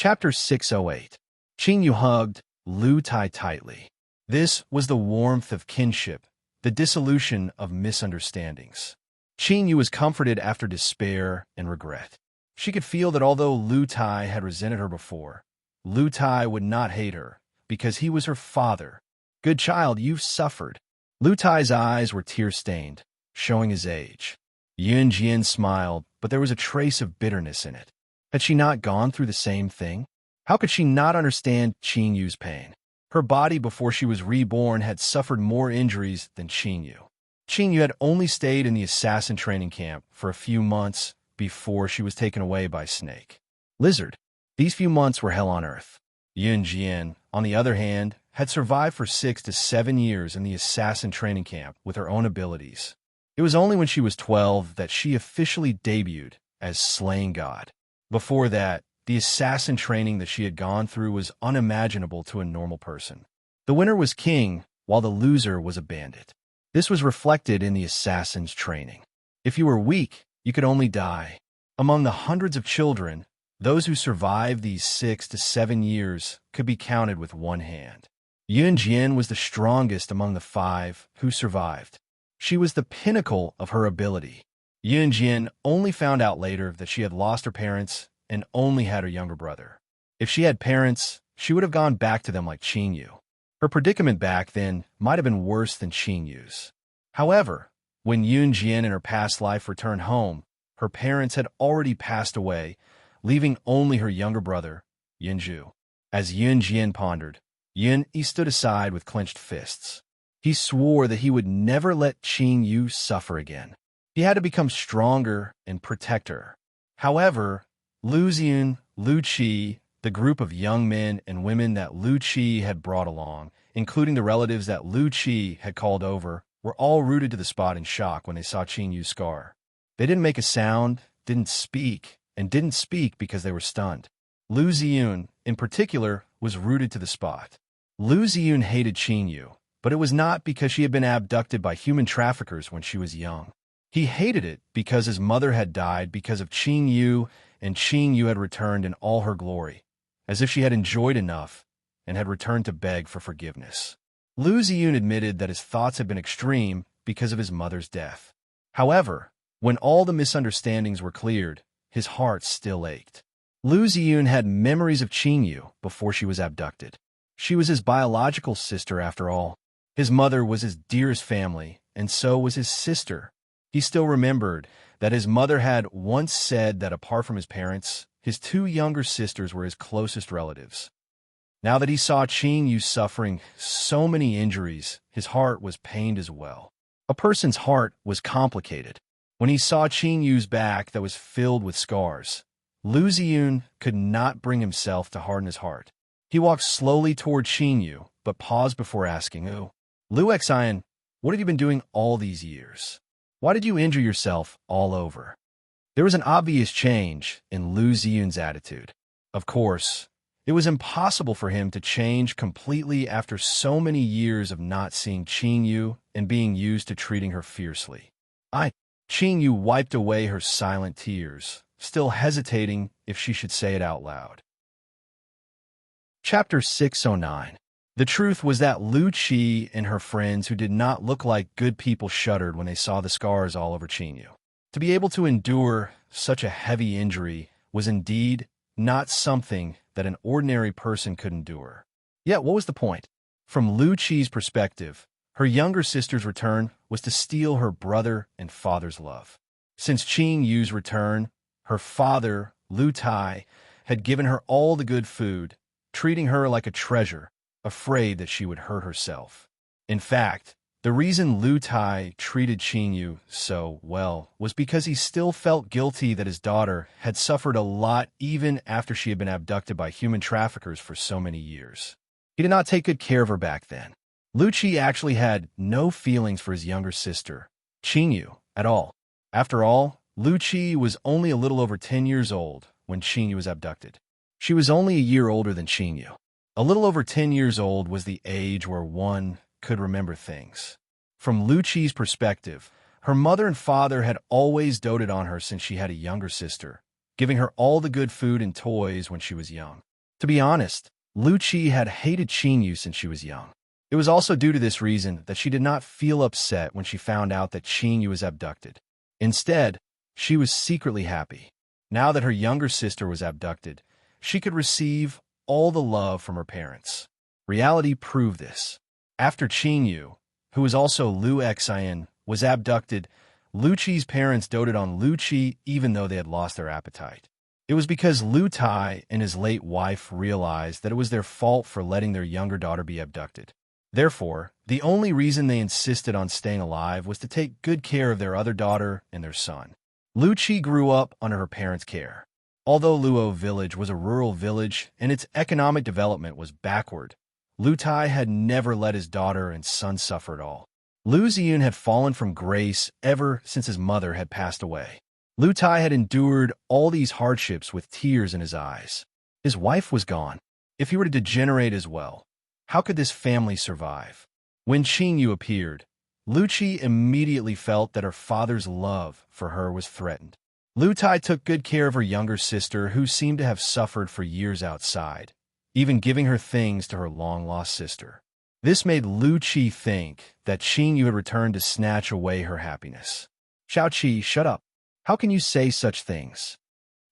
Chapter 608. Qingyu hugged Lu Tai tightly. This was the warmth of kinship, the dissolution of misunderstandings. Qingyu was comforted after despair and regret. She could feel that although Lu Tai had resented her before, Lu Tai would not hate her, because he was her father. "Good child, you've suffered." Lu Tai's eyes were tear-stained, showing his age. Yun Jian smiled, but there was a trace of bitterness in it. Had she not gone through the same thing? How could she not understand Qingyu's pain? Her body before she was reborn had suffered more injuries than Qingyu. Qingyu had only stayed in the assassin training camp for a few months before she was taken away by Snake. Lizard. These few months were hell on earth. Yun Jian, on the other hand, had survived for 6 to 7 years in the assassin training camp with her own abilities. It was only when she was 12 that she officially debuted as Slaying God. Before that, the assassin training that she had gone through was unimaginable to a normal person. The winner was king, while the loser was a bandit. This was reflected in the assassin's training. If you were weak, you could only die. Among the hundreds of children, those who survived these 6 to 7 years could be counted with one hand. Yun Jian was the strongest among the 5 who survived. She was the pinnacle of her ability. Yun Jian only found out later that she had lost her parents and only had her younger brother. If she had parents, she would have gone back to them like Qingyu. Her predicament back then might have been worse than Qingyu's. However, when Yun Jian in her past life returned home, her parents had already passed away, leaving only her younger brother, Yunju. As Yun Jian pondered, Yun Yi stood aside with clenched fists. He swore that he would never let Qingyu suffer again. He had to become stronger and protect her. However, Lu Xian, Lu Qi, the group of young men and women that Lu Qi had brought along, including the relatives that Lu Qi had called over, were all rooted to the spot in shock when they saw Qingyu's scar. They didn't make a sound, didn't speak because they were stunned. Lu Ziyun, in particular, was rooted to the spot. Lu Ziyun hated Qingyu, but it was not because she had been abducted by human traffickers when she was young. He hated it because his mother had died because of Qingyu, and Qingyu had returned in all her glory, as if she had enjoyed enough and had returned to beg for forgiveness. Lu Ziyun admitted that his thoughts had been extreme because of his mother's death. However, when all the misunderstandings were cleared, his heart still ached. Lu Ziyun had memories of Qingyu before she was abducted. She was his biological sister after all. His mother was his dearest family, and so was his sister. He still remembered that his mother had once said that apart from his parents, his 2 younger sisters were his closest relatives. Now that he saw Qingyu suffering so many injuries, his heart was pained as well. A person's heart was complicated. When he saw Qingyu's back that was filled with scars, Lu Ziyun could not bring himself to harden his heart. He walked slowly toward Qingyu, but paused before asking, "Oh, Lu Xian, what have you been doing all these years? Why did you injure yourself all over?" There was an obvious change in Lu Ziyun's attitude. Of course, it was impossible for him to change completely after so many years of not seeing Qingyu and being used to treating her fiercely. Qingyu wiped away her silent tears, still hesitating if she should say it out loud. Chapter 609. The truth was that Lu Qi and her friends who did not look like good people shuddered when they saw the scars all over Qingyu. To be able to endure such a heavy injury was indeed not something that an ordinary person could endure. Yet what was the point? From Lu Qi's perspective, her younger sister's return was to steal her brother and father's love. Since Qingyu's return, her father, Lu Tai, had given her all the good food, treating her like a treasure, afraid that she would hurt herself. In fact, the reason Lu Tai treated Qingyu so well was because he still felt guilty that his daughter had suffered a lot even after she had been abducted by human traffickers for so many years. He did not take good care of her back then. Lu Qi actually had no feelings for his younger sister, Qingyu, at all. After all, Lu Qi was only a little over 10 years old when Qingyu was abducted. She was only a year older than Qingyu. A little over 10 years old was the age where one could remember things. From Lu Qi's perspective, her mother and father had always doted on her since she had a younger sister, giving her all the good food and toys when she was young. To be honest, Lu Qi had hated Qingyu since she was young. It was also due to this reason that she did not feel upset when she found out that Qingyu was abducted. Instead, she was secretly happy. Now that her younger sister was abducted, she could receive all the love from her parents. Reality proved this. After Qingyu, who was also Lu Xian, was abducted, Lu Qi's parents doted on Lu Qi even though they had lost their appetite. It was because Lu Tai and his late wife realized that it was their fault for letting their younger daughter be abducted. Therefore, the only reason they insisted on staying alive was to take good care of their other daughter and their son. Lu Qi grew up under her parents' care. Although Luo village was a rural village and its economic development was backward, Lu Tai had never let his daughter and son suffer at all. Lu Ziyun had fallen from grace ever since his mother had passed away. Lu Tai had endured all these hardships with tears in his eyes. His wife was gone. If he were to degenerate as well, how could this family survive? When Qingyu appeared, Lu Qi immediately felt that her father's love for her was threatened. Lu Tai took good care of her younger sister, who seemed to have suffered for years outside, even giving her things to her long-lost sister. This made Lu Qi think that Qingyu had returned to snatch away her happiness. Xiao Qi, shut up. How can you say such things?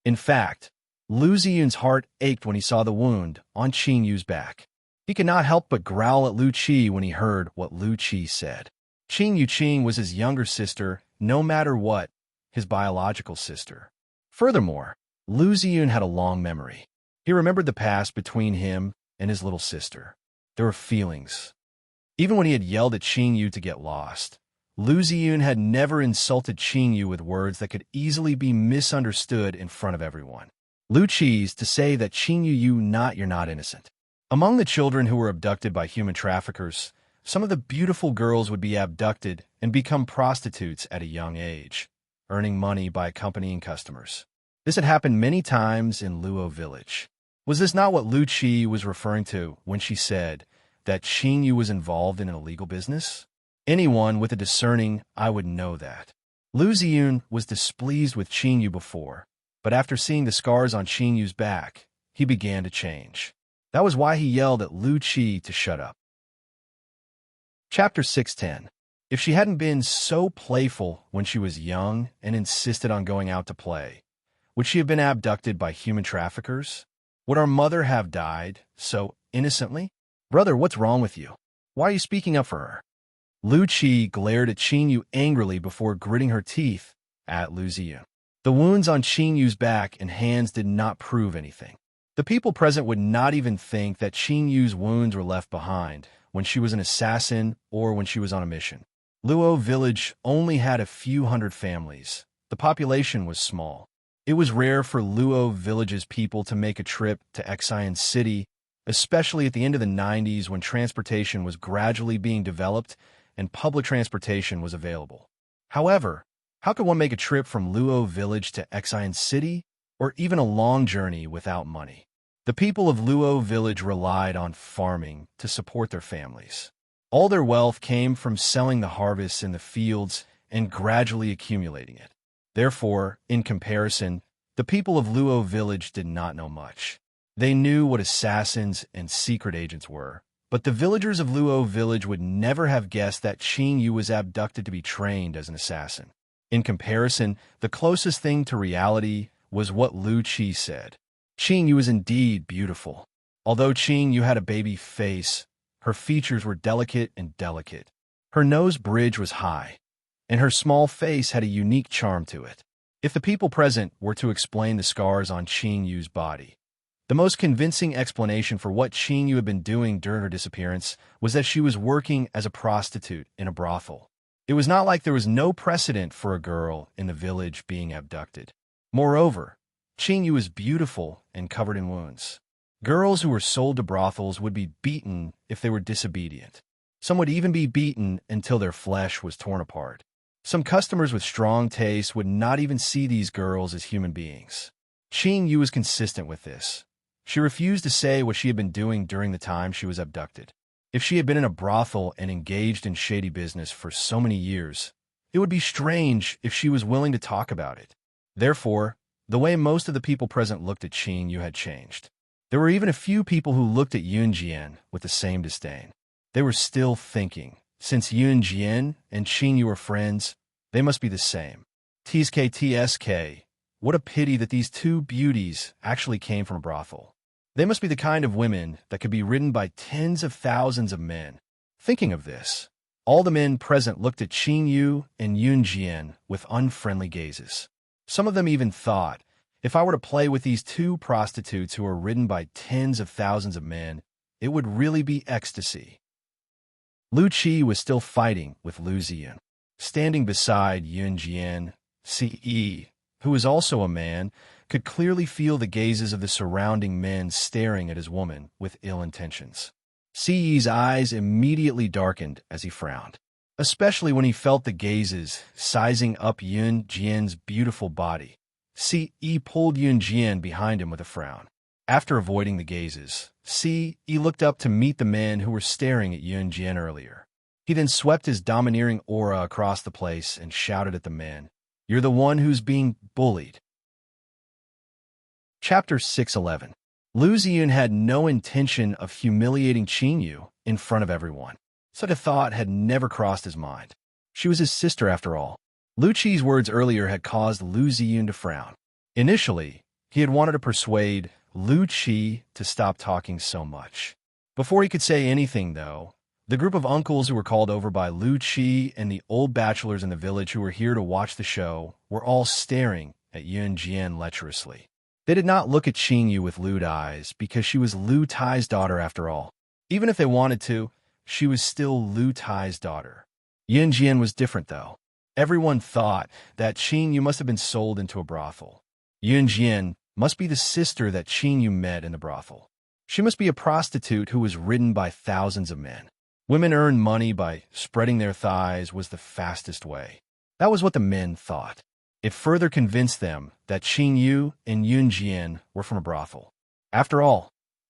In fact, Lu Ziyun's heart ached when he saw the wound on Qingyu's back. He could not help but growl at Lu Qi when he heard what Lu Qi said. Qing was his younger sister, no matter what, his biological sister. Furthermore, Lu Ziyun had a long memory. He remembered the past between him and his little sister. There were feelings. Even when he had yelled at Qingyu to get lost, Lu Ziyun had never insulted Qingyu with words that could easily be misunderstood in front of everyone. Lu Qi's to say that Qingyu, you're not innocent. Among the children who were abducted by human traffickers, some of the beautiful girls would be abducted and become prostitutes at a young age, earning money by accompanying customers. This had happened many times in Luo village. Was this not what Lu Qi was referring to when she said that Qingyu was involved in an illegal business? Anyone with a discerning eye would know that. Lu Ziyun was displeased with Qingyu before, but after seeing the scars on Qingyu's back, he began to change. That was why he yelled at Lu Qi to shut up. Chapter 610. If she hadn't been so playful when she was young and insisted on going out to play, would she have been abducted by human traffickers? Would our mother have died so innocently? Brother, what's wrong with you? Why are you speaking up for her? Lu Qi glared at Qingyu angrily before gritting her teeth at Lu Ziyun. The wounds on Qingyu's back and hands did not prove anything. The people present would not even think that Qingyu's wounds were left behind when she was an assassin or when she was on a mission. Luo village only had a few hundred families. The population was small. It was rare for Luo village's people to make a trip to Xian City, especially at the end of the 90s when transportation was gradually being developed and public transportation was available. However, how could one make a trip from Luo village to Xian City, or even a long journey without money? The people of Luo village relied on farming to support their families. All their wealth came from selling the harvests in the fields and gradually accumulating it. Therefore, in comparison, the people of Luo village did not know much. They knew what assassins and secret agents were, but the villagers of Luo village would never have guessed that Qingyu was abducted to be trained as an assassin. In comparison, the closest thing to reality was what Lu Qi said. Qingyu was indeed beautiful. Although Qingyu had a baby face, her features were delicate and delicate. Her nose bridge was high, and her small face had a unique charm to it. If the people present were to explain the scars on Qingyu's body, the most convincing explanation for what Qingyu had been doing during her disappearance was that she was working as a prostitute in a brothel. It was not like there was no precedent for a girl in the village being abducted. Moreover, Qingyu was beautiful and covered in wounds. Girls who were sold to brothels would be beaten if they were disobedient. Some would even be beaten until their flesh was torn apart. Some customers with strong taste would not even see these girls as human beings. Qingyu was consistent with this. She refused to say what she had been doing during the time she was abducted. If she had been in a brothel and engaged in shady business for so many years, it would be strange if she was willing to talk about it. Therefore, the way most of the people present looked at Qingyu had changed. There were even a few people who looked at Yun Jian with the same disdain. They were still thinking, since Yun Jian and Qin Yu were friends, they must be the same. TSK, what a pity that these two beauties actually came from a brothel. They must be the kind of women that could be ridden by tens of thousands of men. Thinking of this, all the men present looked at Qin Yu and Yun Jian with unfriendly gazes. Some of them even thought, if I were to play with these two prostitutes who are ridden by tens of thousands of men, it would really be ecstasy. Lu Qi was still fighting with Lu Ziyun. Standing beside Yun Jian, Ce, who was also a man, could clearly feel the gazes of the surrounding men staring at his woman with ill intentions. Ce's eyes immediately darkened as he frowned, especially when he felt the gazes sizing up Yun Jian's beautiful body. Ce pulled Yun Jian behind him with a frown. After avoiding the gazes, Ce looked up to meet the men who were staring at Yun Jian earlier. He then swept his domineering aura across the place and shouted at the men, "You're the one who's being bullied." Chapter 611. Lu Ziyun had no intention of humiliating Qin Yu in front of everyone. Such a thought had never crossed his mind. She was his sister after all. Lu Qi's words earlier had caused Lu Ziyun to frown. Initially, he had wanted to persuade Lu Qi to stop talking so much. Before he could say anything, though, the group of uncles who were called over by Lu Qi and the old bachelors in the village who were here to watch the show were all staring at Yun Jian lecherously. They did not look at Qin Yu with lewd eyes because she was Lu Tai's daughter after all. Even if they wanted to, she was still Lu Tai's daughter. Yun Jian was different, though. Everyone thought that Qin Yu must have been sold into a brothel. Yun Jian must be the sister that Qin Yu met in the brothel. She must be a prostitute who was ridden by thousands of men. Women earn money by spreading their thighs was the fastest way. That was what the men thought. It further convinced them that Qin Yu and Yun Jian were from a brothel. After all,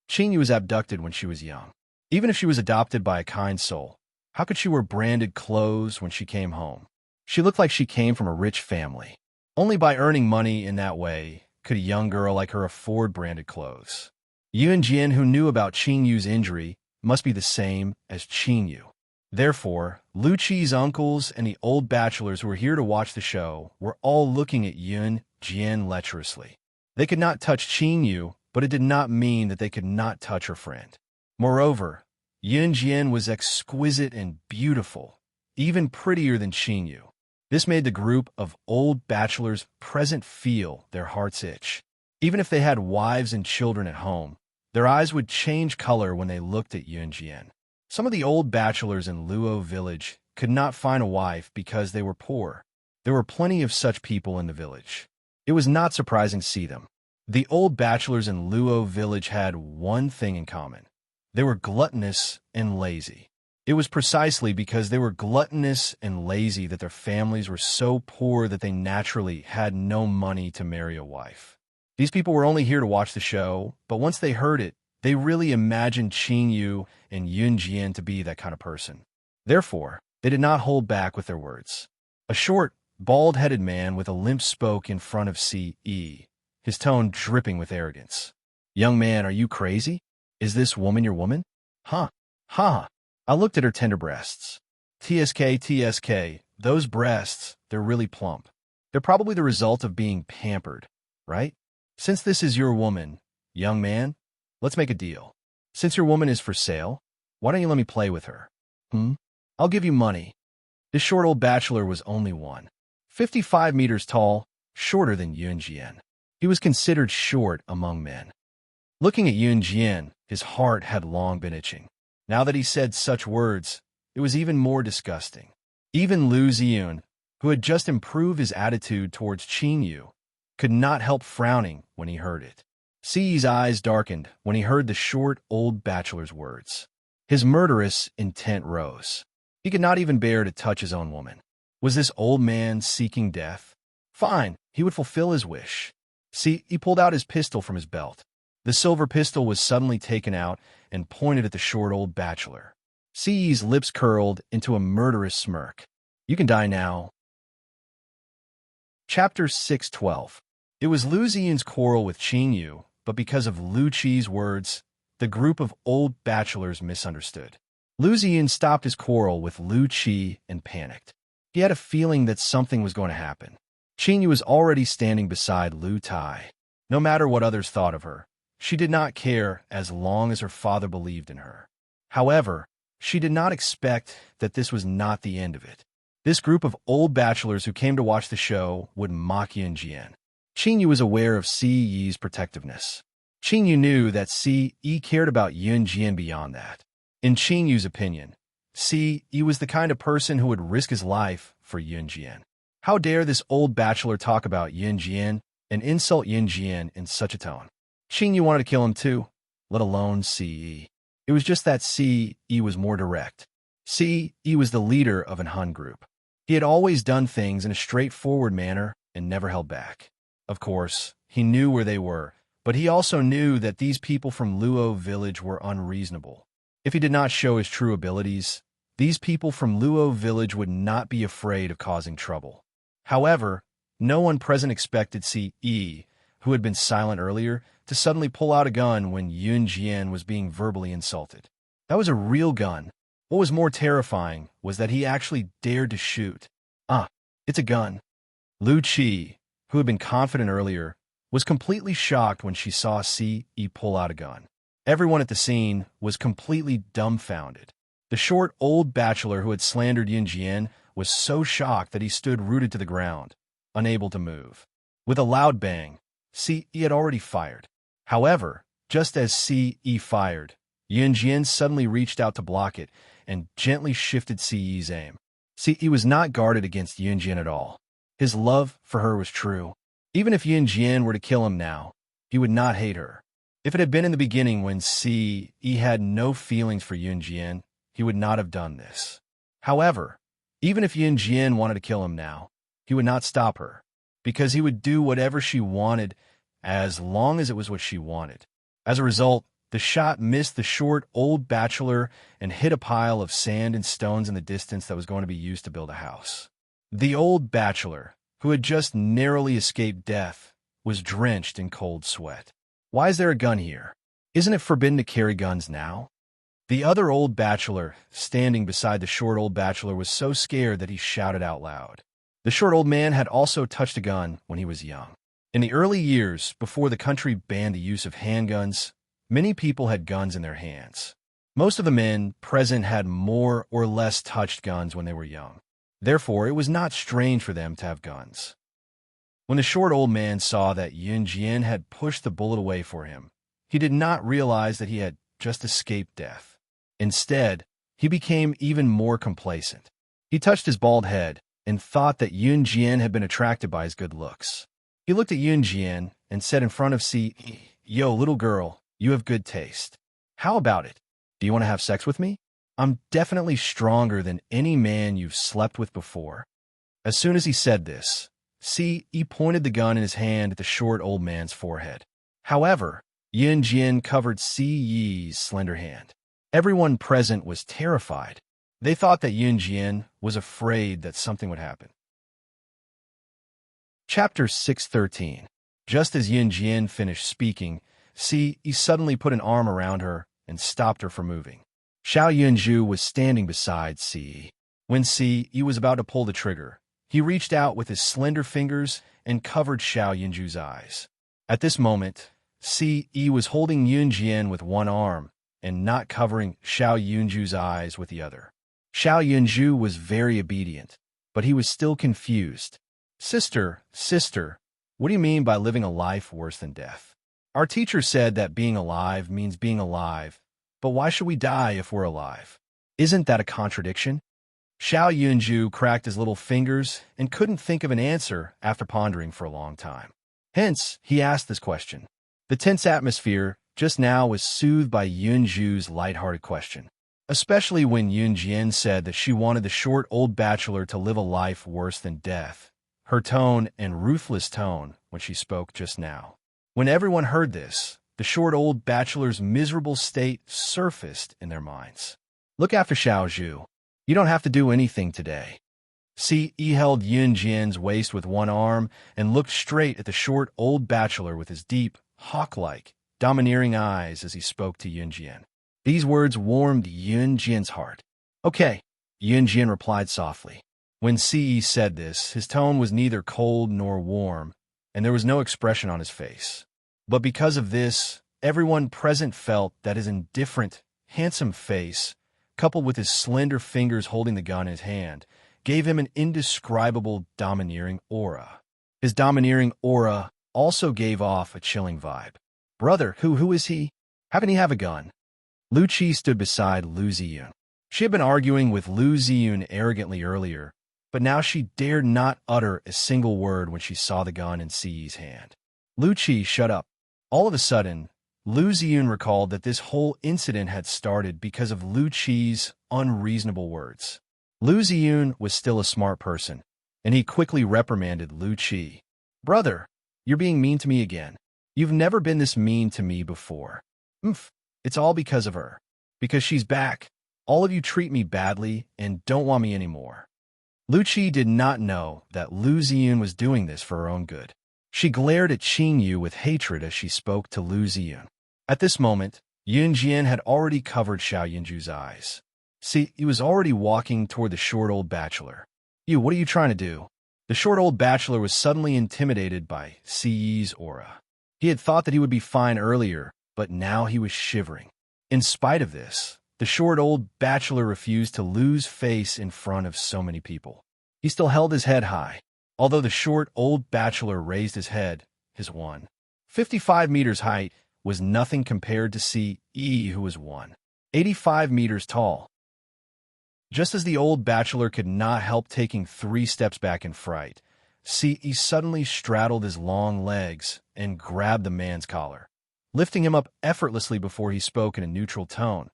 Qin Yu was abducted when she was young. Even if she was adopted by a kind soul, how could she wear branded clothes when she came home? She looked like she came from a rich family. Only by earning money in that way could a young girl like her afford branded clothes. Yun Jian, who knew about Qin Yu's injury, must be the same as Qin Yu. Therefore, Lu Qi's uncles and the old bachelors who were here to watch the show were all looking at Yun Jian lecherously. They could not touch Qin Yu, but it did not mean that they could not touch her friend. Moreover, Yun Jian was exquisite and beautiful, even prettier than Qin Yu. This made the group of old bachelors present feel their hearts itch. Even if they had wives and children at home, their eyes would change color when they looked at Yun Jian. Some of the old bachelors in Luo village could not find a wife because they were poor. There were plenty of such people in the village. It was not surprising to see them. The old bachelors in Luo village had one thing in common. They were gluttonous and lazy. It was precisely because they were gluttonous and lazy that their families were so poor that they naturally had no money to marry a wife. These people were only here to watch the show, but once they heard it, they really imagined Qin Yu and Yun Jian to be that kind of person. Therefore, they did not hold back with their words. A short, bald-headed man with a limp spoke in front of Ce, his tone dripping with arrogance. "Young man, are you crazy? Is this woman your woman?" "Huh. Ha." I looked at her tender breasts. TSK, those breasts, they're really plump. They're probably the result of being pampered, right? Since this is your woman, young man, let's make a deal. Since your woman is for sale, why don't you let me play with her? I'll give you money. This short old bachelor was only 1.55 meters tall, shorter than Yun Jian. He was considered short among men. Looking at Yun Jian, his heart had long been itching. Now that he said such words, it was even more disgusting. Even Lu Ziyun, who had just improved his attitude towards Qin Yu, could not help frowning when he heard it. Ce's eyes darkened when he heard the short old bachelor's words. His murderous intent rose. He could not even bear to touch his own woman. Was this old man seeking death? Fine, he would fulfill his wish. He pulled out his pistol from his belt. The silver pistol was suddenly taken out and pointed at the short old bachelor. Ce's lips curled into a murderous smirk. "You can die now." Chapter 612. It was Lu Ziyun's quarrel with Qin Yu but because of Lu Qi's words, the group of old bachelors misunderstood. Lu Ziyin stopped his quarrel with Lu Qi and panicked. He had a feeling that something was going to happen. Qingyu was already standing beside Lu Tai. No matter what others thought of her, she did not care as long as her father believed in her. However, she did not expect that this was not the end of it. This group of old bachelors who came to watch the show would mock Yunjian. Qingyu was aware of Si Yi's protectiveness. Qingyu knew that Si Yi cared about Yunjian beyond that. In Qingyu's opinion, Si Yi was the kind of person who would risk his life for Yunjian. How dare this old bachelor talk about Yunjian and insult Yunjian in such a tone? Qingyu wanted to kill him too, let alone Si Yi. It was just that Si Yi was more direct. Si Yi was the leader of an Han group. He had always done things in a straightforward manner and never held back. Of course, he knew where they were, but he also knew that these people from Luo village were unreasonable. If he did not show his true abilities, these people from Luo village would not be afraid of causing trouble. However, no one present expected Si Yi, who had been silent earlier, to suddenly pull out a gun when Yunjian was being verbally insulted. That was a real gun. What was more terrifying was that he actually dared to shoot. It's a gun. Lu Qi, who had been confident earlier, was completely shocked when she saw Si Yi pull out a gun. Everyone at the scene was completely dumbfounded. The short old bachelor who had slandered Yunjian was so shocked that he stood rooted to the ground, unable to move. With a loud bang, Si Yi had already fired. However, just as Si Yi fired, Yunjian suddenly reached out to block it and gently shifted Si Yi's aim. Si Yi was not guarded against Yunjian at all. His love for her was true. Even if Yunjian were to kill him now, he would not hate her. If it had been in the beginning when Si Yi had no feelings for Yunjian, he would not have done this. However, even if Yunjian wanted to kill him now, he would not stop her, because he would do whatever she wanted as long as it was what she wanted. As a result, the shot missed the short old bachelor and hit a pile of sand and stones in the distance that was going to be used to build a house. The old bachelor, who had just narrowly escaped death, was drenched in cold sweat. Why is there a gun here? Isn't it forbidden to carry guns now? The other old bachelor, standing beside the short old bachelor, was so scared that he shouted out loud. The short old man had also touched a gun when he was young. In the early years, before the country banned the use of handguns, many people had guns in their hands. Most of the men present had more or less touched guns when they were young. Therefore, it was not strange for them to have guns. When the short old man saw that Yunjian had pushed the bullet away for him, he did not realize that he had just escaped death. Instead, he became even more complacent. He touched his bald head and thought that Yunjian had been attracted by his good looks. He looked at Yunjian and said in front of Si Yi, "Yo, little girl, you have good taste. How about it? Do you want to have sex with me? I'm definitely stronger than any man you've slept with before." As soon as he said this, Si Yi pointed the gun in his hand at the short old man's forehead. However, Yunjian covered Si Yi's slender hand. Everyone present was terrified. They thought that Yunjian was afraid that something would happen. Chapter 613. Just as Yunjian finished speaking, Si Yi suddenly put an arm around her and stopped her from moving. Xiao Yunju was standing beside Si Yi. When Si Yi was about to pull the trigger, he reached out with his slender fingers and covered Xiao Yunju's eyes. At this moment, Si Yi was holding Yunjian with one arm and not covering Xiao Yunju's eyes with the other. Xiao Yunju was very obedient, but he was still confused. Sister, what do you mean by living a life worse than death? Our teacher said that being alive means being alive, but why should we die if we're alive? Isn't that a contradiction?" Xiao Yunju cracked his little fingers and couldn't think of an answer after pondering for a long time. Hence, he asked this question. The tense atmosphere just now was soothed by Yunju's lighthearted question, especially when Yunjian said that she wanted the short old bachelor to live a life worse than death. Her tone and ruthless tone when she spoke just now. When everyone heard this, the short old bachelor's miserable state surfaced in their minds. "Look after Xiao Zhu. You don't have to do anything today." Si Yi held Yunjian's waist with one arm and looked straight at the short old bachelor with his deep, hawk-like, domineering eyes as he spoke to Yunjian. These words warmed Yunjian's heart. "Okay," Yunjian replied softly. When Ce said this, his tone was neither cold nor warm, and there was no expression on his face. But because of this, everyone present felt that his indifferent, handsome face, coupled with his slender fingers holding the gun in his hand, gave him an indescribable domineering aura. His domineering aura also gave off a chilling vibe. "Brother, who is he? Haven't he have a gun?" Lu Qi stood beside Lu Ziyun. She had been arguing with Lu Ziyun arrogantly earlier, but now she dared not utter a single word when she saw the gun in Ce's hand. Lu Qi, shut up. All of a sudden, Lu Ziyun recalled that this whole incident had started because of Lu Qi's unreasonable words. Lu Ziyun was still a smart person, and he quickly reprimanded Lu Qi. "Brother, you're being mean to me again. You've never been this mean to me before. It's all because of her. Because she's back. All of you treat me badly and don't want me anymore." Lu Qi did not know that Lu Ziyun was doing this for her own good. She glared at Qing Yu with hatred as she spoke to Lu Ziyun. At this moment, Yunjian had already covered Xiao Yunju's eyes. See, he was already walking toward the short old bachelor. "You, what are you trying to do?" The short old bachelor was suddenly intimidated by Ci's aura. He had thought that he would be fine earlier, but now he was shivering. In spite of this, the short old bachelor refused to lose face in front of so many people. He still held his head high. Although the short old bachelor raised his head, his 155 meters height was nothing compared to Ce, who was 185 meters tall. Just as the old bachelor could not help taking 3 steps back in fright, Ce suddenly straddled his long legs and grabbed the man's collar, lifting him up effortlessly before he spoke in a neutral tone.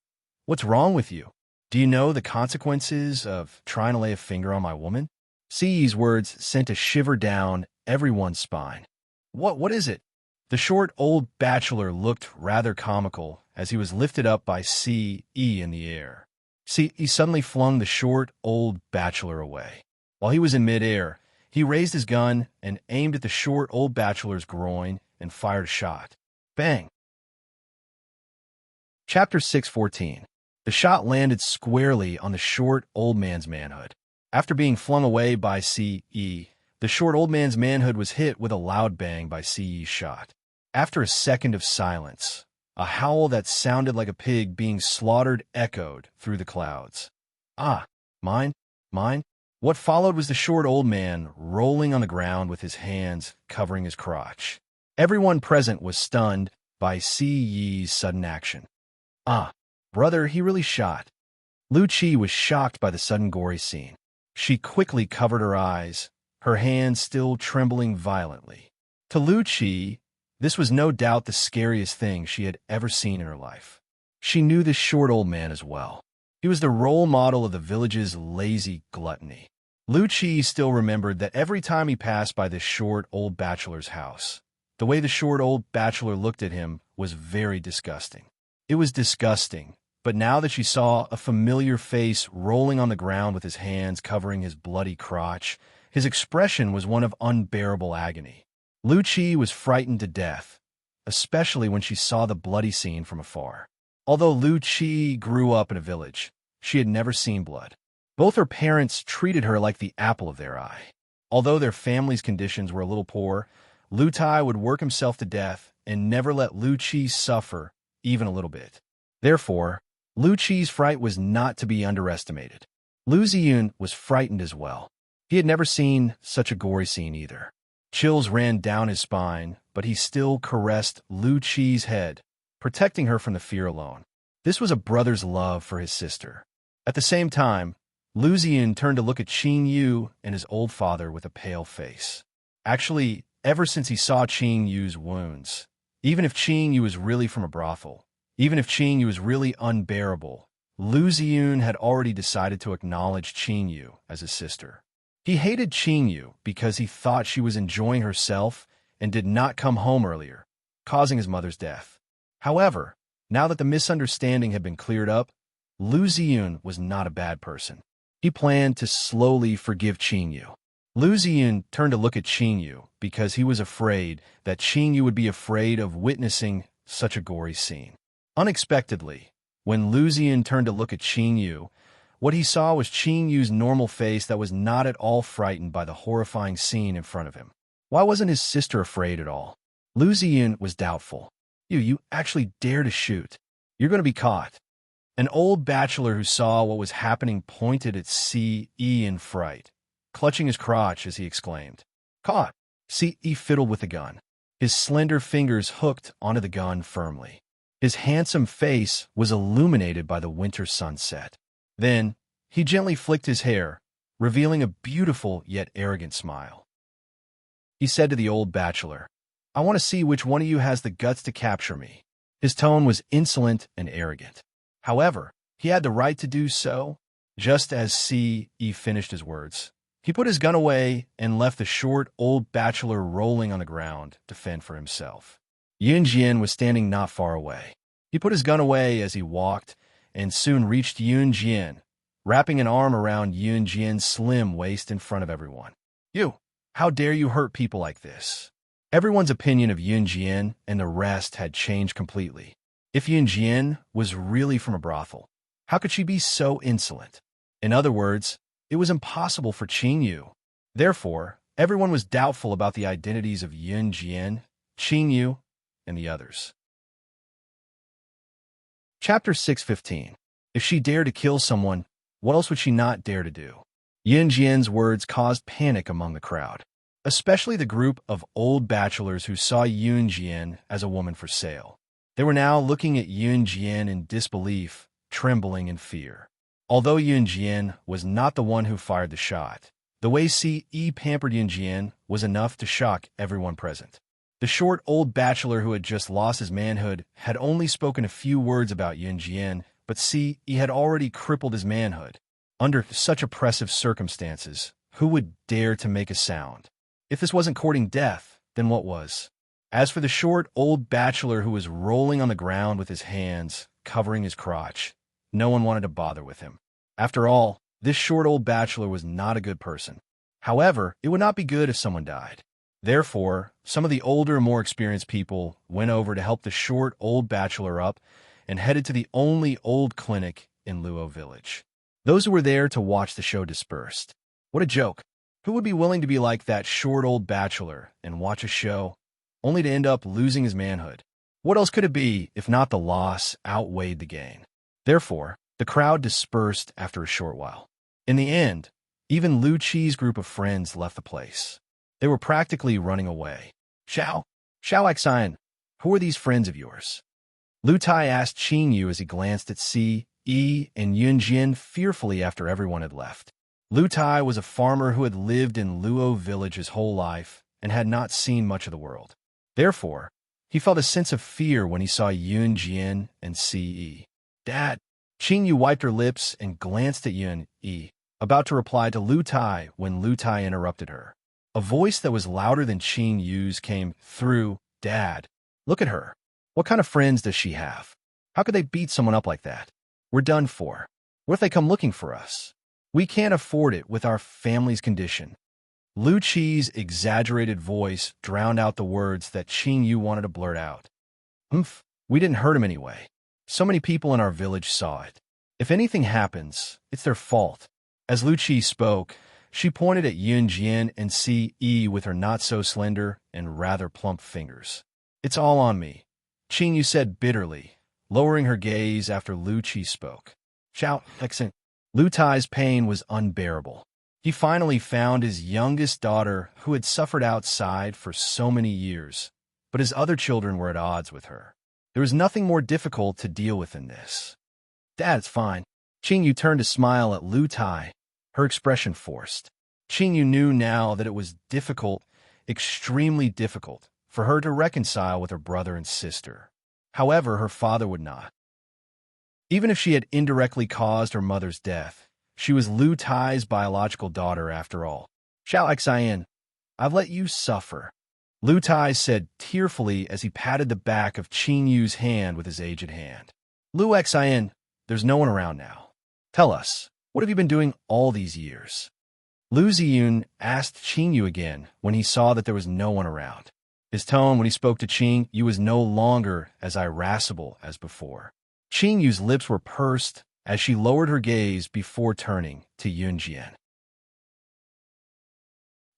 "What's wrong with you? Do you know the consequences of trying to lay a finger on my woman?" Ce's words sent a shiver down everyone's spine. What is it?" The short old bachelor looked rather comical as he was lifted up by Ce in the air. Ce suddenly flung the short old bachelor away. While he was in midair, he raised his gun and aimed at the short old bachelor's groin and fired a shot. Bang! Chapter 614. The shot landed squarely on the short old man's manhood. After being flung away by Ce, the short old man's manhood was hit with a loud bang by Ce's shot. After a second of silence, a howl that sounded like a pig being slaughtered echoed through the clouds. "Ah, mine, mine." What followed was the short old man rolling on the ground with his hands covering his crotch. Everyone present was stunned by Ce's sudden action. "Ah, brother, he really shot." Lu Qi was shocked by the sudden gory scene. She quickly covered her eyes, her hands still trembling violently. To Lu Qi, this was no doubt the scariest thing she had ever seen in her life. She knew this short old man as well. He was the role model of the village's lazy gluttony. Lu Qi still remembered that every time he passed by this short old bachelor's house, the way the short old bachelor looked at him was very disgusting. It was disgusting, but now that she saw a familiar face rolling on the ground with his hands covering his bloody crotch, his expression was one of unbearable agony. Lu Qi was frightened to death, especially when she saw the bloody scene from afar. Although Lu Qi grew up in a village, she had never seen blood. Both her parents treated her like the apple of their eye. Although their family's conditions were a little poor, Lu Tai would work himself to death and never let Lu Qi suffer even a little bit. Therefore, Lu Qi's fright was not to be underestimated. Lu Ziyun was frightened as well. He had never seen such a gory scene either. Chills ran down his spine, but he still caressed Lu Qi's head, protecting her from the fear alone. This was a brother's love for his sister. At the same time, Lu Ziyun turned to look at Qing Yu and his old father with a pale face. Actually, ever since he saw Qing Yu's wounds, even if Qing Yu was really from a brothel, even if Qing Yu was really unbearable, Lu Ziyun had already decided to acknowledge Qing Yu as his sister. He hated Qing Yu because he thought she was enjoying herself and did not come home earlier, causing his mother's death. However, now that the misunderstanding had been cleared up, Lu Ziyun was not a bad person. He planned to slowly forgive Qing Yu. Lu Ziyun turned to look at Qing Yu because he was afraid that Qing Yu would be afraid of witnessing such a gory scene. Unexpectedly, when Lu Ziyun turned to look at Qing Yu, what he saw was Qing Yu's normal face that was not at all frightened by the horrifying scene in front of him. Why wasn't his sister afraid at all? Lu Ziyun was doubtful. You actually dare to shoot. You're going to be caught. An old bachelor who saw what was happening pointed at Ce in fright, clutching his crotch as he exclaimed, "Caught!" Ce fiddled with the gun. His slender fingers hooked onto the gun firmly. His handsome face was illuminated by the winter sunset. Then, he gently flicked his hair, revealing a beautiful yet arrogant smile. He said to the old bachelor, "I want to see which one of you has the guts to capture me." His tone was insolent and arrogant. However, he had the right to do so. Just as Ce finished his words, he put his gun away and left the short old bachelor rolling on the ground to fend for himself. Yun Jian was standing not far away. He put his gun away as he walked and soon reached Yun Jian, wrapping an arm around Yun Jian's slim waist in front of everyone. "You! How dare you hurt people like this?" Everyone's opinion of Yun Jian and the rest had changed completely. If Yun Jian was really from a brothel, how could she be so insolent? In other words, it was impossible for Qing Yu. Therefore, everyone was doubtful about the identities of Yun Jian, Qing Yu, and the others. Chapter 615. If she dared to kill someone, what else would she not dare to do? Yun Jian's words caused panic among the crowd, especially the group of old bachelors who saw Yun Jian as a woman for sale. They were now looking at Yun Jian in disbelief, trembling in fear. Although Yun Jian was not the one who fired the shot, the way Ce pampered Yun Jian was enough to shock everyone present. The short old bachelor who had just lost his manhood had only spoken a few words about Yun Jian, but Ce had already crippled his manhood. Under such oppressive circumstances, who would dare to make a sound? If this wasn't courting death, then what was? As for the short old bachelor who was rolling on the ground with his hands covering his crotch, no one wanted to bother with him. After all, this short old bachelor was not a good person. However, it would not be good if someone died. Therefore, some of the older, more experienced people went over to help the short old bachelor up and headed to the only old clinic in Luo village. Those who were there to watch the show dispersed. What a joke. Who would be willing to be like that short old bachelor and watch a show, only to end up losing his manhood? What else could it be if not the loss outweighed the gain? Therefore, the crowd dispersed after a short while. In the end, even Lu Qi's group of friends left the place. They were practically running away. Xiao Xian, who are these friends of yours?" Lu Tai asked Qing Yu as he glanced at Ce and Yun Jian fearfully after everyone had left. Lu Tai was a farmer who had lived in Luo village his whole life and had not seen much of the world. Therefore, he felt a sense of fear when he saw Yun Jian and Ce. "Dad." Qing Yu wiped her lips and glanced at Yun about to reply to Lu Tai when Lu Tai interrupted her. A voice that was louder than Qing Yu's came through. "Dad, look at her. What kind of friends does she have? How could they beat someone up like that? We're done for. What if they come looking for us? We can't afford it with our family's condition." Lu Qi's exaggerated voice drowned out the words that Qing Yu wanted to blurt out. We didn't hurt him anyway. So many people in our village saw it. If anything happens, it's their fault." As Lu Qi spoke, she pointed at Yun Jian and Ce with her not-so-slender and rather plump fingers. "It's all on me," Qing Yu said bitterly, lowering her gaze after Lu Qi spoke. Lu Tai's pain was unbearable. He finally found his youngest daughter who had suffered outside for so many years, but his other children were at odds with her. There was nothing more difficult to deal with than this. "Dad, it's fine." Qing Yu turned to smile at Lu Tai, her expression forced. Qing Yu knew now that it was difficult, extremely difficult, for her to reconcile with her brother and sister. However, her father would not. Even if she had indirectly caused her mother's death, she was Lu Tai's biological daughter after all. "Xian, I've let you suffer," Lu Tai said tearfully as he patted the back of Qing Yu's hand with his aged hand. "Lu Xian, there's no one around now. Tell us, what have you been doing all these years?" Lu Ziyun asked Qing Yu again when he saw that there was no one around. His tone when he spoke to Qing Yu was no longer as irascible as before. Qing Yu's lips were pursed as she lowered her gaze before turning to Yun Jian.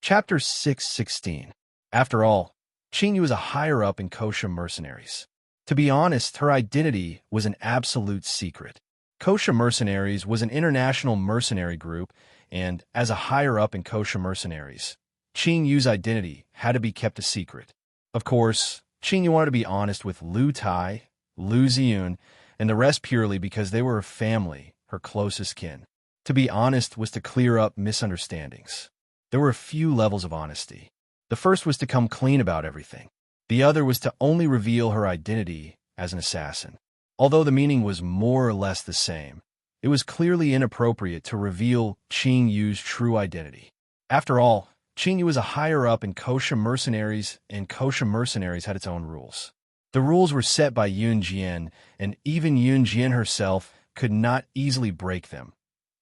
Chapter 6:16. After all, Qing Yu was a higher-up in Kosha mercenaries. To be honest, her identity was an absolute secret. Kosha Mercenaries was an international mercenary group, and as a higher-up in Kosha Mercenaries, Qing Yu's identity had to be kept a secret. Of course, Qing Yu wanted to be honest with Lu Tai, Lu Ziyun, and the rest purely because they were her family, her closest kin. To be honest was to clear up misunderstandings. There were a few levels of honesty. The first was to come clean about everything. The other was to only reveal her identity as an assassin. Although the meaning was more or less the same, it was clearly inappropriate to reveal Qing Yu's true identity. After all, Qing Yu was a higher-up in Kosha Mercenaries, and Kosha Mercenaries had its own rules. The rules were set by Yun Jian, and even Yun Jian herself could not easily break them,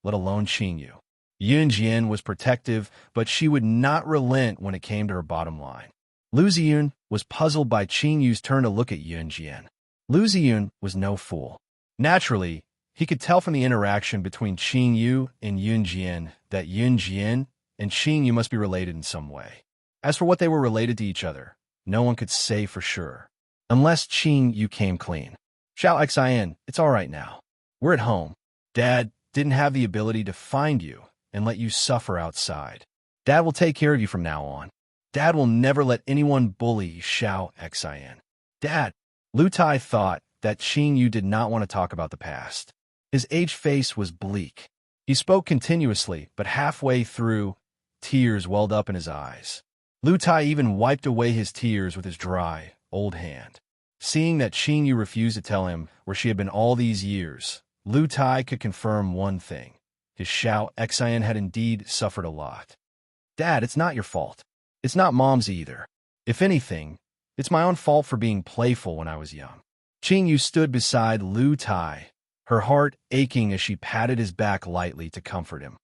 let alone Qing Yu. Yun Jian was protective, but she would not relent when it came to her bottom line. Lu Ziyun was puzzled by Qing Yu's turn to look at Yun Jian. Lu Ziyun was no fool. Naturally, he could tell from the interaction between Qing Yu and Yun Jian that Yun Jian and Qing Yu must be related in some way. As for what they were related to each other, no one could say for sure. Unless Qing Yu came clean. Xiao Xin, it's all right now. We're at home. Dad didn't have the ability to find you and let you suffer outside. Dad will take care of you from now on. Dad will never let anyone bully Xiao Xin. Dad, Lu Tai thought that Qing Yu did not want to talk about the past. His aged face was bleak. He spoke continuously, but halfway through, tears welled up in his eyes. Lu Tai even wiped away his tears with his dry, old hand. Seeing that Qing Yu refused to tell him where she had been all these years, Lu Tai could confirm one thing. His Xiao Xin had indeed suffered a lot. Dad, it's not your fault. It's not Mom's either. If anything, it's my own fault for being playful when I was young. Qing Yu stood beside Lu Tai, her heart aching as she patted his back lightly to comfort him.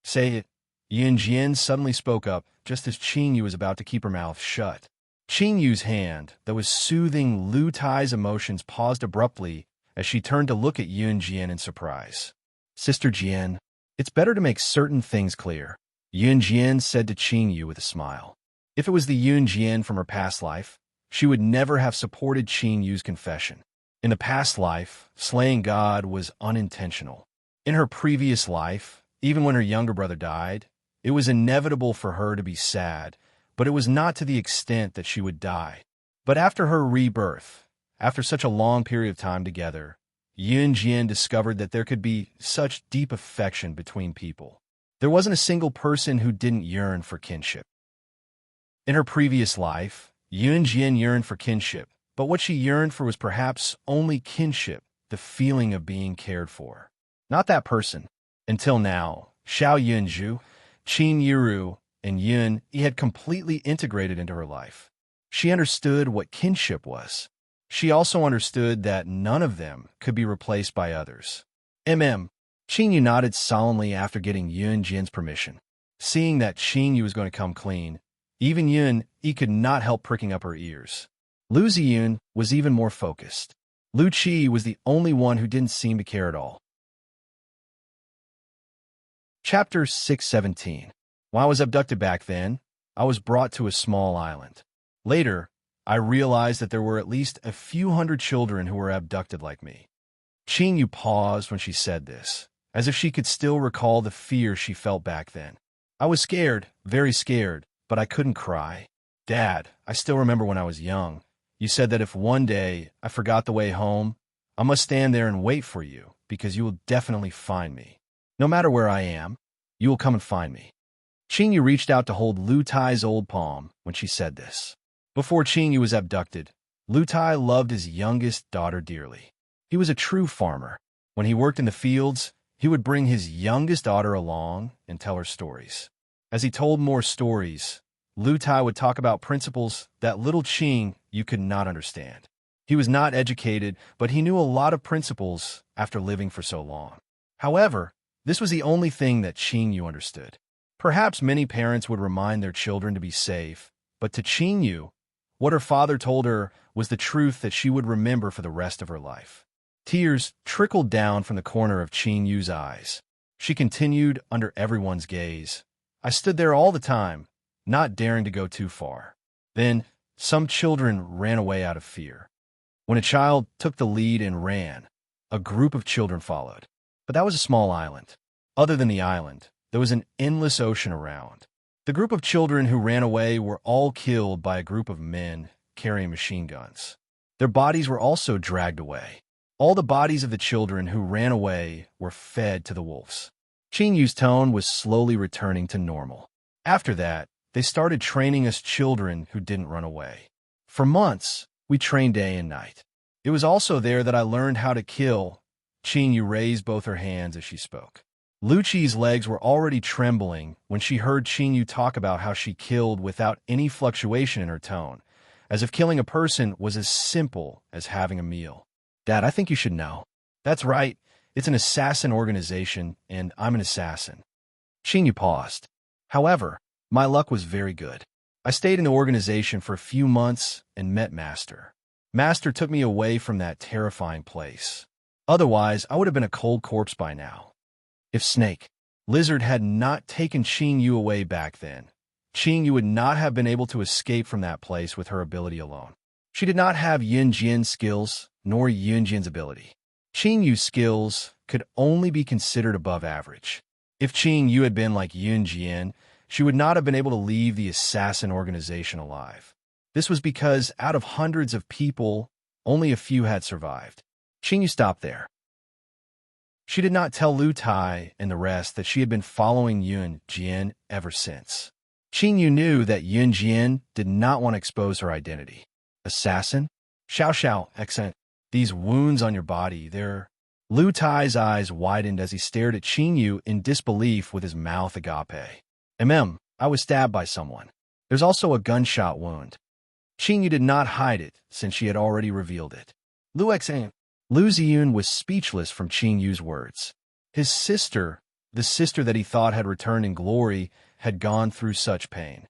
Say it. Yun Jian suddenly spoke up, just as Qing Yu was about to keep her mouth shut. Qing Yu's hand, that was soothing Lu Tai's emotions, paused abruptly as she turned to look at Yun Jian in surprise. Sister Jian, it's better to make certain things clear, Yun Jian said to Qing Yu with a smile. If it was the Yun Jian from her past life, she would never have supported Qing Yu's confession. In the past life, slaying God was unintentional. In her previous life, even when her younger brother died, it was inevitable for her to be sad, but it was not to the extent that she would die. But after her rebirth, after such a long period of time together, Yun Jian discovered that there could be such deep affection between people. There wasn't a single person who didn't yearn for kinship. In her previous life, Yun Jian yearned for kinship, but what she yearned for was perhaps only kinship, the feeling of being cared for. Not that person. Until now, Xiao Yunzhu, Qin Yiru, and Yun Yi had completely integrated into her life. She understood what kinship was. She also understood that none of them could be replaced by others. Qing Yu nodded solemnly after getting Yun Jian's permission. Seeing that Qing Yu was going to come clean, even Yun Yi could not help pricking up her ears. Lu Ziyun was even more focused. Lu Qi was the only one who didn't seem to care at all. Chapter 6:17. While I was abducted back then, I was brought to a small island. Later, I realized that there were at least a few hundred children who were abducted like me. Qing Yu paused when she said this, as if she could still recall the fear she felt back then. I was scared, very scared, but I couldn't cry. Dad, I still remember when I was young. You said that if one day I forgot the way home, I must stand there and wait for you, because you will definitely find me. No matter where I am, you will come and find me. Qing Yu reached out to hold Lu Tai's old palm when she said this. Before Qing Yu was abducted, Lu Tai loved his youngest daughter dearly. He was a true farmer. When he worked in the fields, he would bring his youngest daughter along and tell her stories. As he told more stories, Lu Tai would talk about principles that little Qing Yu could not understand. He was not educated, but he knew a lot of principles after living for so long. However, this was the only thing that Qing Yu understood. Perhaps many parents would remind their children to be safe, but to Qing Yu, what her father told her was the truth that she would remember for the rest of her life. Tears trickled down from the corner of Qing Yu's eyes. She continued under everyone's gaze. I stood there all the time, not daring to go too far. Then, some children ran away out of fear. When a child took the lead and ran, a group of children followed. But that was a small island. Other than the island, there was an endless ocean around. The group of children who ran away were all killed by a group of men carrying machine guns. Their bodies were also dragged away. All the bodies of the children who ran away were fed to the wolves. Qing Yu's tone was slowly returning to normal. After that, they started training us children who didn't run away. For months, we trained day and night. It was also there that I learned how to kill. Qing Yu raised both her hands as she spoke. Lu Qi's legs were already trembling when she heard Qing Yu talk about how she killed without any fluctuation in her tone, as if killing a person was as simple as having a meal. Dad, I think you should know. That's right. It's an assassin organization, and I'm an assassin. Qing Yu paused. However, my luck was very good. I stayed in the organization for a few months and met Master. Master took me away from that terrifying place. Otherwise, I would have been a cold corpse by now. If Snake, Lizard had not taken Qing Yu away back then, Qing Yu would not have been able to escape from that place with her ability alone. She did not have Yun Jian's skills, nor Yun Jian's ability. Qing Yu's skills could only be considered above average. If Qing Yu had been like Yun Jian, she would not have been able to leave the assassin organization alive. This was because out of hundreds of people, only a few had survived. Qing Yu stopped there. She did not tell Lu Tai and the rest that she had been following Yun Jian ever since. Qing Yu knew that Yun Jian did not want to expose her identity. Assassin? Xiao, accent. These wounds on your body, they're... Lu Tai's eyes widened as he stared at Qing Yu in disbelief with his mouth agape. I was stabbed by someone. There's also a gunshot wound. Qing Yu did not hide it, since she had already revealed it. Lu Ziyun was speechless from Qing Yu's words. His sister, the sister that he thought had returned in glory, had gone through such pain.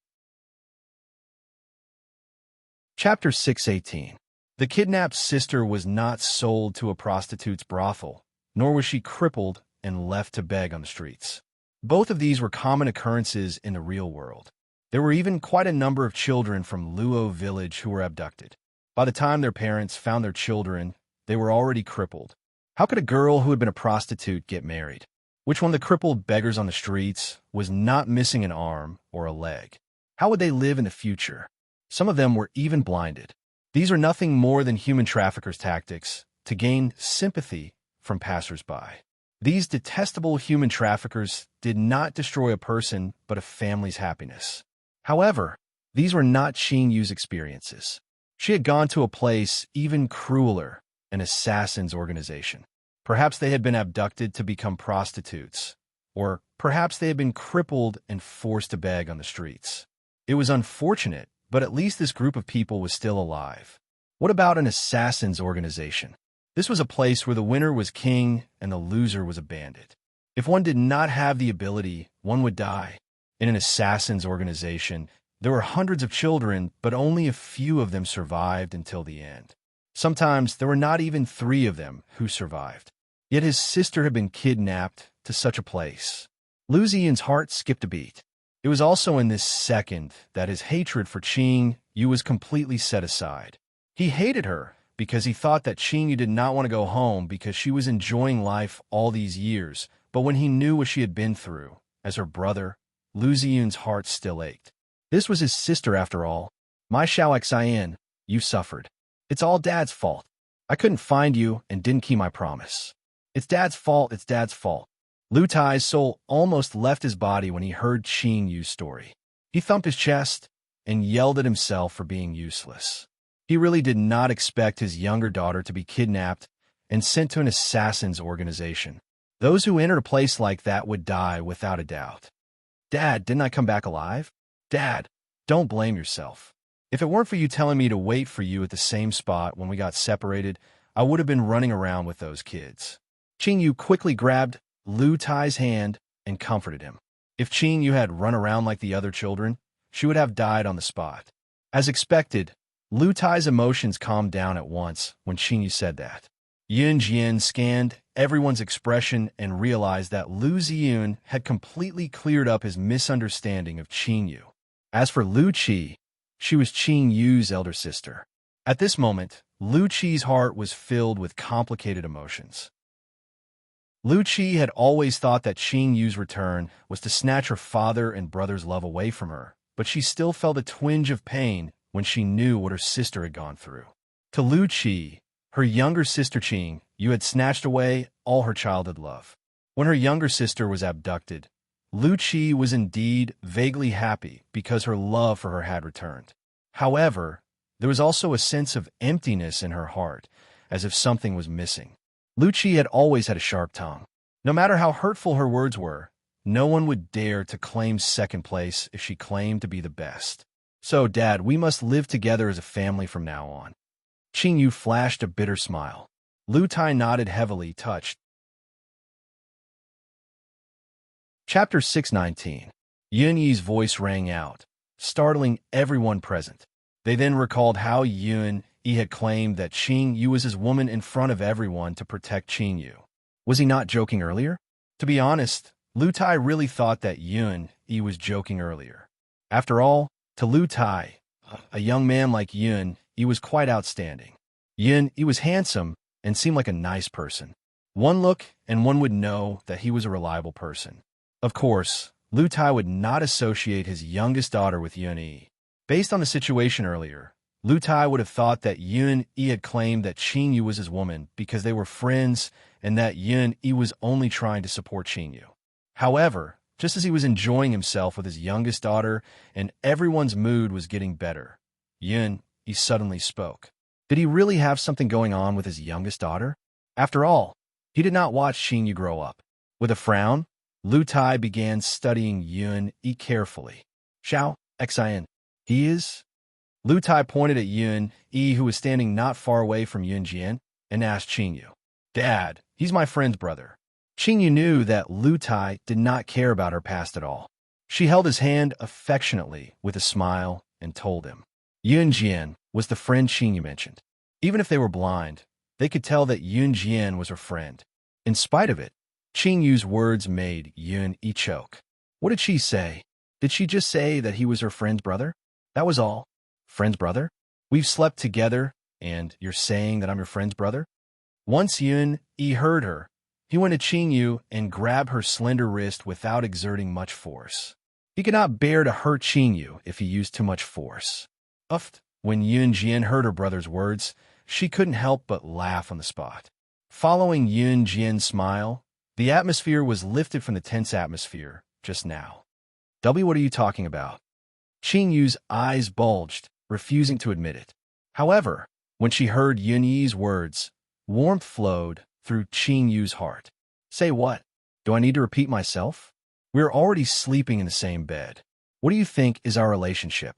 Chapter 618. The kidnapped sister was not sold to a prostitute's brothel, nor was she crippled and left to beg on the streets. Both of these were common occurrences in the real world. There were even quite a number of children from Luo village who were abducted. By the time their parents found their children, they were already crippled. How could a girl who had been a prostitute get married? Which one of the crippled beggars on the streets was not missing an arm or a leg? How would they live in the future? Some of them were even blinded. These are nothing more than human traffickers' tactics to gain sympathy from passers-by. These detestable human traffickers did not destroy a person but a family's happiness. However, these were not Qing Yu's experiences. She had gone to a place even crueler, an assassin's organization. Perhaps they had been abducted to become prostitutes, or perhaps they had been crippled and forced to beg on the streets. It was unfortunate, but at least this group of people was still alive. What about an assassin's organization? This was a place where the winner was king and the loser was a bandit. If one did not have the ability, one would die. In an assassin's organization, there were hundreds of children, but only a few of them survived until the end. Sometimes there were not even 3 of them who survived. Yet his sister had been kidnapped to such a place. Lu Ziyun's heart skipped a beat. It was also in this second that his hatred for Qing Yu was completely set aside. He hated her because he thought that Qing Yu did not want to go home because she was enjoying life all these years, but when he knew what she had been through, as her brother, Lu Ziyun's heart still ached. This was his sister after all. My Xiao Xian, you suffered. It's all Dad's fault. I couldn't find you and didn't keep my promise. It's Dad's fault, it's Dad's fault. Lu Tai's soul almost left his body when he heard Qing Yu's story. He thumped his chest and yelled at himself for being useless. He really did not expect his younger daughter to be kidnapped and sent to an assassin's organization. Those who entered a place like that would die without a doubt. Dad, didn't I come back alive? Dad, don't blame yourself. If it weren't for you telling me to wait for you at the same spot when we got separated, I would have been running around with those kids. Qing Yu quickly grabbed Lu Tai's hand and comforted him. If Qing Yu had run around like the other children, she would have died on the spot. As expected, Lu Tai's emotions calmed down at once when Qing Yu said that. Yun Jian scanned everyone's expression and realized that Lu Ziyun had completely cleared up his misunderstanding of Qing Yu. As for Lu Qi, she was Qing Yu's elder sister. At this moment, Lu Qi's heart was filled with complicated emotions. Lu Qi had always thought that Qing Yu's return was to snatch her father and brother's love away from her, but she still felt a twinge of pain when she knew what her sister had gone through. To Lu Qi, her younger sister Qing Yu had snatched away all her childhood love. When her younger sister was abducted, Lu Qi was indeed vaguely happy because her love for her had returned. However, there was also a sense of emptiness in her heart, as if something was missing. Lu Qi had always had a sharp tongue. No matter how hurtful her words were, no one would dare to claim second place if she claimed to be the best. So, Dad, we must live together as a family from now on. Qing Yu flashed a bitter smile. Lu Tai nodded heavily, touched. Chapter 619. Yun Yi's voice rang out, startling everyone present. They then recalled how Yun Yi had claimed that Qing Yu was his woman in front of everyone to protect Qing Yu. Was he not joking earlier? To be honest, Lu Tai really thought that Yun Yi was joking earlier. After all, to Lu Tai, a young man like Yun Yi was quite outstanding. Yun Yi was handsome and seemed like a nice person. One look and one would know that he was a reliable person. Of course, Lu Tai would not associate his youngest daughter with Yun Yi. Based on the situation earlier, Lu Tai would have thought that Yun Yi had claimed that Qing Yu was his woman because they were friends and that Yun Yi was only trying to support Qing Yu. However, just as he was enjoying himself with his youngest daughter and everyone's mood was getting better, Yun Yi suddenly spoke. Did he really have something going on with his youngest daughter? After all, he did not watch Qing Yu grow up. With a frown, Lu Tai began studying Yun Yi carefully. Xiao, Xin, he is? Lu Tai pointed at Yun Yi, who was standing not far away from Yun Jian, and asked Qing Yu. Dad, he's my friend's brother. Qing Yu knew that Lu Tai did not care about her past at all. She held his hand affectionately with a smile and told him. Yun Jian was the friend Qing Yu mentioned. Even if they were blind, they could tell that Yun Jian was her friend. In spite of it, Qing Yu's words made Yun Yi choke. What did she say? Did she just say that he was her friend's brother? That was all. Friend's brother? We've slept together, and you're saying that I'm your friend's brother? Once Yun Yi heard her, he went to Qing Yu and grabbed her slender wrist without exerting much force. He could not bear to hurt Qing Yu if he used too much force. When Yun Jian heard her brother's words, she couldn't help but laugh on the spot. Following Yun Jian's smile, the atmosphere was lifted from the tense atmosphere just now. W, what are you talking about? Qing Yu's eyes bulged, refusing to admit it. However, when she heard Yun Yi's words, warmth flowed through Qing Yu's heart. Say what? Do I need to repeat myself? We're already sleeping in the same bed. What do you think is our relationship?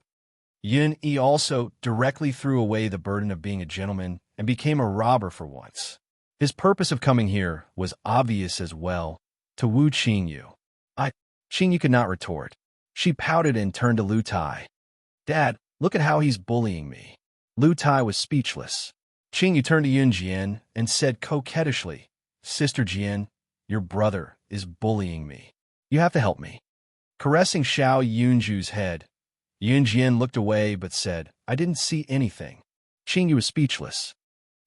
Yun Yi also directly threw away the burden of being a gentleman and became a robber for once. His purpose of coming here was obvious as well, to woo Qing Yu. Qing Yu could not retort. She pouted and turned to Lu Tai. Dad, look at how he's bullying me. Lu Tai was speechless. Qing Yu turned to Yun Jian and said coquettishly, Sister Jian, your brother is bullying me. You have to help me. Caressing Xiao Yunju's head, Yun Jian looked away but said, I didn't see anything. Qing Yu was speechless.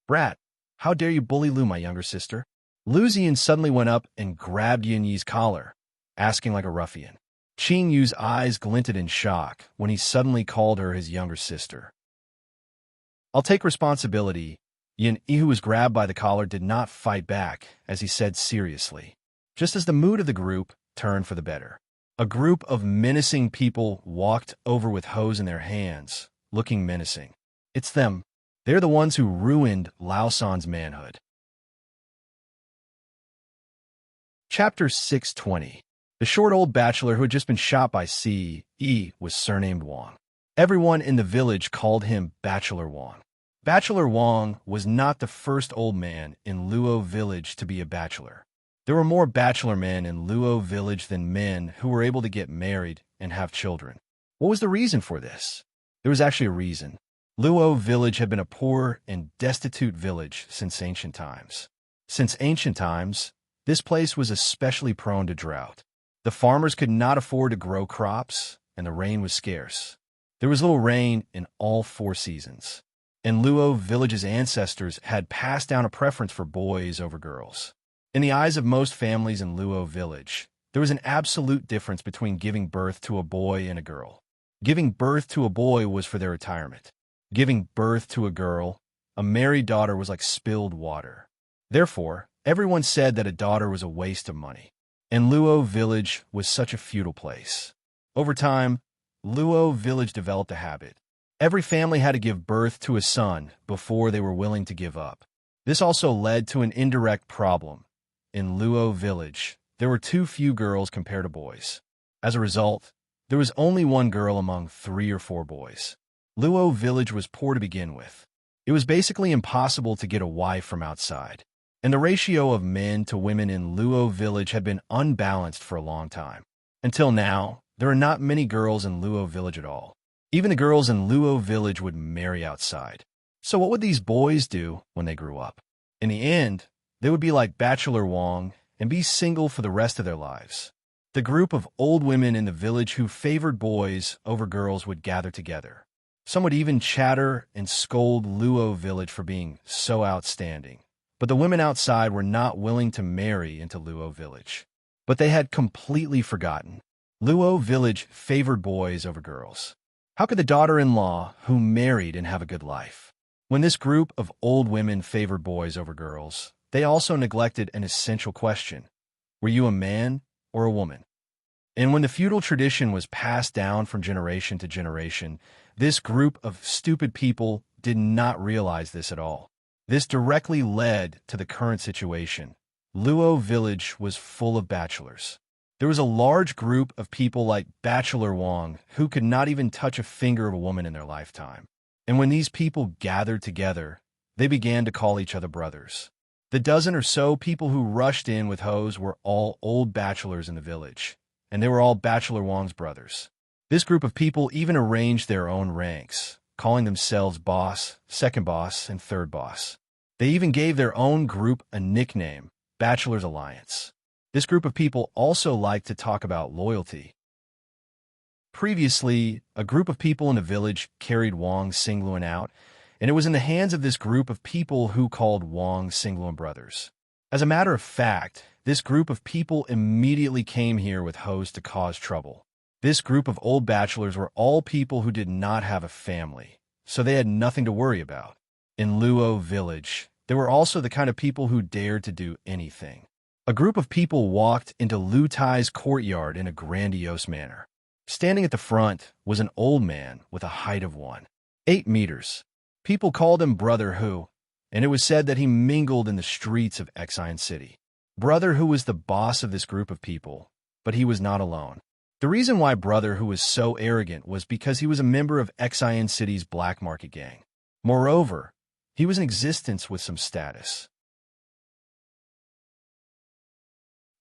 Brat, how dare you bully Lu, my younger sister? Lu Ziyan suddenly went up and grabbed Yun Yi's collar, asking like a ruffian. Qing Yu's eyes glinted in shock when he suddenly called her his younger sister. I'll take responsibility. Yun Yi, who was grabbed by the collar, did not fight back, as he said seriously, just as the mood of the group turned for the better. A group of menacing people walked over with hoes in their hands, looking menacing. It's them. They're the ones who ruined Lao San's manhood. Chapter 620. The short old bachelor who had just been shot by C.E. was surnamed Wang. Everyone in the village called him Bachelor Wang. Bachelor Wang was not the first old man in Luo village to be a bachelor. There were more bachelor men in Luo village than men who were able to get married and have children. What was the reason for this? There was actually a reason. Luo village had been a poor and destitute village since ancient times. Since ancient times, this place was especially prone to drought. The farmers could not afford to grow crops, and the rain was scarce. There was little rain in all 4 seasons. And Luo village's ancestors had passed down a preference for boys over girls. In the eyes of most families in Luo village, there was an absolute difference between giving birth to a boy and a girl. Giving birth to a boy was for their retirement. Giving birth to a girl, a married daughter, was like spilled water. Therefore, everyone said that a daughter was a waste of money. And Luo village was such a feudal place. Over time, Luo village developed a habit. Every family had to give birth to a son before they were willing to give up. This also led to an indirect problem. In Luo village, there were too few girls compared to boys. As a result, there was only 1 girl among 3 or 4 boys. Luo village was poor to begin with. It was basically impossible to get a wife from outside. And the ratio of men to women in Luo village had been unbalanced for a long time. Until now, there are not many girls in Luo village at all. Even the girls in Luo village would marry outside. So what would these boys do when they grew up? In the end, they would be like Bachelor Wong and be single for the rest of their lives. The group of old women in the village who favored boys over girls would gather together. Some would even chatter and scold Luo village for being so outstanding. But the women outside were not willing to marry into Luo village. But they had completely forgotten. Luo village favored boys over girls. How could the daughter-in-law who married and have a good life? When this group of old women favored boys over girls, they also neglected an essential question. Were you a man or a woman? And when the feudal tradition was passed down from generation to generation, this group of stupid people did not realize this at all. This directly led to the current situation. Luo village was full of bachelors. There was a large group of people like Bachelor Wong who could not even touch a finger of a woman in their lifetime. And when these people gathered together, they began to call each other brothers. The dozen or so people who rushed in with hoes were all old bachelors in the village, and they were all Bachelor Wong's brothers. This group of people even arranged their own ranks, calling themselves boss, second boss, and third boss. They even gave their own group a nickname, Bachelor's Alliance. This group of people also liked to talk about loyalty. Previously, a group of people in the village carried Wong Singluan out, and it was in the hands of this group of people who called Wong Singluan brothers. As a matter of fact, this group of people immediately came here with hoes to cause trouble. This group of old bachelors were all people who did not have a family, so they had nothing to worry about. In Luo village, there were also the kind of people who dared to do anything. A group of people walked into Lu Tai's courtyard in a grandiose manner. Standing at the front was an old man with a height of 8 meters. People called him Brother Hu, and it was said that he mingled in the streets of Xian City. Brother Hu was the boss of this group of people, but he was not alone. The reason why Brother Hu was so arrogant was because he was a member of Xian City's black market gang. Moreover, he was in existence with some status.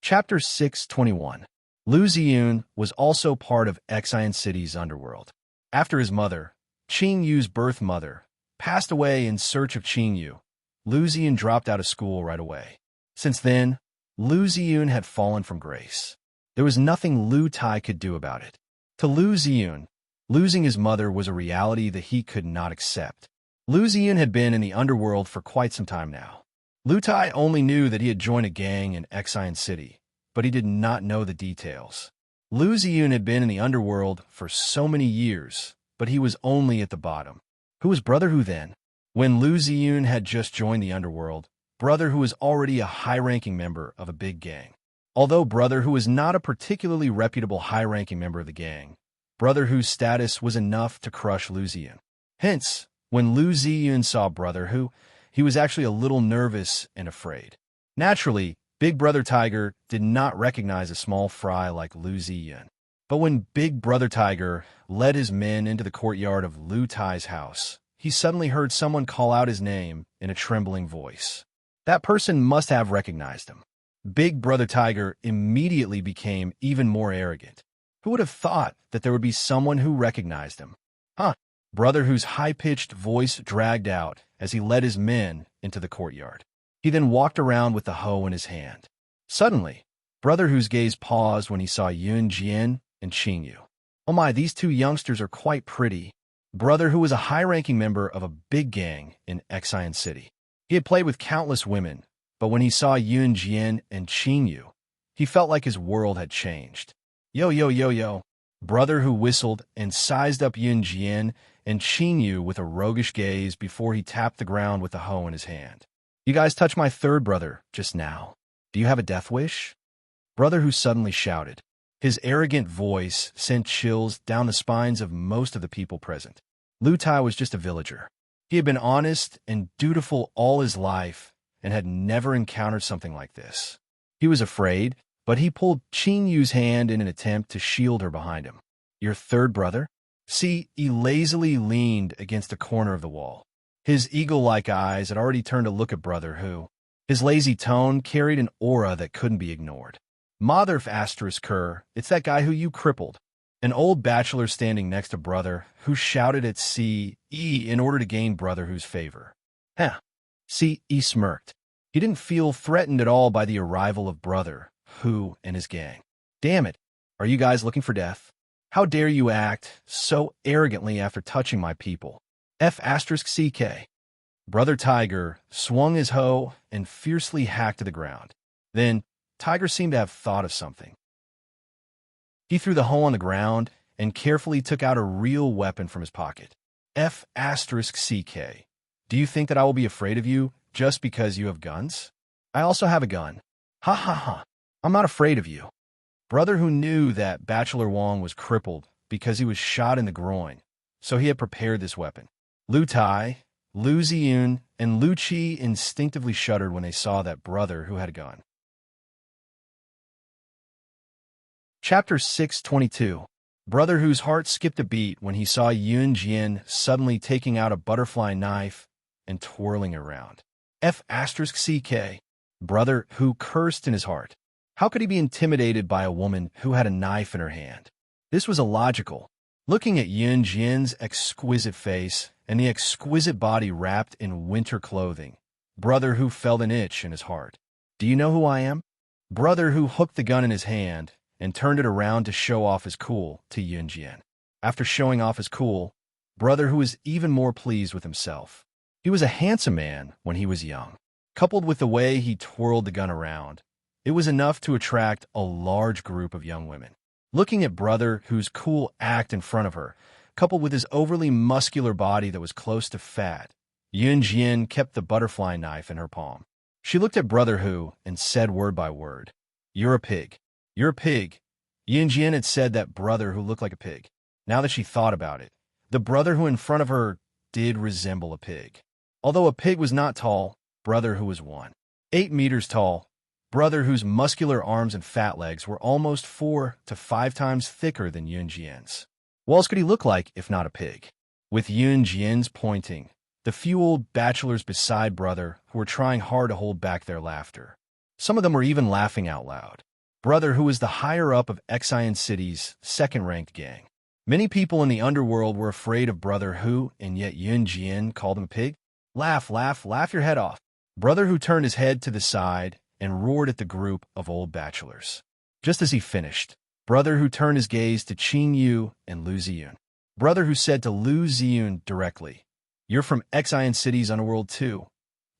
Chapter 621. Lu Ziyun was also part of Xian City's underworld. After his mother, Qing Yu's birth mother, passed away in search of Qing Yu, Lu Ziyun dropped out of school right away. Since then, Lu Ziyun had fallen from grace. There was nothing Lu Tai could do about it. To Lu Ziyun, losing his mother was a reality that he could not accept. Lu Ziyun had been in the underworld for quite some time now. Lu Tai only knew that he had joined a gang in Xian City, but he did not know the details. Lu Ziyun had been in the underworld for so many years, but he was only at the bottom. Who was Brother Hu then? When Lu Ziyun had just joined the underworld, Brother Hu was already a high-ranking member of a big gang. Although Brother Hu was not a particularly reputable high-ranking member of the gang, Brother Hu's status was enough to crush Lu Ziyun. Hence, when Lu Ziyun saw Brother Hu, he was actually a little nervous and afraid. Naturally, Big Brother Tiger did not recognize a small fry like Lu Ziyun. But when Big Brother Tiger led his men into the courtyard of Lu Tai's house, he suddenly heard someone call out his name in a trembling voice. That person must have recognized him. Big Brother Tiger immediately became even more arrogant. Who would have thought that there would be someone who recognized him? Huh. Brother whose high-pitched voice dragged out as he led his men into the courtyard. He then walked around with the hoe in his hand. Suddenly, Brother whose gaze paused when he saw Yun Jian and Qing Yu. Oh my, these two youngsters are quite pretty. Brother who was a high-ranking member of a big gang in Xian City. He had played with countless women, but when he saw Yun Jian and Qing Yu, he felt like his world had changed. Yo, yo, yo, yo. Brother who whistled and sized up Yun Jian and Qing Yu with a roguish gaze before he tapped the ground with the hoe in his hand. You guys touched my third brother just now. Do you have a death wish? Brother who suddenly shouted. His arrogant voice sent chills down the spines of most of the people present. Lu Tai was just a villager. He had been honest and dutiful all his life and had never encountered something like this. He was afraid, but he pulled Qing Yu's hand in an attempt to shield her behind him. Your third brother? See, he lazily leaned against a corner of the wall. His eagle-like eyes had already turned to look at Brother who. His lazy tone carried an aura that couldn't be ignored. Mother asterisk Kerr, it's that guy who you crippled. An old bachelor standing next to Brother who shouted at C.E. in order to gain Brother who's favor. Huh. C.E. smirked. He didn't feel threatened at all by the arrival of Brother who and his gang. Damn it, are you guys looking for death? How dare you act so arrogantly after touching my people? F asterisk CK. Brother Tiger swung his hoe and fiercely hacked to the ground. Then, Tiger seemed to have thought of something. He threw the hoe on the ground and carefully took out a real weapon from his pocket. F asterisk CK. Do you think that I will be afraid of you just because you have guns? I also have a gun. Ha ha ha. I'm not afraid of you. Brother who knew that Bachelor Wong was crippled because he was shot in the groin, so he had prepared this weapon. Lu Tai, Lu Ziyun, and Lu Qi instinctively shuddered when they saw that Brother who had a gun. Chapter 622. Brother whose heart skipped a beat when he saw Yun Jian suddenly taking out a butterfly knife and twirling it around. F asterisk CK. Brother who cursed in his heart. How could he be intimidated by a woman who had a knife in her hand? This was illogical. Looking at Yun Jian's exquisite face and the exquisite body wrapped in winter clothing, Brother who felt an itch in his heart. Do you know who I am? Brother who hooked the gun in his hand and turned it around to show off his cool to Yun Jian. After showing off his cool, Brother who was even more pleased with himself. He was a handsome man when he was young. Coupled with the way he twirled the gun around, it was enough to attract a large group of young women. Looking at Brother whose cool act in front of her, coupled with his overly muscular body that was close to fat, Yun Jian kept the butterfly knife in her palm. She looked at Brother who and said word by word, "You're a pig. You're a pig." Yun Jian had said that Brother who looked like a pig. Now that she thought about it, the Brother who in front of her did resemble a pig. Although a pig was not tall, Brother who was 1.8 meters tall, Brother whose muscular arms and fat legs were almost 4 to 5 times thicker than Yun Jian's. What else could he look like if not a pig? With Yun Jian's pointing, the few old bachelors beside Brother who were trying hard to hold back their laughter. Some of them were even laughing out loud. Brother who was the higher up of Xian City's second-ranked gang. Many people in the underworld were afraid of Brother who, and yet Yun Jian called him a pig. Laugh, laugh, laugh your head off. Brother who turned his head to the side and roared at the group of old bachelors. Just as he finished, Brother who turned his gaze to Qing Yu and Lu Ziyun. Brother who said to Lu Ziyun directly, "You're from Xian City's underworld too,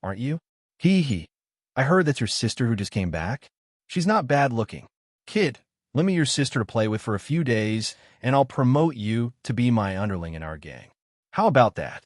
aren't you?" Hee. I heard that's your sister who just came back. She's not bad looking. Kid, lend me your sister to play with for a few days, and I'll promote you to be my underling in our gang. How about that?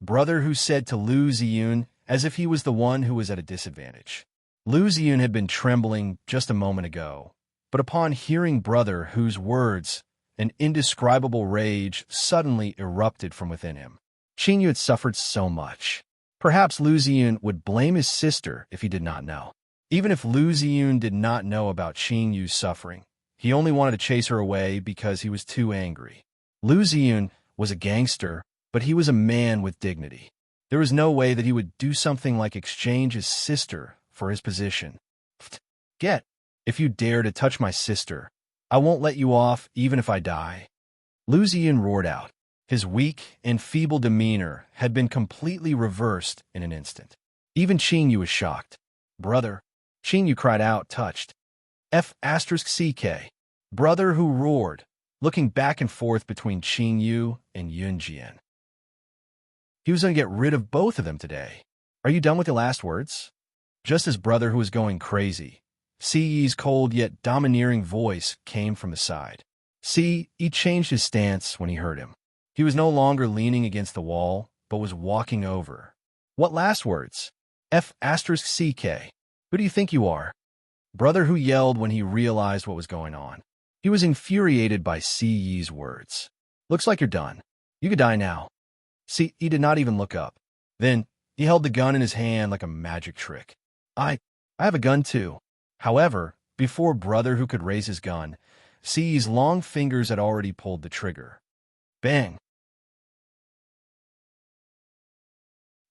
Brother who said to Lu Ziyun as if he was the one who was at a disadvantage. Lu Ziyun had been trembling just a moment ago, but upon hearing Brother whose words, an indescribable rage suddenly erupted from within him. Qing Yu had suffered so much. Perhaps Lu Ziyun would blame his sister if he did not know. Even if Lu Ziyun did not know about Qing Yu's suffering, he only wanted to chase her away because he was too angry. Lu Ziyun was a gangster, but he was a man with dignity. There was no way that he would do something like exchange his sister for his position. Get! If you dare to touch my sister, I won't let you off even if I die. Lu Ziyun roared out. His weak and feeble demeanor had been completely reversed in an instant. Even Qing Yu was shocked. Brother, Qing Yu cried out, touched. F***CK. Brother who roared, looking back and forth between Qing Yu and Yun Jian. He was going to get rid of both of them today. Are you done with the last words? Just as brother who was going crazy, Si's cold yet domineering voice came from the side. Si changed his stance when he heard him. He was no longer leaning against the wall, but was walking over. What last words? F***CK. Who do you think you are? Brother who yelled when he realized what was going on. He was infuriated by Si's words. Looks like you're done. You could die now. Si did not even look up. Then, he held the gun in his hand like a magic trick. I have a gun too. However, before brother who could raise his gun, Si's long fingers had already pulled the trigger. Bang!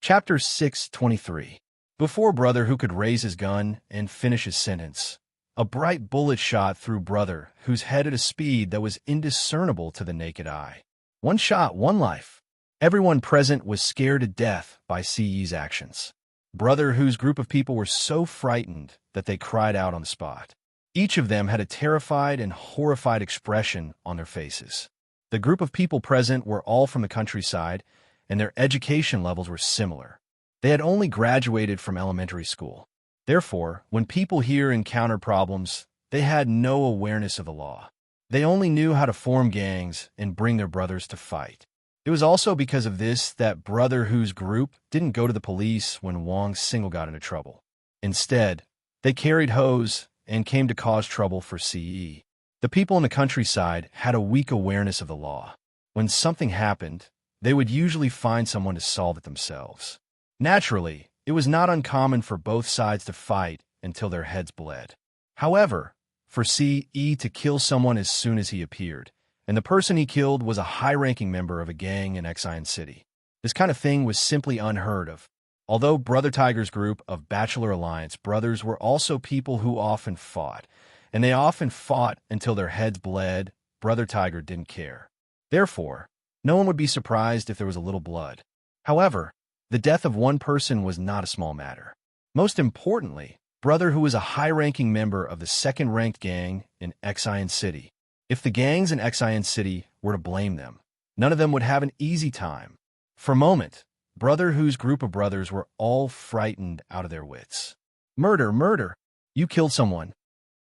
Chapter 623. Before brother who could raise his gun and finish his sentence, a bright bullet shot through brother whose head at a speed that was indiscernible to the naked eye. One shot, one life. Everyone present was scared to death by Si's actions. Brother whose group of people were so frightened that they cried out on the spot. Each of them had a terrified and horrified expression on their faces. The group of people present were all from the countryside, and their education levels were similar. They had only graduated from elementary school. Therefore, when people here encountered problems, they had no awareness of the law. They only knew how to form gangs and bring their brothers to fight. It was also because of this that brother whose group didn't go to the police when Wang Single got into trouble. Instead, they carried hoes and came to cause trouble for CE. The people in the countryside had a weak awareness of the law. When something happened, they would usually find someone to solve it themselves. Naturally, it was not uncommon for both sides to fight until their heads bled. However, for CE to kill someone as soon as he appeared, and the person he killed was a high-ranking member of a gang in Xian City. This kind of thing was simply unheard of. Although Brother Tiger's group of Bachelor Alliance brothers were also people who often fought, and they often fought until their heads bled, Brother Tiger didn't care. Therefore, no one would be surprised if there was a little blood. However, the death of one person was not a small matter. Most importantly, Brother who was a high-ranking member of the second-ranked gang in Xian City. If the gangs in Xian City were to blame them, none of them would have an easy time. For a moment, Brother whose group of brothers were all frightened out of their wits. Murder, murder! You killed someone.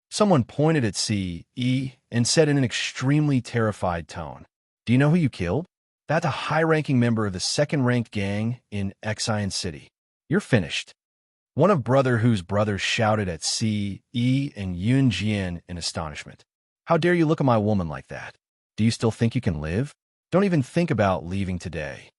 Someone pointed at CE and said in an extremely terrified tone, Do you know who you killed? That's a high-ranking member of the second-ranked gang in Xian City. You're finished. One of Brother whose brothers shouted at CE and Yun Jian in astonishment. How dare you look at my woman like that? Do you still think you can live? Don't even think about leaving today.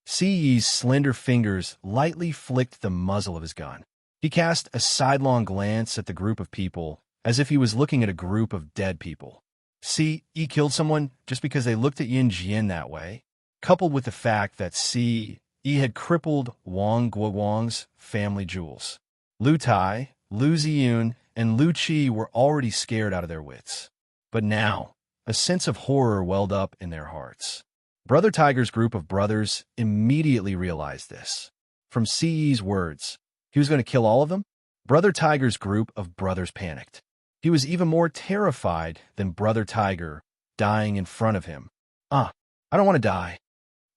CE's slender fingers lightly flicked the muzzle of his gun. He cast a sidelong glance at the group of people, as if he was looking at a group of dead people. CE killed someone just because they looked at Yin Jian that way, coupled with the fact that CE had crippled Wang Guowang's family jewels. Lu Tai, Lu Ziyun, and Lu Qi were already scared out of their wits. But now, a sense of horror welled up in their hearts. Brother Tiger's group of brothers immediately realized this. From CE's words, he was going to kill all of them? Brother Tiger's group of brothers panicked. He was even more terrified than Brother Tiger dying in front of him. I don't want to die.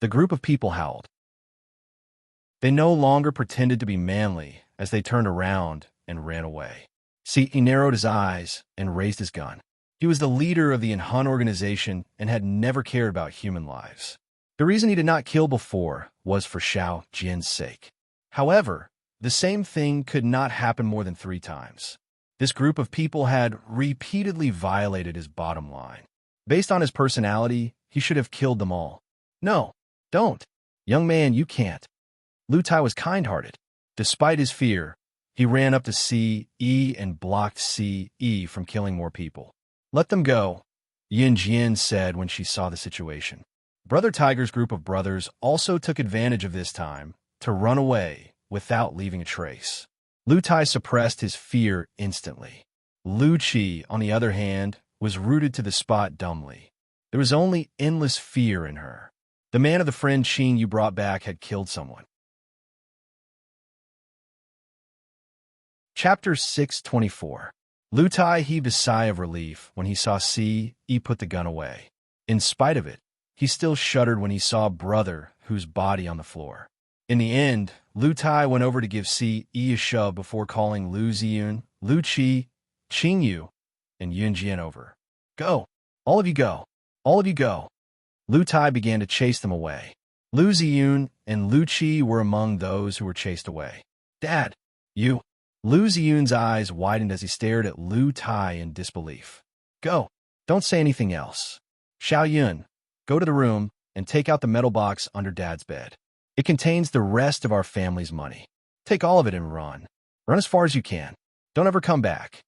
The group of people howled. They no longer pretended to be manly as they turned around and ran away. CE narrowed his eyes and raised his gun. He was the leader of the Enhan organization and had never cared about human lives. The reason he did not kill before was for Xiao Jian's sake. However, the same thing could not happen more than 3 times. This group of people had repeatedly violated his bottom line. Based on his personality, he should have killed them all. No, don't. Young man, you can't. Lu Tai was kind-hearted. Despite his fear, he ran up to CE and blocked CE from killing more people. Let them go, Yin Jian said when she saw the situation. Brother Tiger's group of brothers also took advantage of this time to run away without leaving a trace. Lu Tai suppressed his fear instantly. Lu Qi, on the other hand, was rooted to the spot dumbly. There was only endless fear in her. The man of the friend Qin you brought back had killed someone. Chapter 624. Lu Tai heaved a sigh of relief when he saw Si Yi put the gun away. In spite of it, he still shuddered when he saw Brother Hu's body on the floor. In the end, Lu Tai went over to give Si Yi a shove before calling Lu Ziyun, Lu Qi, Qing Yu, and Yun Jian over. Go! All of you go! All of you go! Lu Tai began to chase them away. Lu Ziyun and Lu Qi were among those who were chased away. Dad! You! Lu Ziyun's eyes widened as he stared at Lu Tai in disbelief. Go! Don't say anything else. Xiao Yun, go to the room and take out the metal box under Dad's bed. It contains the rest of our family's money. Take all of it and run. Run as far as you can. Don't ever come back.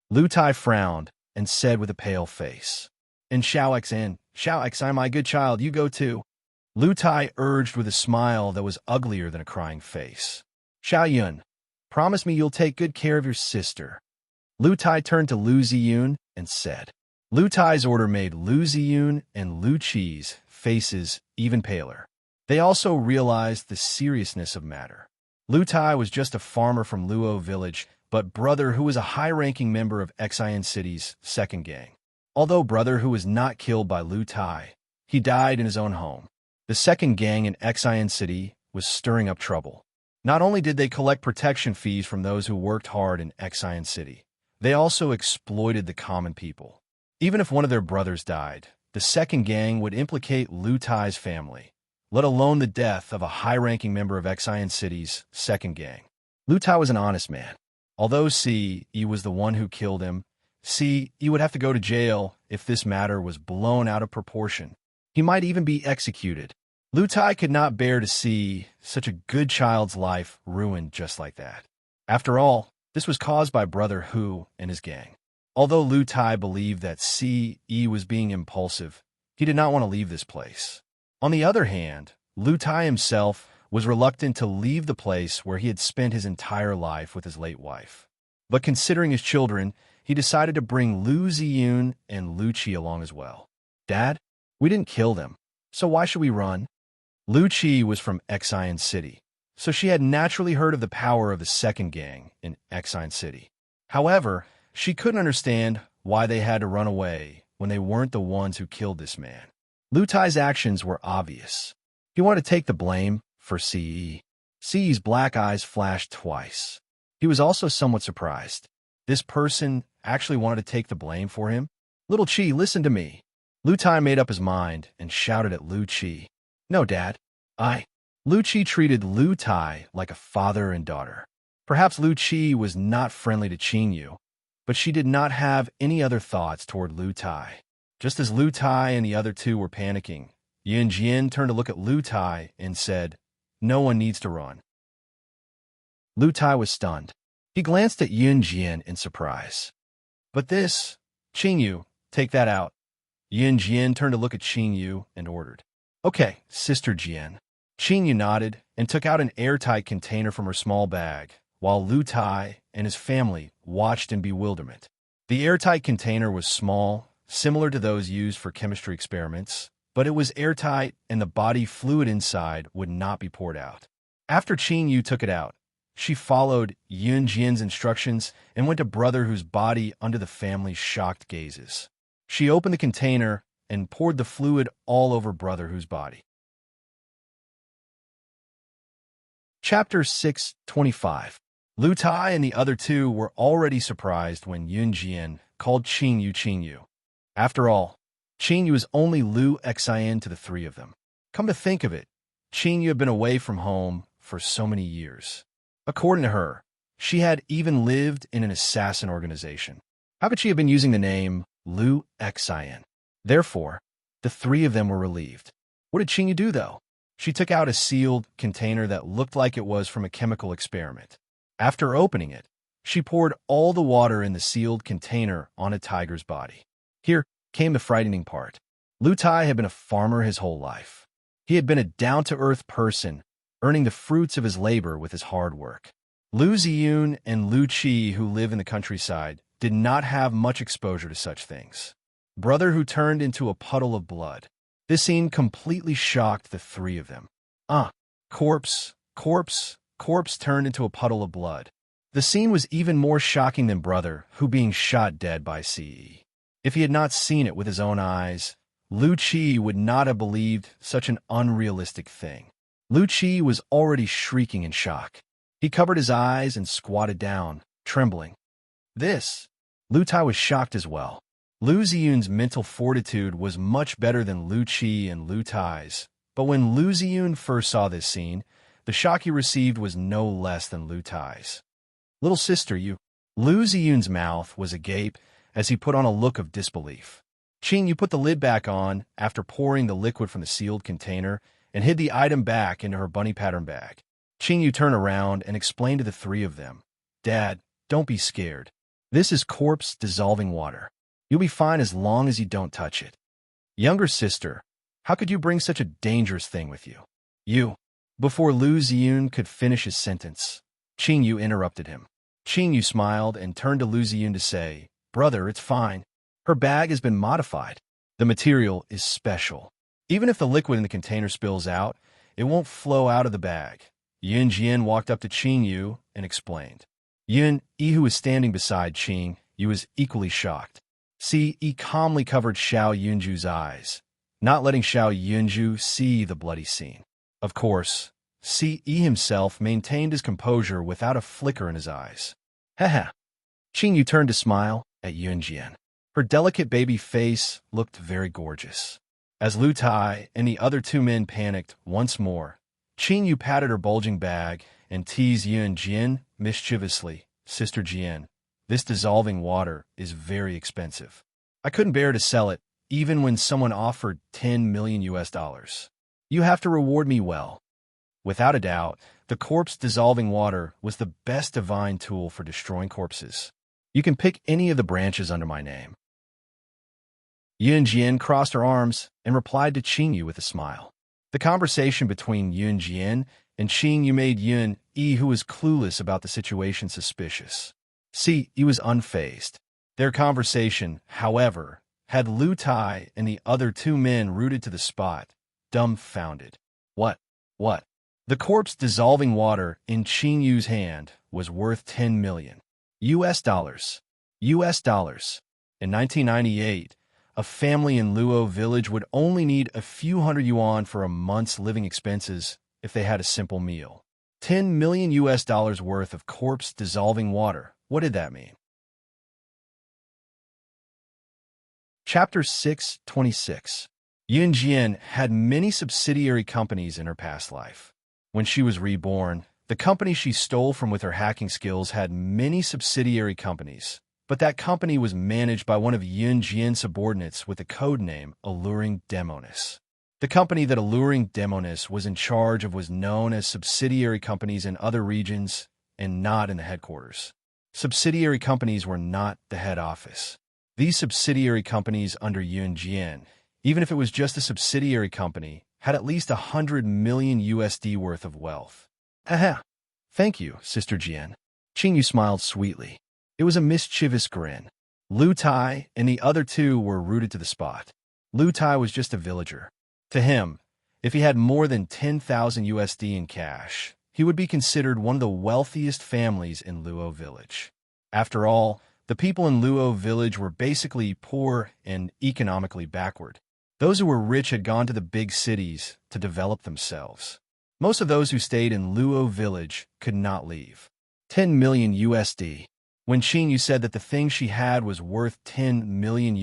Lu Tai frowned and said with a pale face. And Xiao X, my good child, you go too. Lu Tai urged with a smile that was uglier than a crying face. Xiao Yun, promise me you'll take good care of your sister. Lu Tai turned to Lu Ziyun and said. Lu Tai's order made Lu Ziyun and Lu Qi's faces even paler. They also realized the seriousness of matter. Lu Tai was just a farmer from Luo village, but Brother Hu was a high-ranking member of Xian City's second gang. Although Brother Hu was not killed by Lu Tai, he died in his own home. The second gang in Xian City was stirring up trouble. Not only did they collect protection fees from those who worked hard in Xian City, they also exploited the common people. Even if one of their brothers died, the second gang would implicate Lu Tai's family, let alone the death of a high-ranking member of Xian City's second gang. Lu Tai was an honest man. Although Si Yi was the one who killed him, Si Yi would have to go to jail if this matter was blown out of proportion. He might even be executed. Lu Tai could not bear to see such a good child's life ruined just like that. After all, this was caused by Brother Hu and his gang. Although Lu Tai believed that Si Yi was being impulsive, he did not want to leave this place. On the other hand, Lu Tai himself was reluctant to leave the place where he had spent his entire life with his late wife. But considering his children, he decided to bring Lu Ziyun and Lu Qi along as well. Dad, we didn't kill them, so why should we run? Lu Qi was from Xian City, so she had naturally heard of the power of the second gang in Xian City. However, she couldn't understand why they had to run away when they weren't the ones who killed this man. Lu Tai's actions were obvious. He wanted to take the blame for Si Yi. Si Yi's black eyes flashed twice. He was also somewhat surprised. This person actually wanted to take the blame for him? Little Qi, listen to me. Lu Tai made up his mind and shouted at Lu Qi. No, Dad. Lu Qi treated Lu Tai like a father and daughter. Perhaps Lu Qi was not friendly to Qing Yu, but she did not have any other thoughts toward Lu Tai. Just as Lu Tai and the other two were panicking, Yun Jian turned to look at Lu Tai and said, No one needs to run. Lu Tai was stunned. He glanced at Yun Jian in surprise. But this, Qing Yu, take that out. Yun Jian turned to look at Qing Yu and ordered. Okay, Sister Jian. Qing Yu nodded and took out an airtight container from her small bag, while Lu Tai and his family watched in bewilderment. The airtight container was small, similar to those used for chemistry experiments, but it was airtight and the body fluid inside would not be poured out. After Qing Yu took it out, she followed Yun Jian's instructions and went to Brother Hu's body under the family's shocked gazes. She opened the container and poured the fluid all over Brother Hu's body. Chapter 625. Lu Tai and the other two were already surprised when Yun Jian called Qing Yu. After all, Qing Yu is only Lu Xian to the three of them. Come to think of it, Qing Yu had been away from home for so many years. According to her, she had even lived in an assassin organization. How could she have been using the name Lu Xian? Therefore, the three of them were relieved. What did Qing Yu do, though? She took out a sealed container that looked like it was from a chemical experiment. After opening it, she poured all the water in the sealed container on a tiger's body. Here came the frightening part. Lu Tai had been a farmer his whole life. He had been a down-to-earth person, earning the fruits of his labor with his hard work. Lu Ziyun and Lu Qi, who live in the countryside, did not have much exposure to such things. Brother who turned into a puddle of blood. This scene completely shocked the three of them. Corpse turned into a puddle of blood. The scene was even more shocking than Brother, who being shot dead by CE. If he had not seen it with his own eyes, Lu Chi would not have believed such an unrealistic thing. Lu Chi was already shrieking in shock. He covered his eyes and squatted down, trembling. Lu Tai was shocked as well. Lu Ziyun's mental fortitude was much better than Lu Chi and Lu Tai's, but when Lu Ziyun first saw this scene, the shock he received was no less than Lu Tai's. Little sister, you. Lu Ziyun's mouth was agape as he put on a look of disbelief. Qing Yu put the lid back on after pouring the liquid from the sealed container and hid the item back into her bunny pattern bag. Qing Yu turned around and explained to the three of them, "Dad, don't be scared. This is corpse dissolving water. You'll be fine as long as you don't touch it." "Younger sister, how could you bring such a dangerous thing with you?" Before Lu Ziyun could finish his sentence, Qing Yu interrupted him. Qing Yu smiled and turned to Lu Ziyun to say, "Brother, it's fine. Her bag has been modified. The material is special. Even if the liquid in the container spills out, it won't flow out of the bag." Yun Jian walked up to Qing Yu and explained. Yun Yi, who was standing beside Qing Yu, was equally shocked. Yi calmly covered Xiao Yunju's eyes, not letting Xiao Yunju see the bloody scene. Of course, Yi himself maintained his composure without a flicker in his eyes. "Haha." Qing Yu turned to smile at Yun Jian. Her delicate baby face looked very gorgeous. As Lu Tai and the other two men panicked once more, Qing Yu patted her bulging bag and teased Yun Jian mischievously. "Sister Jian, this dissolving water is very expensive. I couldn't bear to sell it, even when someone offered $10 million. You have to reward me well." Without a doubt, the corpse dissolving water was the best divine tool for destroying corpses. "You can pick any of the branches under my name." Yun Jian crossed her arms and replied to Qing Yu with a smile. The conversation between Yun Jian and Qing Yu made Yun Yi, who was clueless about the situation, suspicious. He was unfazed. Their conversation, however, had Lu Tai and the other two men rooted to the spot, dumbfounded. What? The corpse dissolving water in Qing Yu's hand was worth $10 million. In 1998, a family in Luo village would only need a few hundred yuan for a month's living expenses if they had a simple meal. $10 million worth of corpse dissolving water. What did that mean? Chapter 626. Yun Jian had many subsidiary companies in her past life. When she was reborn, the company she stole from with her hacking skills had many subsidiary companies, but that company was managed by one of Yun Jian's subordinates with the code name Alluring Demonis. The company that Alluring Demonis was in charge of was known as subsidiary companies in other regions and not in the headquarters. Subsidiary companies were not the head office. These subsidiary companies under Yun Jian, even if it was just a subsidiary company, had at least $100 million worth of wealth. "Aha! Thank you, Sister Jian." Qing Yu smiled sweetly. It was a mischievous grin. Lu Tai and the other two were rooted to the spot. Lu Tai was just a villager. To him, if he had more than $10,000 in cash, he would be considered one of the wealthiest families in Luo village. After all, the people in Luo village were basically poor and economically backward. Those who were rich had gone to the big cities to develop themselves. Most of those who stayed in Luo village could not leave. $10 million. When Qing Yu said that the thing she had was worth $10 million,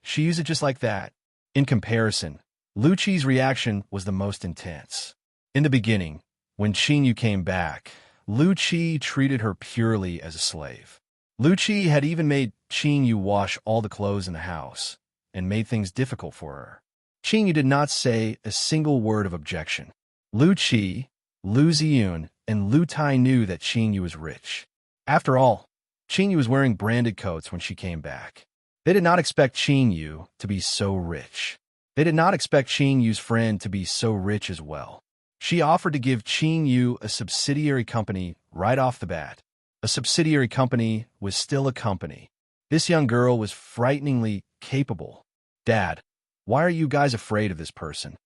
she used it just like that. In comparison, Lu Qi's reaction was the most intense. In the beginning, when Qing Yu came back, Lu Qi treated her purely as a slave. Lu Qi had even made Qing Yu wash all the clothes in the house and made things difficult for her. Qing Yu did not say a single word of objection. Lu Qi, Lu Ziyun, and Lu Tai knew that Qing Yu was rich. After all, Qing Yu was wearing branded coats when she came back. They did not expect Qing Yu to be so rich. They did not expect Qing Yu's friend to be so rich as well. She offered to give Qing Yu a subsidiary company right off the bat. A subsidiary company was still a company. This young girl was frighteningly capable. Dad, why are you guys afraid of this person?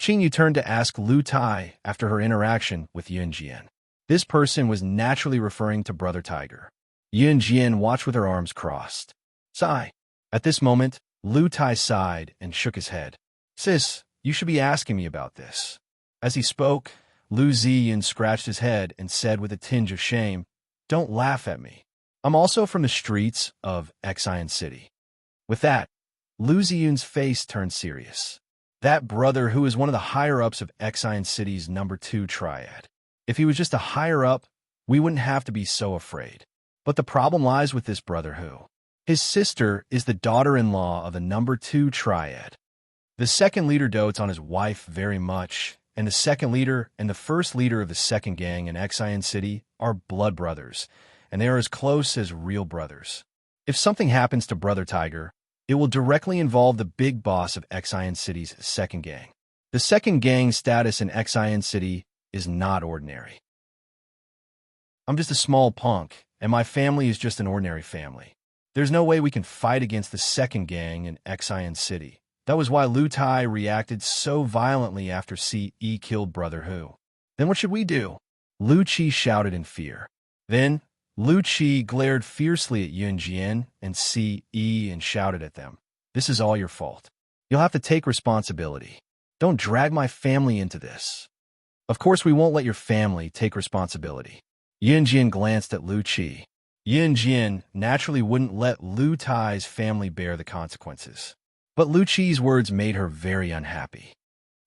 Qingyu turned to ask Lu Tai after her interaction with Yun Jian. This person was naturally referring to Brother Tiger. Yun Jian watched with her arms crossed. Sigh. At this moment, Lu Tai sighed and shook his head. Sis, you should be asking me about this. As he spoke, Lu Ziyun scratched his head and said with a tinge of shame, Don't laugh at me. I'm also from the streets of Xian City. With that, Lu Ziyun's face turned serious. That brother who is one of the higher-ups of Xian City's #2 triad. If he was just a higher-up, we wouldn't have to be so afraid. But the problem lies with this brother who. His sister is the daughter-in-law of the #2 triad. The second leader dotes on his wife very much, and the second leader and the first leader of the second gang in Xian City are blood brothers, and they are as close as real brothers. If something happens to Brother Tiger, it will directly involve the big boss of Xian City's second gang. The second gang's status in Xian City is not ordinary. I'm just a small punk, and my family is just an ordinary family. There's no way we can fight against the second gang in Xian City. That was why Lu Tai reacted so violently after Ce killed Brother Hu. Then what should we do? Lu Qi shouted in fear. Then, Lu Qi glared fiercely at Yun Jian and Ce and shouted at them. This is all your fault. You'll have to take responsibility. Don't drag my family into this. Of course we won't let your family take responsibility. Yun Jian glanced at Lu Qi. Yun Jian naturally wouldn't let Lu Tai's family bear the consequences. But Lu Qi's words made her very unhappy.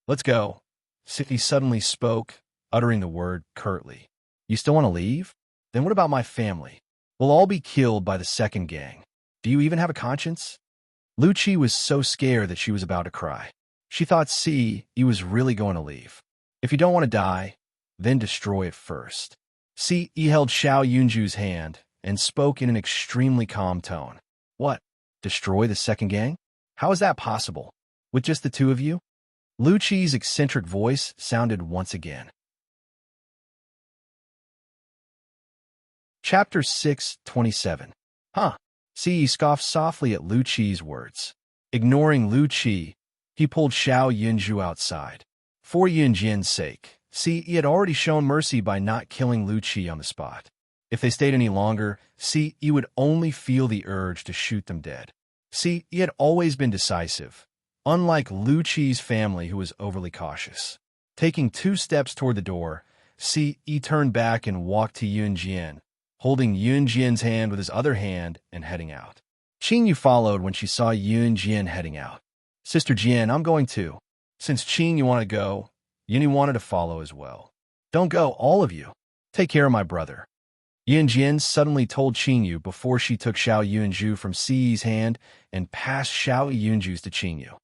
Let's go. Ce suddenly spoke, uttering the word curtly. You still want to leave? Then what about my family? We'll all be killed by the second gang. Do you even have a conscience? Lu Qi was so scared that she was about to cry. She thought Ce was really going to leave. If you don't want to die, then destroy it first. Ce held Xiao Yunju's hand and spoke in an extremely calm tone. What? Destroy the second gang? How is that possible? With just the two of you? Lu Qi's eccentric voice sounded once again. Chapter 6:27. Huh. Ce scoffed softly at Lu Qi's words. Ignoring Lu Qi, he pulled Xiao Yunju outside. For Yun Jian's sake, Ce had already shown mercy by not killing Lu Qi on the spot. If they stayed any longer, Ce would only feel the urge to shoot them dead. Ce had always been decisive, unlike Lu Qi's family who was overly cautious. Taking 2 steps toward the door, Ce turned back and walked to Yun Jian, holding Yun Jian's hand with his other hand and heading out. Qingyu followed when she saw Yun Jian heading out. Sister Jian, I'm going too. Since Qingyu wanted to go, Yuni wanted to follow as well. Don't go, all of you. Take care of my brother. Yun Jian suddenly told Qingyu before she took Xiao Yunju from Ce's hand and passed Xiao Yunju's to Qingyu.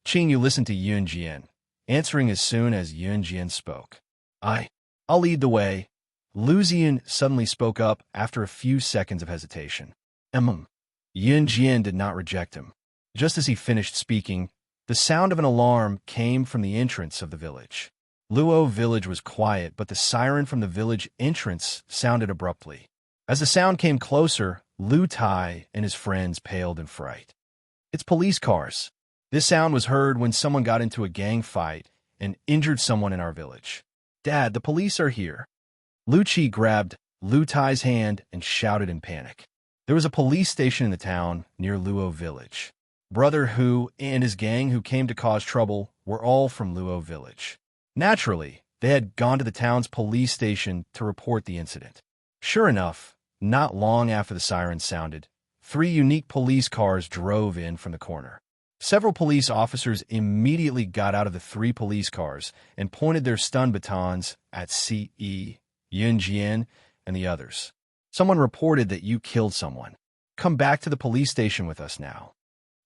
Qingyu listened to Yun Jian, answering as soon as Yun Jian spoke. I'll lead the way. Lu Ziyun suddenly spoke up after a few seconds of hesitation. Yun Jian did not reject him. Just as he finished speaking, the sound of an alarm came from the entrance of the village. Luo village was quiet, but the siren from the village entrance sounded abruptly. As the sound came closer, Lu Tai and his friends paled in fright. It's police cars. This sound was heard when someone got into a gang fight and injured someone in our village. Dad, the police are here. Lu Qi grabbed Lu Tai's hand and shouted in panic. There was a police station in the town near Luo village. Brother Hu and his gang who came to cause trouble were all from Luo village. Naturally, they had gone to the town's police station to report the incident. Sure enough, not long after the siren sounded, 3 unique police cars drove in from the corner. Several police officers immediately got out of the 3 police cars and pointed their stun batons at Ce, Yun Jian, and the others. Someone reported that you killed someone. Come back to the police station with us now.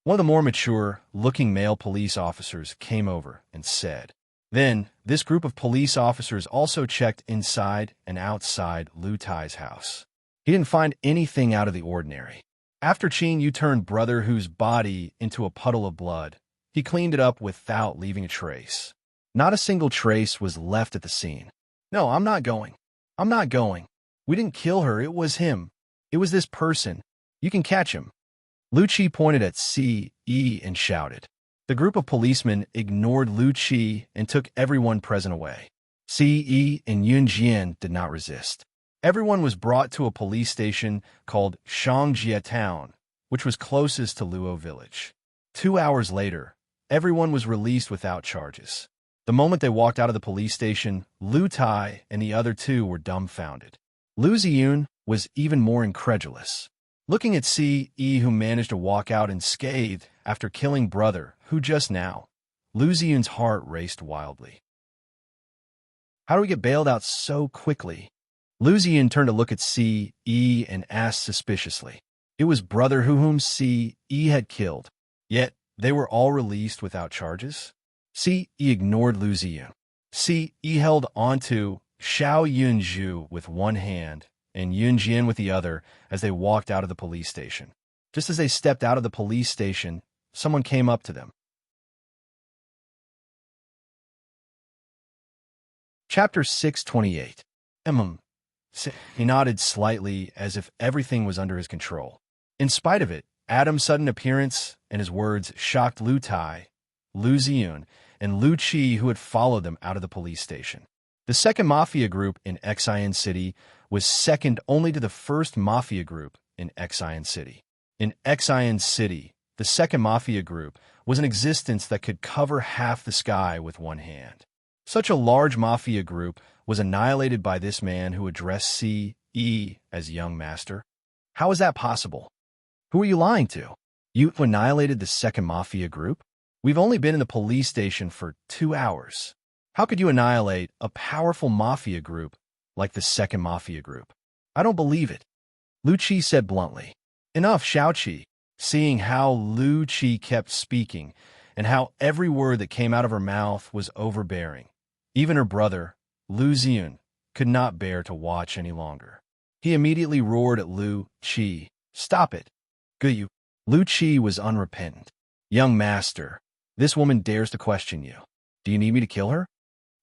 One of the more mature-looking male police officers came over and said. Then, this group of police officers also checked inside and outside Lu Tai's house. He didn't find anything out of the ordinary. After Qingyu turned Brother Hu's body into a puddle of blood, he cleaned it up without leaving a trace. Not a single trace was left at the scene. No, I'm not going. I'm not going. We didn't kill her, it was him. It was this person. You can catch him. Lu Qi pointed at C.E. and shouted. The group of policemen ignored Lu Qi and took everyone present away. C.E. and Yun Jian did not resist. Everyone was brought to a police station called Shangjia Town, which was closest to Luo Village. 2 hours later, everyone was released without charges. The moment they walked out of the police station, Lu Tai and the other two were dumbfounded. Lu Ziyun was even more incredulous. Looking at C.E. who managed to walk out unscathed after killing brother, who just now, Lu Ziyun's heart raced wildly. How do we get bailed out so quickly? Lu Ziyun turned to look at C.E. and asked suspiciously. It was brother whom C.E. had killed, yet they were all released without charges? C.E. ignored Lu Ziyun. C.E. held onto Xiao Yunzhu with one hand and Yun Jian with the other as they walked out of the police station. Just as they stepped out of the police station, someone came up to them. Chapter 628. He nodded slightly as if everything was under his control. In spite of it, Adam's sudden appearance and his words shocked Lu Tai, Lu Ziyun, and Lu Qi, who had followed them out of the police station. The second mafia group in Xian City was second only to the first mafia group in Xian City. In Xian City, the second mafia group was an existence that could cover half the sky with one hand. Such a large mafia group was annihilated by this man who addressed C.E. as young master. How is that possible? Who are you lying to? You annihilated the second mafia group? We've only been in the police station for 2 hours. How could you annihilate a powerful mafia group like the second mafia group? I don't believe it. Lu Qi said bluntly. Enough, Xiaoqi. Seeing how Lu Qi kept speaking and how every word that came out of her mouth was overbearing, even her brother, Lu Ziyun, could not bear to watch any longer. He immediately roared at Lu Qi. Stop it. Good you. Lu Qi was unrepentant. Young master, this woman dares to question you. Do you need me to kill her?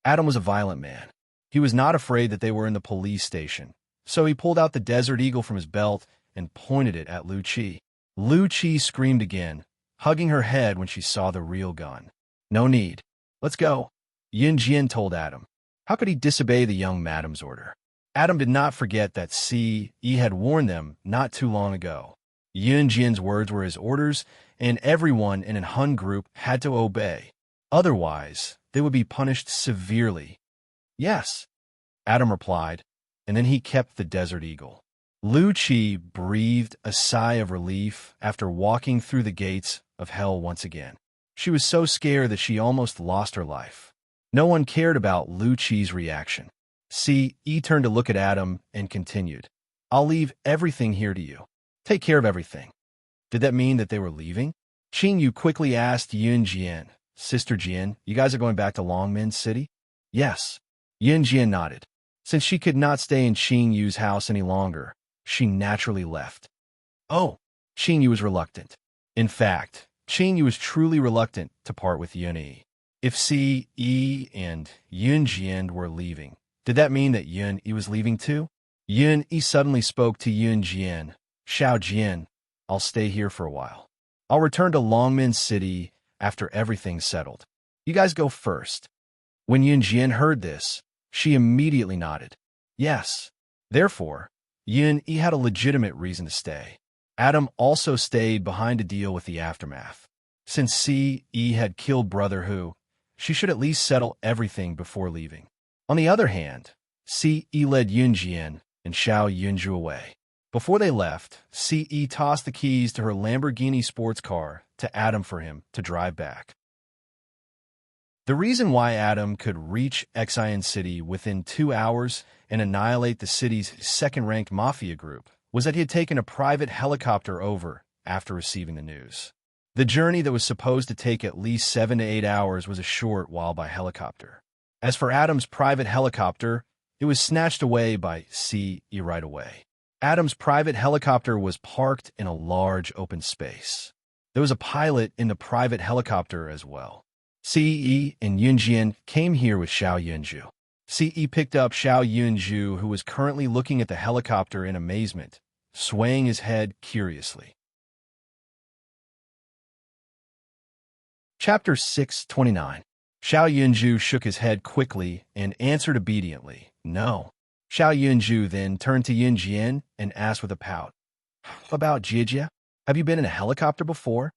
Adam was a violent man. He was not afraid that they were in the police station, so he pulled out the Desert Eagle from his belt and pointed it at Lu Qi. Lu Qi screamed again, hugging her head when she saw the real gun. No need. Let's go. Yun Jian told Adam. How could he disobey the young madam's order? Adam did not forget that C.E. had warned them not too long ago. Yun Jian's words were his orders, and everyone in an Hun group had to obey. Otherwise, they would be punished severely. Yes, Adam replied, and then he kept the Desert Eagle. Lu Qi breathed a sigh of relief after walking through the gates of hell once again. She was so scared that she almost lost her life. No one cared about Lu Qi's reaction. C.E. turned to look at Adam and continued, I'll leave everything here to you. Take care of everything. Did that mean that they were leaving? Qing Yu quickly asked Yun Jian. Sister Jian, you guys are going back to Longmen City? Yes. Yun Jian nodded. Since she could not stay in Qing Yu's house any longer, she naturally left. Oh, Qing Yu was reluctant. In fact, Qing Yu was truly reluctant to part with Yun Yi. If C.E. and Yun Jian were leaving, did that mean that Yun Yi was leaving too? Yun Yi suddenly spoke to Yun Jian. Xiao Jian, I'll stay here for a while. I'll return to Longmen City after everything's settled. You guys go first. When Yun Jian heard this, she immediately nodded. Yes. Therefore, Yun Yi had a legitimate reason to stay. Adam also stayed behind to deal with the aftermath. Since C.E. had killed Brother Hu, she should at least settle everything before leaving. On the other hand, C.E. led Yun Jian and Xiao Yunzhu away. Before they left, C.E. tossed the keys to her Lamborghini sports car to Adam for him to drive back. The reason why Adam could reach Xian City within 2 hours and annihilate the city's second-ranked mafia group was that he had taken a private helicopter over after receiving the news. The journey that was supposed to take at least 7 to 8 hours was a short while by helicopter. As for Adam's private helicopter, it was snatched away by C.E. right away. Adam's private helicopter was parked in a large open space. There was a pilot in the private helicopter as well. C.E. and Yun Jian came here with Xiao Yunzhu. Ce picked up Xiao Yunju, who was currently looking at the helicopter in amazement, swaying his head curiously. Chapter 629. Xiao Yunju shook his head quickly and answered obediently, "No." Xiao Yunju then turned to Yunjian and asked with a pout, "About Jijia? Have you been in a helicopter before?"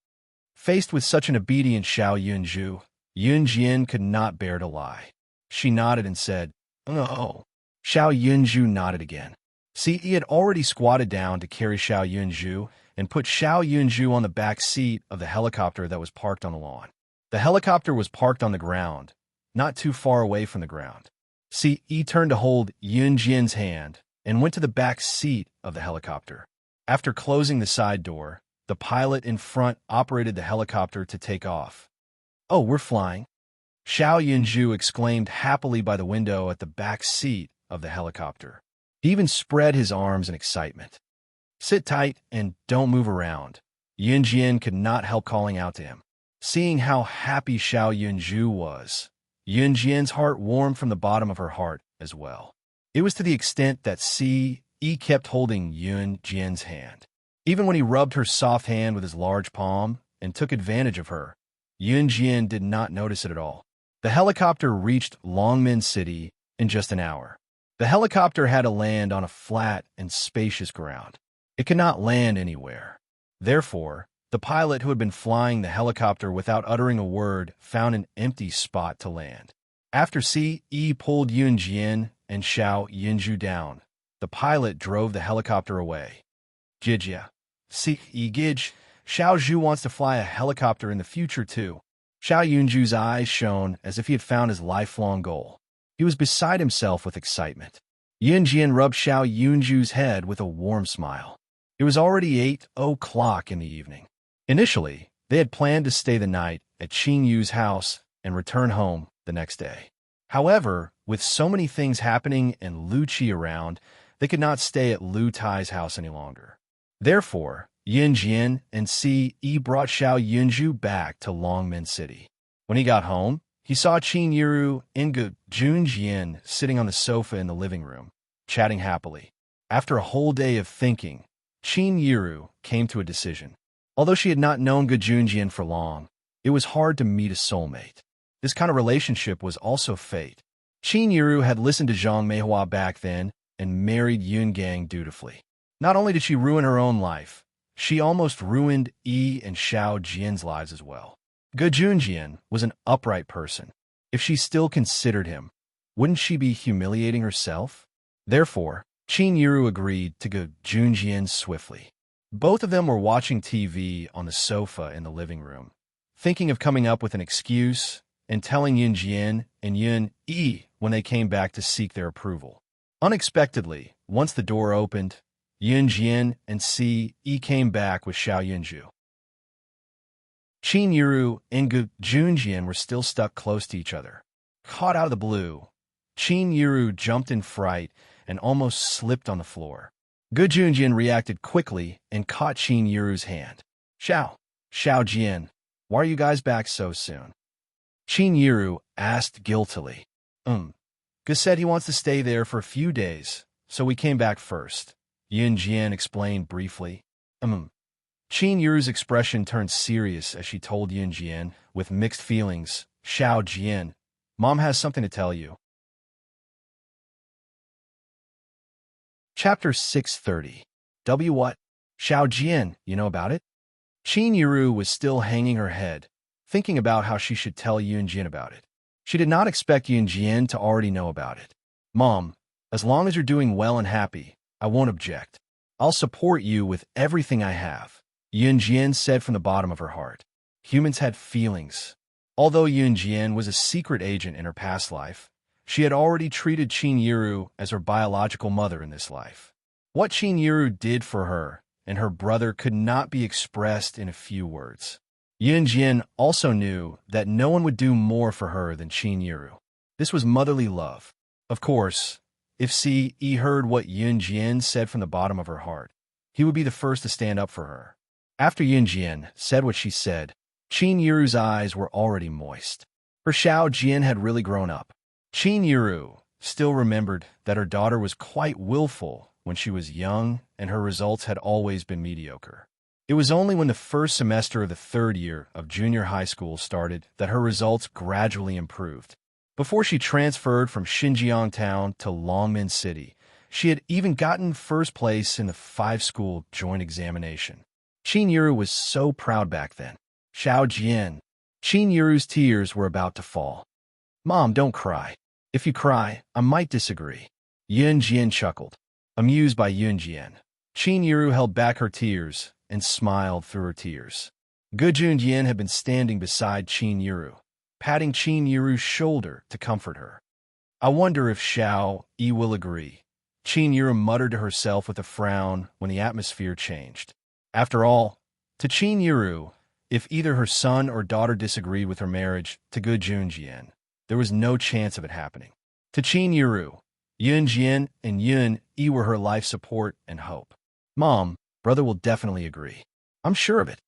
Faced with such an obedient Xiao Yunju, Yunjian could not bear to lie. She nodded and said, "No." Xiao Yunju nodded again. Ce had already squatted down to carry Xiao Yunju and put Xiao Yunju on the back seat of the helicopter that was parked on the lawn. The helicopter was parked on the ground, not too far away from the ground. Ce turned to hold Yunjian's hand and went to the back seat of the helicopter. After closing the side door, the pilot in front operated the helicopter to take off. "Oh, we're flying," Xiao Yunju exclaimed happily by the window at the back seat of the helicopter. He even spread his arms in excitement. "Sit tight and don't move around," Yunjian could not help calling out to him. Seeing how happy Xiao Yunju was, Yunjian's heart warmed from the bottom of her heart as well. It was to the extent that Ce kept holding Yunjian's hand. Even when he rubbed her soft hand with his large palm and took advantage of her, Yunjian did not notice it at all. The helicopter reached Longmen City in just an hour. The helicopter had to land on a flat and spacious ground. It could not land anywhere. Therefore, the pilot who had been flying the helicopter without uttering a word found an empty spot to land. After Ce pulled Yunjian and Xiao Yunju down, the pilot drove the helicopter away. "Jijia. Ce Gij, Xiao Zhu wants to fly a helicopter in the future too." Xiao Yunju's eyes shone as if he had found his lifelong goal. He was beside himself with excitement. Yunjian rubbed Xiao Yunju's head with a warm smile. It was already 8 o'clock in the evening. Initially, they had planned to stay the night at Qing Yu's house and return home the next day. However, with so many things happening and Lu Qi around, they could not stay at Lu Tai's house any longer. Therefore, Yunjian and Ce brought Xiao Yunju back to Longmen City. When he got home, he saw Qin Yiru and Junjian sitting on the sofa in the living room, chatting happily. After a whole day of thinking, Qin Yiru came to a decision. Although she had not known Junjian for long, it was hard to meet a soulmate. This kind of relationship was also fate. Qin Yiru had listened to Zhang Meihua back then and married Yun Gang dutifully. Not only did she ruin her own life, she almost ruined and Xiao Jian's lives as well. Junjian was an upright person. If she still considered him, wouldn't she be humiliating herself? Therefore, Qin Yiru agreed to Junjian swiftly. Both of them were watching TV on the sofa in the living room, thinking of coming up with an excuse and telling Yunjian and Yun when they came back to seek their approval. Unexpectedly, once the door opened, Yunjian and Ce came back with Xiao Yunju. Qin Yiru and Junjian were still stuck close to each other. Caught out of the blue, Qin Yiru jumped in fright and almost slipped on the floor. Junjian reacted quickly and caught Qin Yiru's hand. Xiao Jian, why are you guys back so soon?" Qin Yiru asked guiltily. Gus said he wants to stay there for a few days, so we came back first," Yunjian explained briefly. Qin Yiru's expression turned serious as she told Yunjian, with mixed feelings, "Xiao Jian, Mom has something to tell you." Chapter 630. What? Xiao Jian, you know about it? Qin Yiru was still hanging her head, thinking about how she should tell Yunjian about it. She did not expect Yunjian to already know about it. "Mom, as long as you're doing well and happy, I won't object. I'll support you with everything I have," Yunjian said from the bottom of her heart. Humans had feelings. Although Yunjian was a secret agent in her past life, she had already treated Qin Yiru as her biological mother in this life. What Qin Yiru did for her and her brother could not be expressed in a few words. Yunjian also knew that no one would do more for her than Qin Yiru. This was motherly love. Of course, if Ce heard what Yunjian said from the bottom of her heart, he would be the first to stand up for her. After Yunjian said what she said, Qin Yiru's eyes were already moist. Her Xiao Jian had really grown up. Qin Yiru, still remembered that her daughter was quite willful when she was young and her results had always been mediocre. It was only when the first semester of the third year of junior high school started that her results gradually improved. Before she transferred from Xinjiang town to Longmen City, she had even gotten first place in the 5-school joint examination. Qin Yiru was so proud back then. Xiao Jian. Qin Yiru's tears were about to fall. "Mom, don't cry. If you cry, I might disagree." Yun Jian chuckled. Amused by Yun Jian, Qin Yiru held back her tears and smiled through her tears. Gu Junjian had been standing beside Qin Yiru, patting Qin Yiru's shoulder to comfort her. "I wonder if Xiao Yi will agree," Qin Yiru muttered to herself with a frown when the atmosphere changed. After all, to Qin Yiru, if either her son or daughter disagreed with her marriage to Gu Junjian, there was no chance of it happening. To Qin Yiru, Yun Jian and Yun Yi were her life support and hope. "Mom, brother will definitely agree. I'm sure of it,"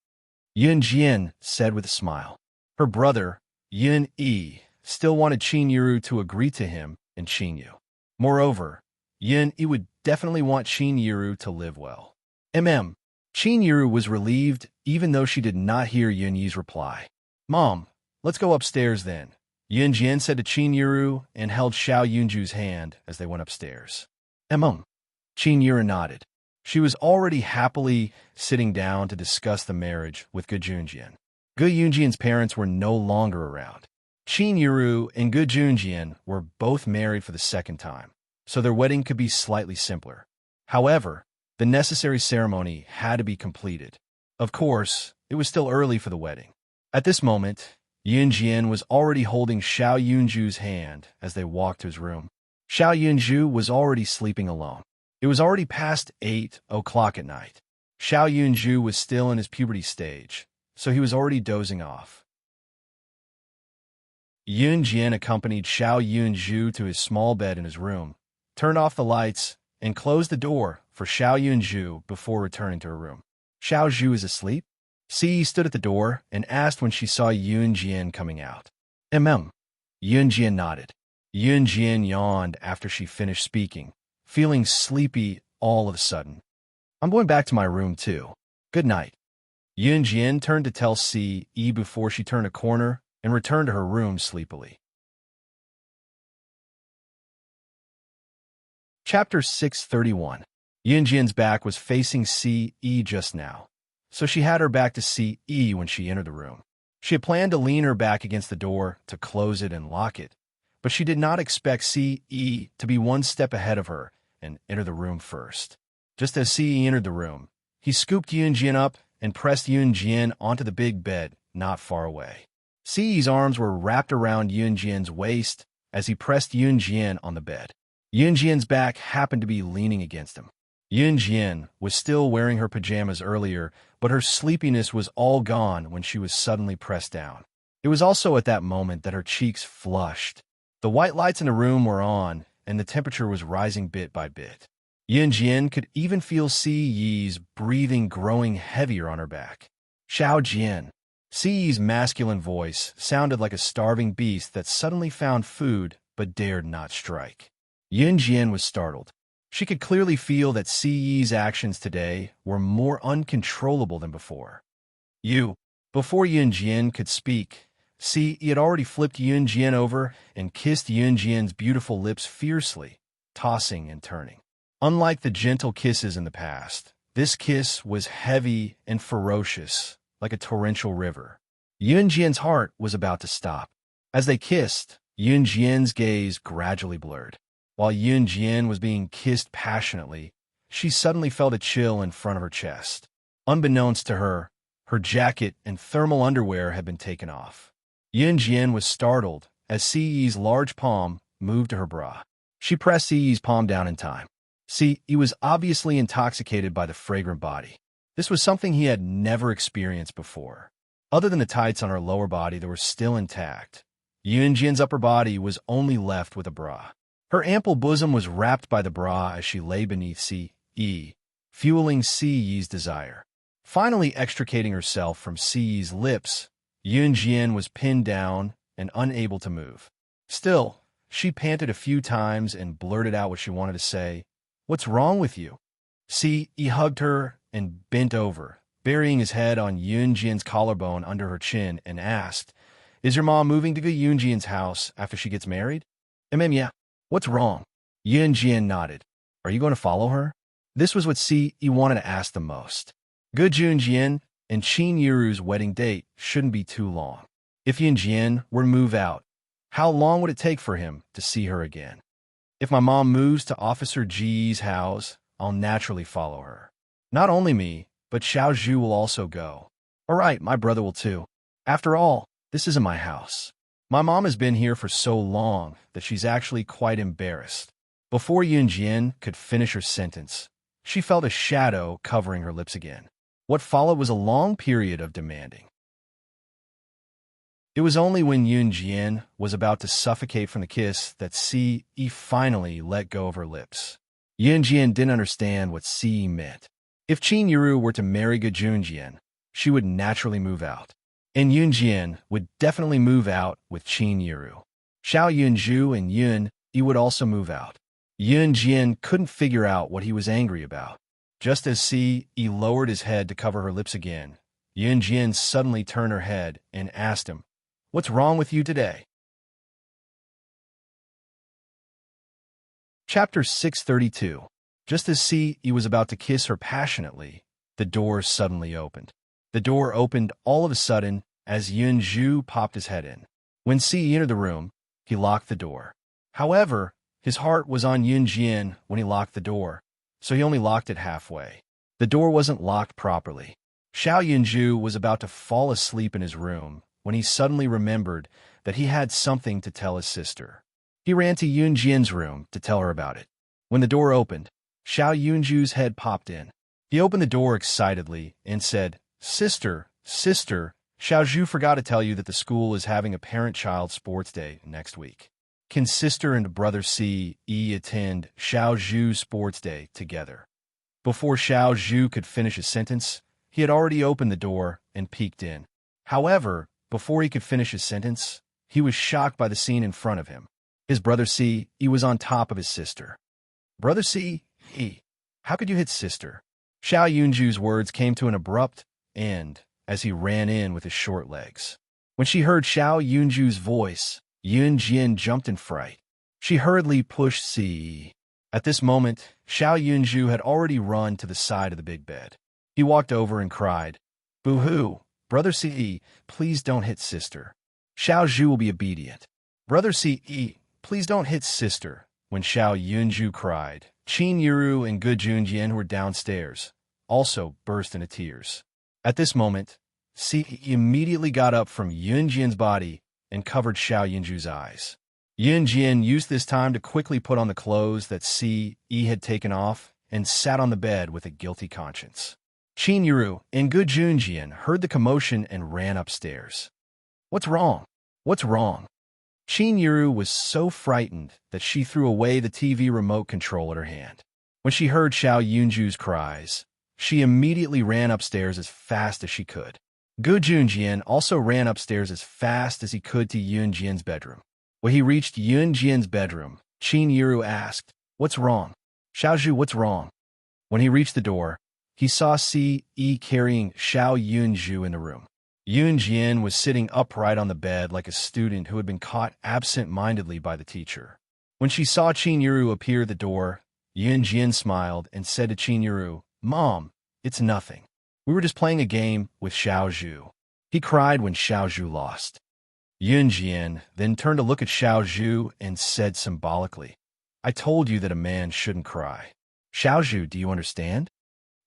Yun Jian said with a smile. Her brother, Yun Yi, still wanted Qin Yiru to agree to him and Qin Yu. Moreover, Yun Yi would definitely want Qin Yiru to live well. Qin Yiru was relieved even though she did not hear Yun Yi's reply. "Mom, let's go upstairs then," Yun Jian said to Qin Yiru and held Xiao Yunju's hand as they went upstairs. Qin Yiru nodded. She was already happily sitting down to discuss the marriage with Gu Junjian. Gu Junjian's parents were no longer around. Qin Yiru and Gu Junjian were both married for the second time, so their wedding could be slightly simpler. However, the necessary ceremony had to be completed. Of course, it was still early for the wedding. At this moment, Yun Jian was already holding Xiao Yunju's hand as they walked to his room. Xiao Yunju was already sleeping alone. It was already past 8 o'clock at night. Xiao Yunju was still in his puberty stage, so he was already dozing off. Yun Jian accompanied Xiao Yunju to his small bed in his room, turned off the lights, and closed the door for Xiao Yunju before returning to her room. "Xiao Zhu is asleep?" Si stood at the door and asked when she saw Yun Jian coming out. Yun Jian nodded. Yun Jian yawned after she finished speaking, feeling sleepy all of a sudden. "I'm going back to my room too. Good night." Yun Jian turned to tell Si before she turned a corner and returned to her room sleepily. Chapter 631. Yun Jian's back was facing Si just now, so she had her back to Si when she entered the room. She had planned to lean her back against the door to close it and lock it, but she did not expect Si to be one step ahead of her and enter the room first. Just as Si entered the room, he scooped Yun Jian up and pressed Yun Jian onto the big bed not far away. Si's arms were wrapped around Yun Jian's waist as he pressed Yun Jian on the bed. Yun Jian's back happened to be leaning against him. Yun Jian was still wearing her pajamas earlier, but her sleepiness was all gone when she was suddenly pressed down. It was also at that moment that her cheeks flushed. The white lights in the room were on, and the temperature was rising bit by bit. Yun Jian could even feel Si's breathing growing heavier on her back. "Xiao Jian." Si's masculine voice sounded like a starving beast that suddenly found food but dared not strike. Yun Jian was startled. She could clearly feel that Si's actions today were more uncontrollable than before. Before Yun Jian could speak, Si had already flipped Yun Jian over and kissed Yun Jian's beautiful lips fiercely, tossing and turning. Unlike the gentle kisses in the past, this kiss was heavy and ferocious, like a torrential river. Yun Jian's heart was about to stop. As they kissed, Yun Jian's gaze gradually blurred. While Yun Jian was being kissed passionately, she suddenly felt a chill in front of her chest. Unbeknownst to her, her jacket and thermal underwear had been taken off. Yun Jian was startled as Si's large palm moved to her bra. She pressed Si's palm down in time. Si was obviously intoxicated by the fragrant body. This was something he had never experienced before. Other than the tights on her lower body that were still intact, Yun Jian's upper body was only left with a bra. Her ample bosom was wrapped by the bra as she lay beneath Si, fueling Si's desire. Finally extricating herself from Si's lips, Yun Jian was pinned down and unable to move. Still, She panted a few times and blurted out what she wanted to say. "What's wrong with you?" He hugged her and bent over, burying his head on Yunjian's collarbone under her chin, and asked, "Is your mom moving to Yunjian's house after she gets married?" Yeah. "What's wrong?" Yunjian nodded. "Are you going to follow her?" This was what he wanted to ask the most. Yunjian and Qin Yuru's wedding date shouldn't be too long. If Yunjian were to move out, how long would it take for him to see her again? If my mom moves to Officer G's house, I'll naturally follow her. Not only me, but Xiao Zhu will also go. All right, my brother will too. After all, this isn't my house. My mom has been here for so long that she's actually quite embarrassed. Before Yunjian could finish her sentence, she felt a shadow covering her lips again. What followed was a long period of demanding. It was only when Yunjian was about to suffocate from the kiss that Si finally let go of her lips. Yunjian didn't understand what Si meant. If Qin Yuru were to marry Yunjian, she would naturally move out. And Yunjian would definitely move out with Qin Yuru. Xiao Yunzhu and Yun Yi would also move out. Yunjian couldn't figure out what he was angry about. Just as Si lowered his head to cover her lips again, Yunjian suddenly turned her head and asked him, "What's wrong with you today?" Chapter 632. Just as Si was about to kiss her passionately, the door suddenly opened. The door opened all of a sudden as Yunzhu popped his head in. When Si entered the room, he locked the door. However, his heart was on Yunjian when he locked the door, so he only locked it halfway. The door wasn't locked properly. Xiao Yunzhu was about to fall asleep in his room when he suddenly remembered that he had something to tell his sister. He ran to Yunjian's room to tell her about it. When the door opened, Xiao Yunzhu's head popped in. He opened the door excitedly and said, Sister, Xiao Zhu forgot to tell you that the school is having a parent-child sports day next week. Can sister and brother Si attend Xiao Zhu's sports day together?" Before Xiao Zhu could finish his sentence, he had already opened the door and peeked in. However, before he could finish his sentence, he was shocked by the scene in front of him. His brother Si was on top of his sister. "Brother Si, how could you hit sister?" Xiao Yunzhu's words came to an abrupt end as he ran in with his short legs. When she heard Xiao Yunzhu's voice, Yunjian jumped in fright. She hurriedly pushed Si. At this moment, Xiao Yunzhu had already run to the side of the big bed. He walked over and cried, "Boo-hoo! Brother Si, please don't hit sister." Xiao Zhu will be obedient. "Brother Si, please don't hit sister." When Xiao Yunzhu cried, Qin Yuru and Junjian, who were downstairs, also burst into tears. At this moment, Si immediately got up from Yunjian's body and covered Xiao Yunzhu's eyes. Yunjian used this time to quickly put on the clothes that Si had taken off and sat on the bed with a guilty conscience. Qin Yuru and Junjian heard the commotion and ran upstairs. "What's wrong? What's wrong?" Qin Yuru was so frightened that she threw away the TV remote control in her hand. When she heard Xiao Yunzhu's cries, she immediately ran upstairs as fast as she could. Junjian also ran upstairs as fast as he could to Yunjian's bedroom. When he reached Yunjian's bedroom, Qin Yuru asked, "What's wrong?" "Xiao Zhu, what's wrong?" When he reached the door, he saw Si carrying Xiao Yunzhu in the room. Yunjian was sitting upright on the bed like a student who had been caught absent-mindedly by the teacher. When she saw Qin Yuru appear at the door, Yunjian smiled and said to Qin Yuru, "Mom, it's nothing. We were just playing a game with Xiao Zhu." He cried when Xiao Zhu lost. Yunjian then turned to look at Xiao Zhu and said symbolically, "I told you that a man shouldn't cry. Xiao Zhu, do you understand?"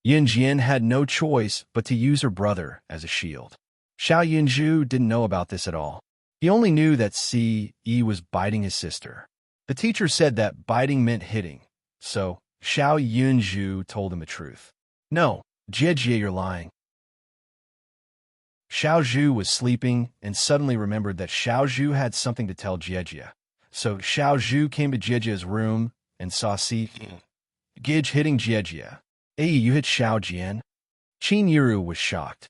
Yunjian had no choice but to use her brother as a shield. Xiao Yunzhu didn't know about this at all. He only knew that Si was biting his sister. The teacher said that biting meant hitting, so Xiao Yunzhu told him the truth. "No, Jie, you're lying." Xiao Zhu was sleeping and suddenly remembered that Xiao Zhu had something to tell Jie. So Xiao Zhu came to Jie's room and saw Si hitting Jie. "Hey, you hit Xiao Jian?" Qin Yuru was shocked.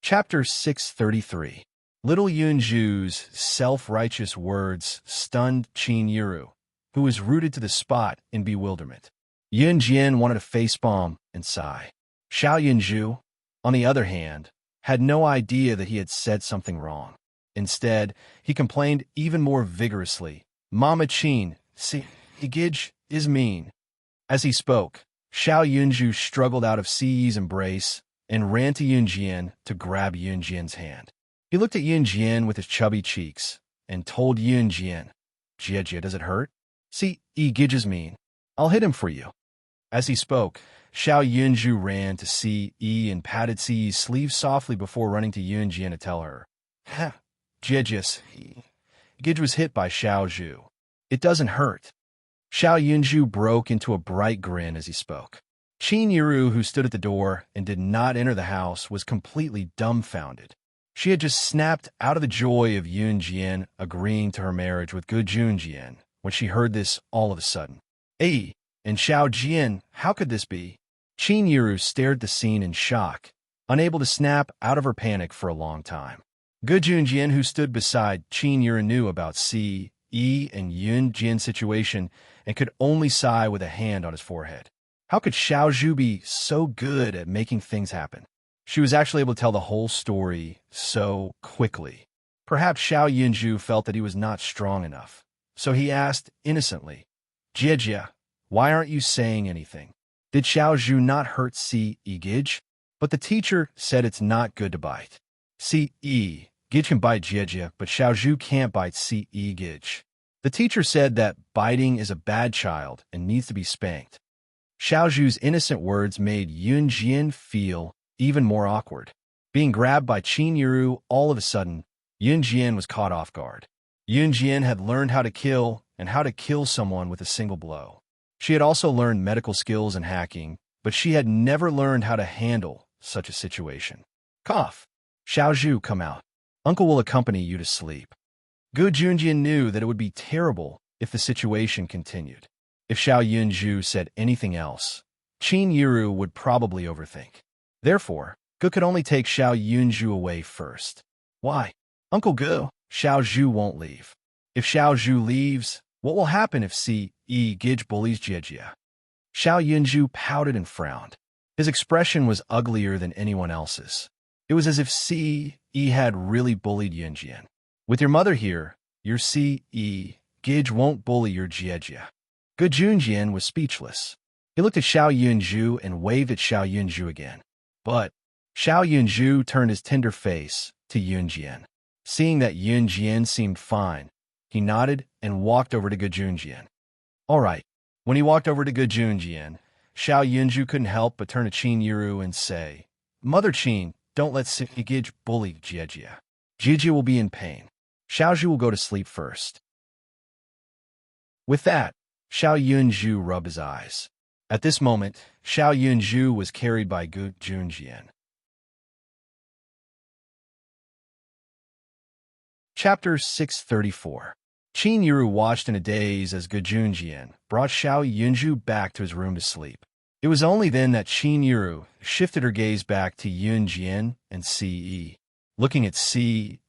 Chapter 633. Little Yunju's self-righteous words stunned Qin Yiru, who was rooted to the spot in bewilderment. Yun Jian wanted to facepalm and sigh. Xiao Yunju, on the other hand, had no idea that he had said something wrong. Instead, he complained even more vigorously. Mama Qin, see, Igij is mean. As he spoke, Xiao Yunju struggled out of Si's embrace and ran to Yun Jian to grab Yun Jian's hand. He looked at Yun Jian with his chubby cheeks and told Yun Jian, Jie, does it hurt? See, Igij is mean. I'll hit him for you. As he spoke, Xiao Yunju ran to Si and patted Si's sleeve softly before running to Yun Jian to tell her, Ha, Jie, Igij was hit by Xiao Zhu. It doesn't hurt. Xiao Yunju broke into a bright grin as he spoke. Qin Yiru, who stood at the door and did not enter the house, was completely dumbfounded. She had just snapped out of the joy of Yun Jian agreeing to her marriage with Gu Junjian when she heard this all of a sudden. Hey, and Xiao Jian, how could this be? Qin Yiru stared at the scene in shock, unable to snap out of her panic for a long time. Gu Junjian, who stood beside Qin Yiru, knew about Si, and Yun Jian's situation and could only sigh with a hand on his forehead. How could Xiao Zhu be so good at making things happen? She was actually able to tell the whole story so quickly. Perhaps Xiao Yunju felt that he was not strong enough. So he asked innocently, Jie, why aren't you saying anything? Did Xiao Zhu not hurt Si Igij? But the teacher said it's not good to bite. Si Igij can bite Jie, but Xiao Zhu can't bite Si Igij. The teacher said that biting is a bad child and needs to be spanked. Xiao Zhu's innocent words made Yun Jian feel even more awkward. Being grabbed by Qin Yiru, all of a sudden, Yun Jian was caught off guard. Yun Jian had learned how to kill and how to kill someone with a single blow. She had also learned medical skills and hacking, but she had never learned how to handle such a situation. Cough. Xiao Zhu, come out. Uncle will accompany you to sleep. Gu Junjian knew that it would be terrible if the situation continued. If Xiao Yunju said anything else, Qin Yiru would probably overthink. Therefore, Gu could only take Xiao Yunju away first. Why? Uncle Gu, Xiao Zhu won't leave. If Xiao Zhu leaves, what will happen if Si Igij bullies Jie? Xiao Yunju pouted and frowned. His expression was uglier than anyone else's. It was as if Si had really bullied Yun Jian. With your mother here, your Si Igij won't bully your Jie. Gu Junjian was speechless. He looked at Xiao Yunju and waved at Xiao Yunju again. But Xiao Yunju turned his tender face to Yun Jian. Seeing that Yun Jian seemed fine, he nodded and walked over to Gu Junjian. All right. When he walked over to Gu Junjian, Xiao Yunju couldn't help but turn to Qin Yiru and say, Mother Qin, don't let Igij bully Jie. Jie will be in pain. Xiao Zhu will go to sleep first. With that, Xiao Yunju rubbed his eyes. At this moment, Xiao Yunju was carried by Gu Junjian. Chapter 634. Qin Yiru watched in a daze as Gu Junjian brought Xiao Yunju back to his room to sleep. It was only then that Qin Yiru shifted her gaze back to Yun Jian and Si. Looking at Si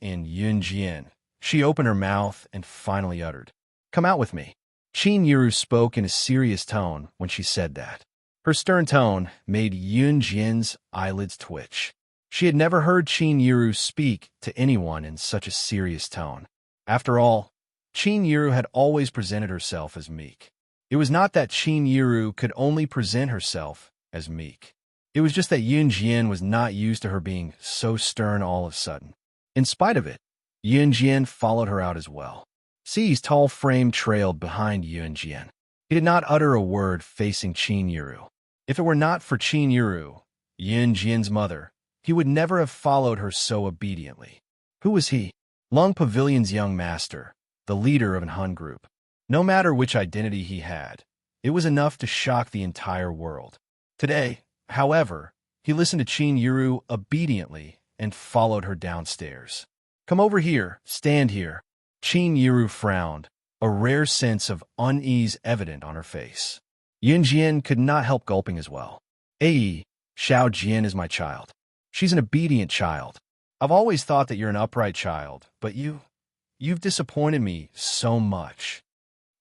and Yun Jian, she opened her mouth and finally uttered, Come out with me. Qin Yiru spoke in a serious tone when she said that. Her stern tone made Yun Jian's eyelids twitch. She had never heard Qin Yiru speak to anyone in such a serious tone. After all, Qin Yiru had always presented herself as meek. It was not that Qin Yiru could only present herself as meek. It was just that Yun Jian was not used to her being so stern all of a sudden. In spite of it, Yun Jian followed her out as well. Si's tall frame trailed behind Yun Jian. He did not utter a word facing Qin Yiru. If it were not for Qin Yiru, Yun Jian's mother, he would never have followed her so obediently. Who was he? Lung Pavilion's young master, the leader of an Hun group. No matter which identity he had, it was enough to shock the entire world. Today, however, he listened to Qin Yiru obediently and followed her downstairs. Come over here, stand here. Qin Yiru frowned, a rare sense of unease evident on her face. Yun Jian could not help gulping as well. Xiao Jian is my child. She's an obedient child. I've always thought that you're an upright child, but you've disappointed me so much.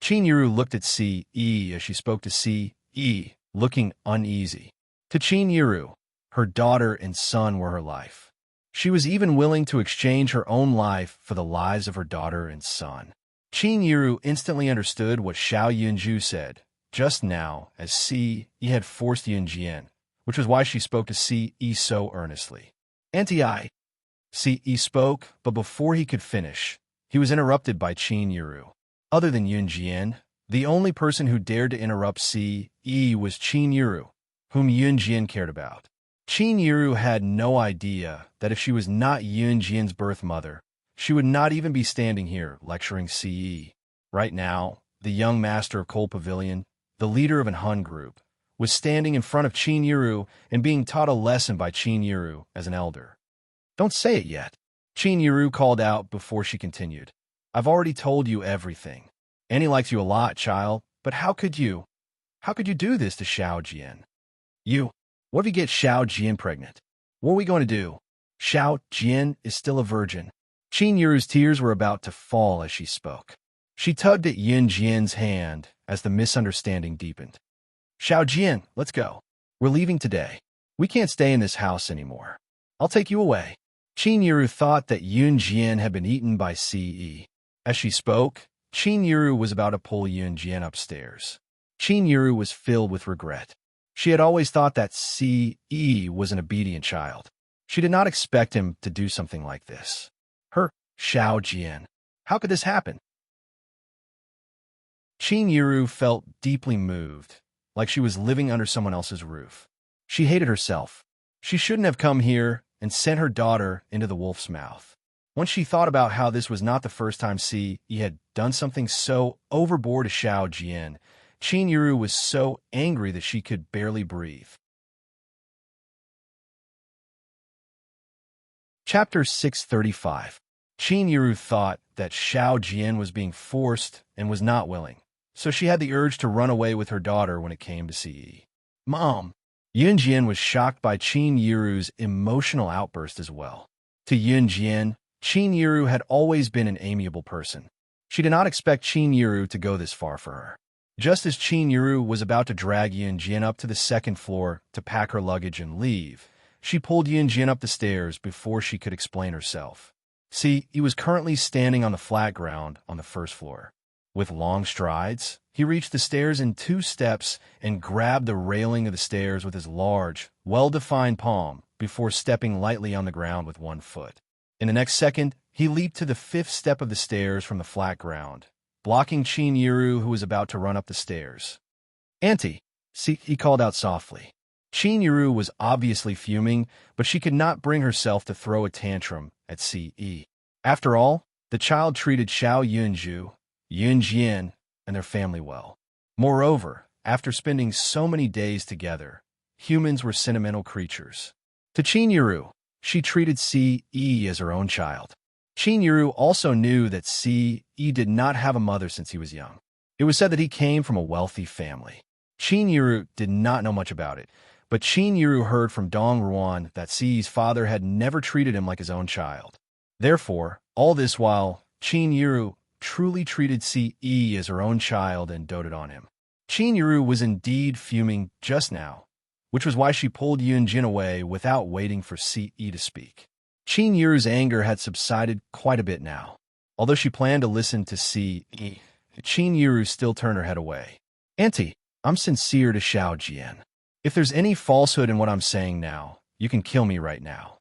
Chinyiru looked at C.E. as she spoke to C.E., looking uneasy. To Chinyiru, her daughter and son were her life. She was even willing to exchange her own life for the lives of her daughter and son. Chinyiru instantly understood what Xiao Yunju said just now, as C.E. had forced Yunjian, which was why she spoke to C.E. so earnestly. Auntie, C.E. spoke, but before he could finish, he was interrupted by Chinyiru. Other than Yunjian, the only person who dared to interrupt C.E. was Chinyiru, whom Yunjian cared about. Chinyiru had no idea that if she was not Yunjian's birth mother, she would not even be standing here lecturing C.E. Right now, the young master of Coal Pavilion, the leader of an Hun group, was standing in front of Chinyiru and being taught a lesson by Chinyiru as an elder. Don't say it yet, Chinyiru called out before she continued. I've already told you everything. Annie likes you a lot, child, but how could you do this to Xiao Jian? What if you get Xiao Jian pregnant? What are we going to do? Xiao Jian is still a virgin. Chinyiru's tears were about to fall as she spoke. She tugged at Yin Jian's hand as the misunderstanding deepened. Xiao Jian, let's go. We're leaving today. We can't stay in this house anymore. I'll take you away. Chinyiru thought that Yun Jian had been eaten by Ce. As she spoke, Chinyiru was about to pull Yun Jian upstairs. Chinyiru was filled with regret. She had always thought that Ce was an obedient child. She did not expect him to do something like this. Her Xiao Jian. How could this happen? Chinyiru felt deeply moved, like she was living under someone else's roof. She hated herself. She shouldn't have come here and sent her daughter into the wolf's mouth. Once she thought about how this was not the first time Ce had done something so overboard to Xiao Jian, Chinyiru was so angry that she could barely breathe. Chapter 635. Chinyiru thought that Xiao Jian was being forced and was not willing, so she had the urge to run away with her daughter when it came to Ce. Mom! Yunjian was shocked by Chinyiru's emotional outburst as well. To Yunjian, Chinyiru had always been an amiable person. She did not expect Chinyiru to go this far for her. Just as Chinyiru was about to drag Yunjian up to the second floor to pack her luggage and leave, she pulled Yunjian up the stairs before she could explain herself. See, he was currently standing on the flat ground on the first floor. With long strides, he reached the stairs in 2 steps and grabbed the railing of the stairs with his large, well-defined palm before stepping lightly on the ground with 1 foot. In the next second, he leaped to the 5th step of the stairs from the flat ground, blocking Chinyiru, who was about to run up the stairs. Auntie, see, he called out softly. Chinyiru was obviously fuming, but she could not bring herself to throw a tantrum at Ce. After all, the child treated Xiao Yunju, Yunjian, and their family well. Moreover, after spending so many days together, humans were sentimental creatures. To Chinyiru, she treated Ce as her own child. Chinyiru also knew that Ce did not have a mother since he was young. It was said that he came from a wealthy family. Chinyiru did not know much about it, but Chinyiru heard from Dong Ruan that Ce's father had never treated him like his own child. Therefore, all this while, Chinyiru truly treated Ce as her own child and doted on him. Chinyiru was indeed fuming just now, which was why she pulled Yunjin away without waiting for Ce to speak. Chinyiru's anger had subsided quite a bit now. Although she planned to listen to Ce, Chinyiru still turned her head away. Auntie, I'm sincere to Xiao Jian. If there's any falsehood in what I'm saying now, you can kill me right now.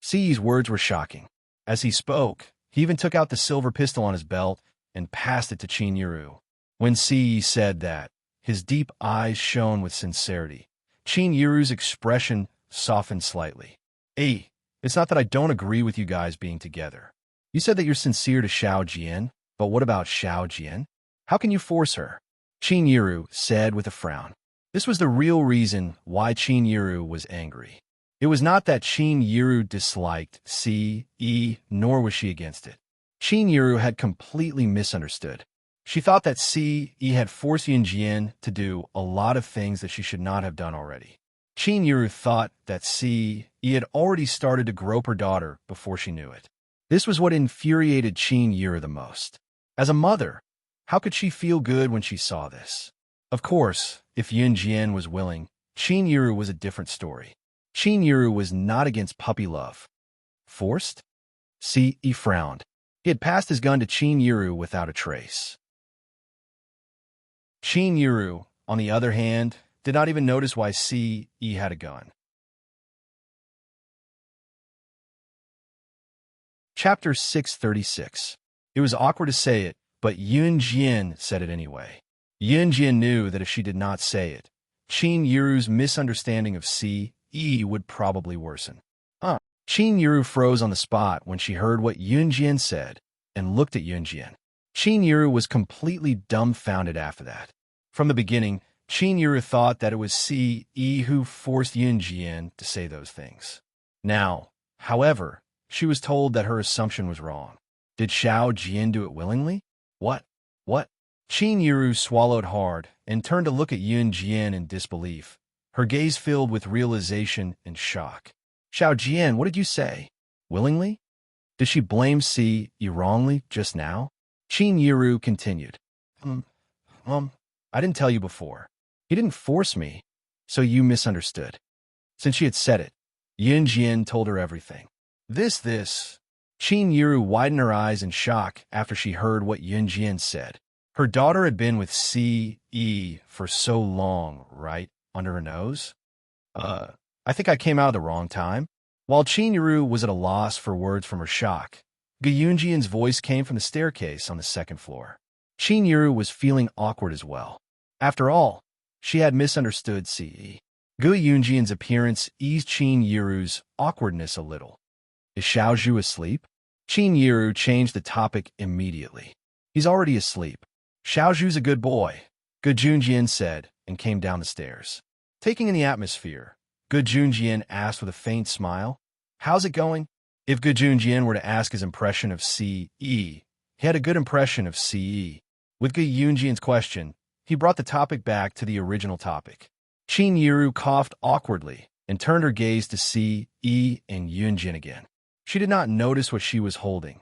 Ce's words were shocking. As he spoke, he even took out the silver pistol on his belt and passed it to Chinyiru. When Ce said that, his deep eyes shone with sincerity. Chinyiru's expression softened slightly. Hey, it's not that I don't agree with you guys being together. You said that you're sincere to Xiao Jian, but what about Xiao Jian? How can you force her? Chinyiru said with a frown. This was the real reason why Chinyiru was angry. It was not that Chinyiru disliked Ce, nor was she against it. Chinyiru had completely misunderstood. She thought that Ce had forced Yunjian to do a lot of things that she should not have done already. Chinyiru thought that Ce Yi had already started to grope her daughter before she knew it. This was what infuriated Qin Yuru the most. As a mother, how could she feel good when she saw this? Of course, if Yun Jian was willing, Qin Yuru was a different story. Qin Yuru was not against puppy love. Forced? He frowned. He had passed his gun to Qin Yuru without a trace. Qin Yuru, on the other hand, did not even notice why Yi had a gun. Chapter 636. It was awkward to say it, but Yun Jian said it anyway. Yun Jian knew that if she did not say it, Qin Yuru's misunderstanding of Yi would probably worsen. Qin Yuru froze on the spot when she heard what Yun Jian said and looked at Yun Jian. Qin Yuru was completely dumbfounded after that. From the beginning, Qin Yuru thought that it was Yi who forced Yun Jian to say those things. Now, however, she was told that her assumption was wrong. Did Xiao Jian do it willingly? What? Qin Yuru swallowed hard and turned to look at Yun Jian in disbelief, her gaze filled with realization and shock. Xiao Jian, what did you say? Willingly? Did she blame Yi wrongly just now? Qin Yuru continued. I didn't tell you before. He didn't force me, so you misunderstood. Since she had said it, Yun Jian told her everything. This. Qin Yuru widened her eyes in shock after she heard what Yun Jian said. Her daughter had been with Yi for so long, right under her nose? I think I came out at the wrong time. While Qin Yuru was at a loss for words from her shock, Yun Jian's voice came from the staircase on the second floor. Qin Yuru was feeling awkward as well. After all, she had misunderstood Yi. Yun Jian's appearance eased Qin Yuru's awkwardness a little. Is Xiao Zhu asleep? Qin Yuru changed the topic immediately. He's already asleep. Xiao Zhu's a good boy, Yun Jian said, and came down the stairs. Taking in the atmosphere, Yun Jian asked with a faint smile, "How's it going?" If Yun Jian were to ask his impression of Yi, he had a good impression of Yi. With Yun Jian's question, he brought the topic back to the original topic. Qin Yuru coughed awkwardly and turned her gaze to Yi and Yun Jian again. She did not notice what she was holding,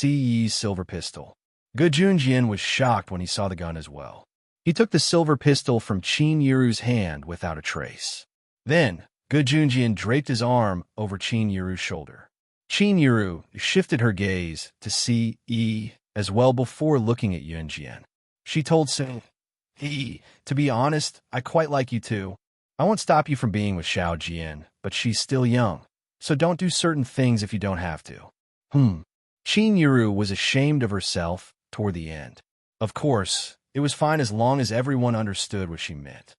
Yi's silver pistol. Yun Jian was shocked when he saw the gun as well. He took the silver pistol from Qin Yuru's hand without a trace. Then, Yun Jian draped his arm over Qin Yuru's shoulder. Qin Yuru shifted her gaze to Yi as well before looking at Yun Jian. She told Yi, to be honest, I quite like you too. I won't stop you from being with Xiao Jian, but she's still young, so don't do certain things if you don't have to. Qin Yuru was ashamed of herself toward the end. Of course, it was fine as long as everyone understood what she meant.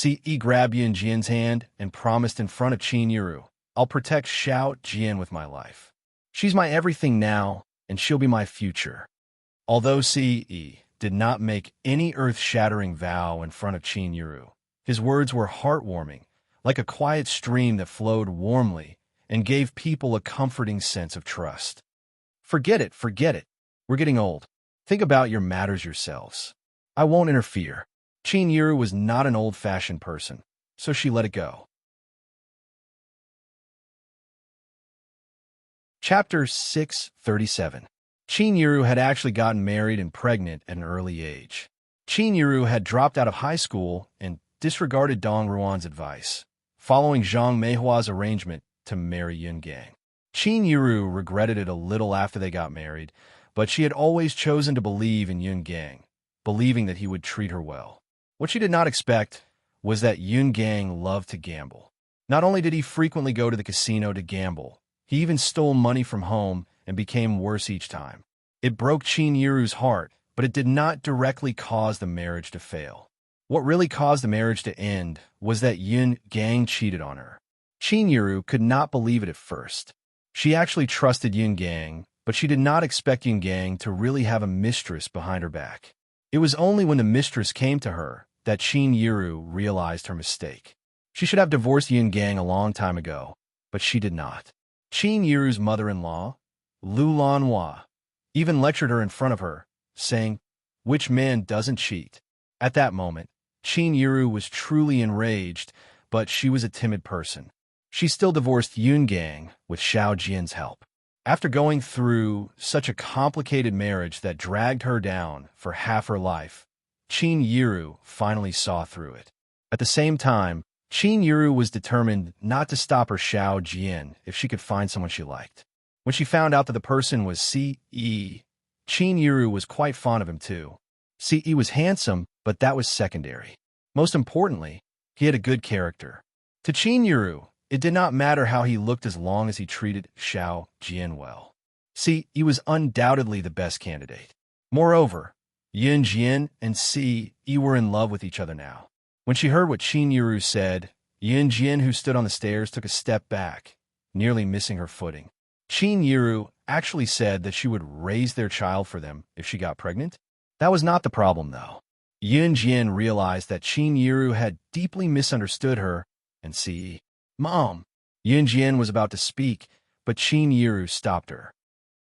Yi grabbed Yun Jian's hand and promised in front of Qin Yuru, I'll protect Xiao Jian with my life. She's my everything now, and she'll be my future. Although Yi did not make any earth-shattering vow in front of Qin Yuru, his words were heartwarming, like a quiet stream that flowed warmly and gave people a comforting sense of trust. Forget it. We're getting old. Think about your matters yourselves. I won't interfere. Qin Yuru was not an old-fashioned person, so she let it go. Chapter 637. Qin Yuru had actually gotten married and pregnant at an early age. Qin Yuru had dropped out of high school and disregarded Dong Ruan's advice, following Zhang Meihua's arrangement to marry Yun Gang. Qin Yuru regretted it a little after they got married, but she had always chosen to believe in Yun Gang, believing that he would treat her well. What she did not expect was that Yun Gang loved to gamble. Not only did he frequently go to the casino to gamble, he even stole money from home and became worse each time. It broke Qin Yuru's heart, but it did not directly cause the marriage to fail. What really caused the marriage to end was that Yun Gang cheated on her. Qin Yuru could not believe it at first. She actually trusted Yun Gang, but she did not expect Yun Gang to really have a mistress behind her back. It was only when the mistress came to her that Qin Yuru realized her mistake. She should have divorced Yun Gang a long time ago, but she did not. Qin Yuru's mother-in-law, Lu Lanhua, even lectured her in front of her, saying, "Which man doesn't cheat?" At that moment, Qin Yuru was truly enraged, but she was a timid person. She still divorced Yun Gang with Xiao Jian's help. After going through such a complicated marriage that dragged her down for half her life, Qin Yiru finally saw through it. At the same time, Qin Yiru was determined not to stop her Xiao Jian if she could find someone she liked. When she found out that the person was C.E., Qin Yiru was quite fond of him too. C.E. was handsome, but that was secondary. Most importantly, he had a good character. To Qin Yiru, it did not matter how he looked as long as he treated Xiao Jian well. C.E. was undoubtedly the best candidate. Moreover, Yun Jian and C.E. were in love with each other now. When she heard what Qin Yiru said, Yun Jian, who stood on the stairs, took a step back, nearly missing her footing. Qin Yiru actually said that she would raise their child for them if she got pregnant. That was not the problem, though. Yun Jian realized that Qin Yiru had deeply misunderstood her and C.E. Mom! Yun Jian was about to speak, but Qin Yiru stopped her.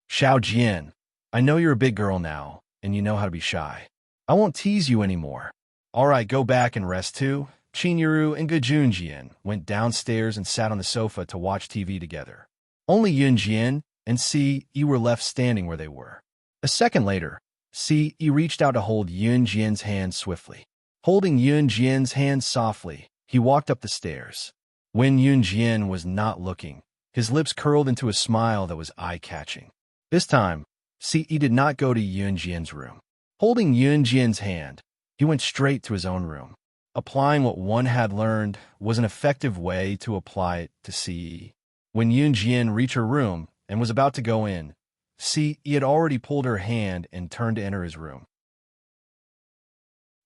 Xiao Jian, I know you're a big girl now, and you know how to be shy. I won't tease you anymore. All right, go back and rest too. Qin Yiru and Gejun Jian went downstairs and sat on the sofa to watch TV together. Only Yun Jian and C.E. were left standing where they were. A second later, C.E. reached out to hold Yun Jian's hand swiftly. Holding Yun Jian's hand softly, he walked up the stairs. When Yun Jian was not looking, his lips curled into a smile that was eye-catching. This time, C.E. did not go to Yun Jian's room. Holding Yun Jian's hand, he went straight to his own room. Applying what one had learned was an effective way to apply it to C.E. When Yun Jian reached her room and was about to go in, C.E. had already pulled her hand and turned to enter his room.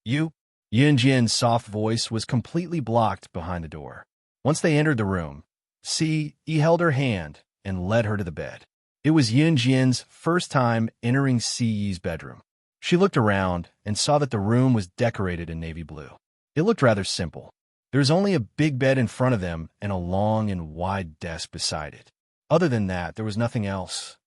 You? Yun Jian's soft voice was completely blocked behind the door. Once they entered the room, C.E. held her hand and led her to the bed. It was Yun Jian's first time entering C.E.'s bedroom. She looked around and saw that the room was decorated in navy blue. It looked rather simple. There was only a big bed in front of them and a long and wide desk beside it. Other than that, there was nothing else.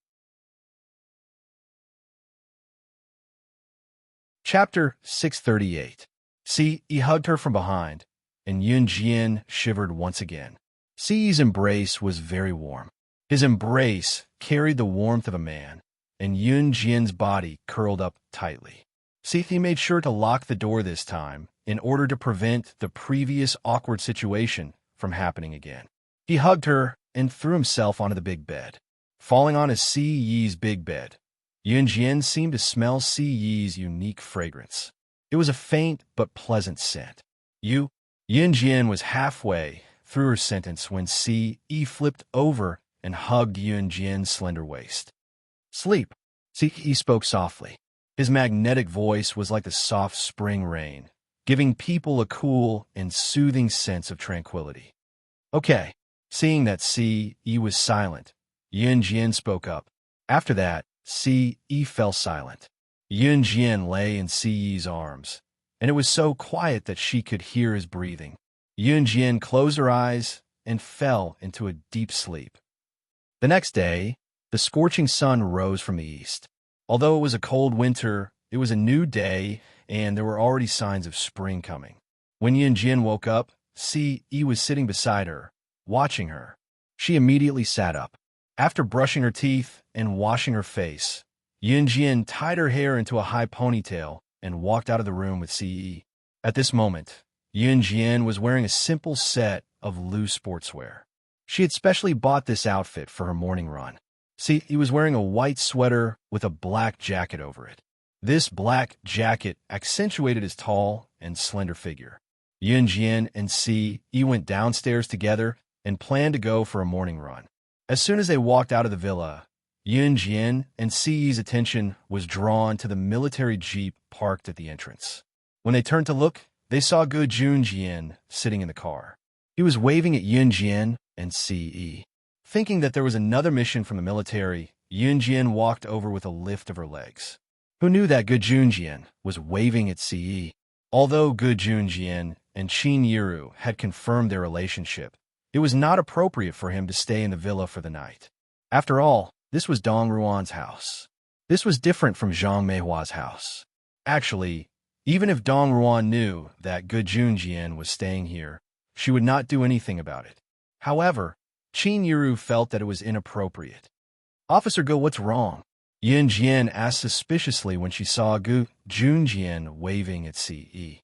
Chapter 638. C.E. hugged her from behind, and Yun Jian shivered once again. C.E.'s embrace was very warm. His embrace carried the warmth of a man, and Yun Jian's body curled up tightly. C.E. made sure to lock the door this time in order to prevent the previous awkward situation from happening again. He hugged her and threw himself onto the big bed. Falling on his C.E.'s big bed, Yun Jian seemed to smell C.E.'s unique fragrance. It was a faint but pleasant scent. Yun Jian was halfway through her sentence when C.E. flipped over and hugged Yun Jian's slender waist. Sleep, C.E. spoke softly. His magnetic voice was like the soft spring rain, giving people a cool and soothing sense of tranquility. Okay. Seeing that C.E. was silent, Yun Jian spoke up. After that, C.E. fell silent. Yun Jian lay in C.E.'s arms, and it was so quiet that she could hear his breathing. Yun Jian closed her eyes and fell into a deep sleep. The next day, the scorching sun rose from the east. Although it was a cold winter, it was a new day, and there were already signs of spring coming. When Yun Jian woke up, C.E. was sitting beside her, watching her. She immediately sat up. After brushing her teeth and washing her face, Yun Jian tied her hair into a high ponytail and walked out of the room with C.E. At this moment, Yun Jian was wearing a simple set of loose sportswear. She had specially bought this outfit for her morning run. C.E. was wearing a white sweater with a black jacket over it. This black jacket accentuated his tall and slender figure. Yun Jian and C.E. went downstairs together and planned to go for a morning run. As soon as they walked out of the villa, Yun Jian and C.E.'s attention was drawn to the military jeep parked at the entrance. When they turned to look, they saw Gejun Jian sitting in the car. He was waving at Yun Jian and C.E. Thinking that there was another mission from the military, Yun Jian walked over with a lift of her legs. Who knew that Gejun Jian was waving at C.E.? Although Gejun Jian and Qin Yiru had confirmed their relationship, it was not appropriate for him to stay in the villa for the night. After all, this was Dong Ruan's house. This was different from Zhang Meihua's house. Actually, even if Dong Ruan knew that Gejun Jian was staying here, she would not do anything about it. However, Qin Yuru felt that it was inappropriate. "Officer Go, what's wrong?" Yun Jian asked suspiciously when she saw Gu Junjian waving at Ce.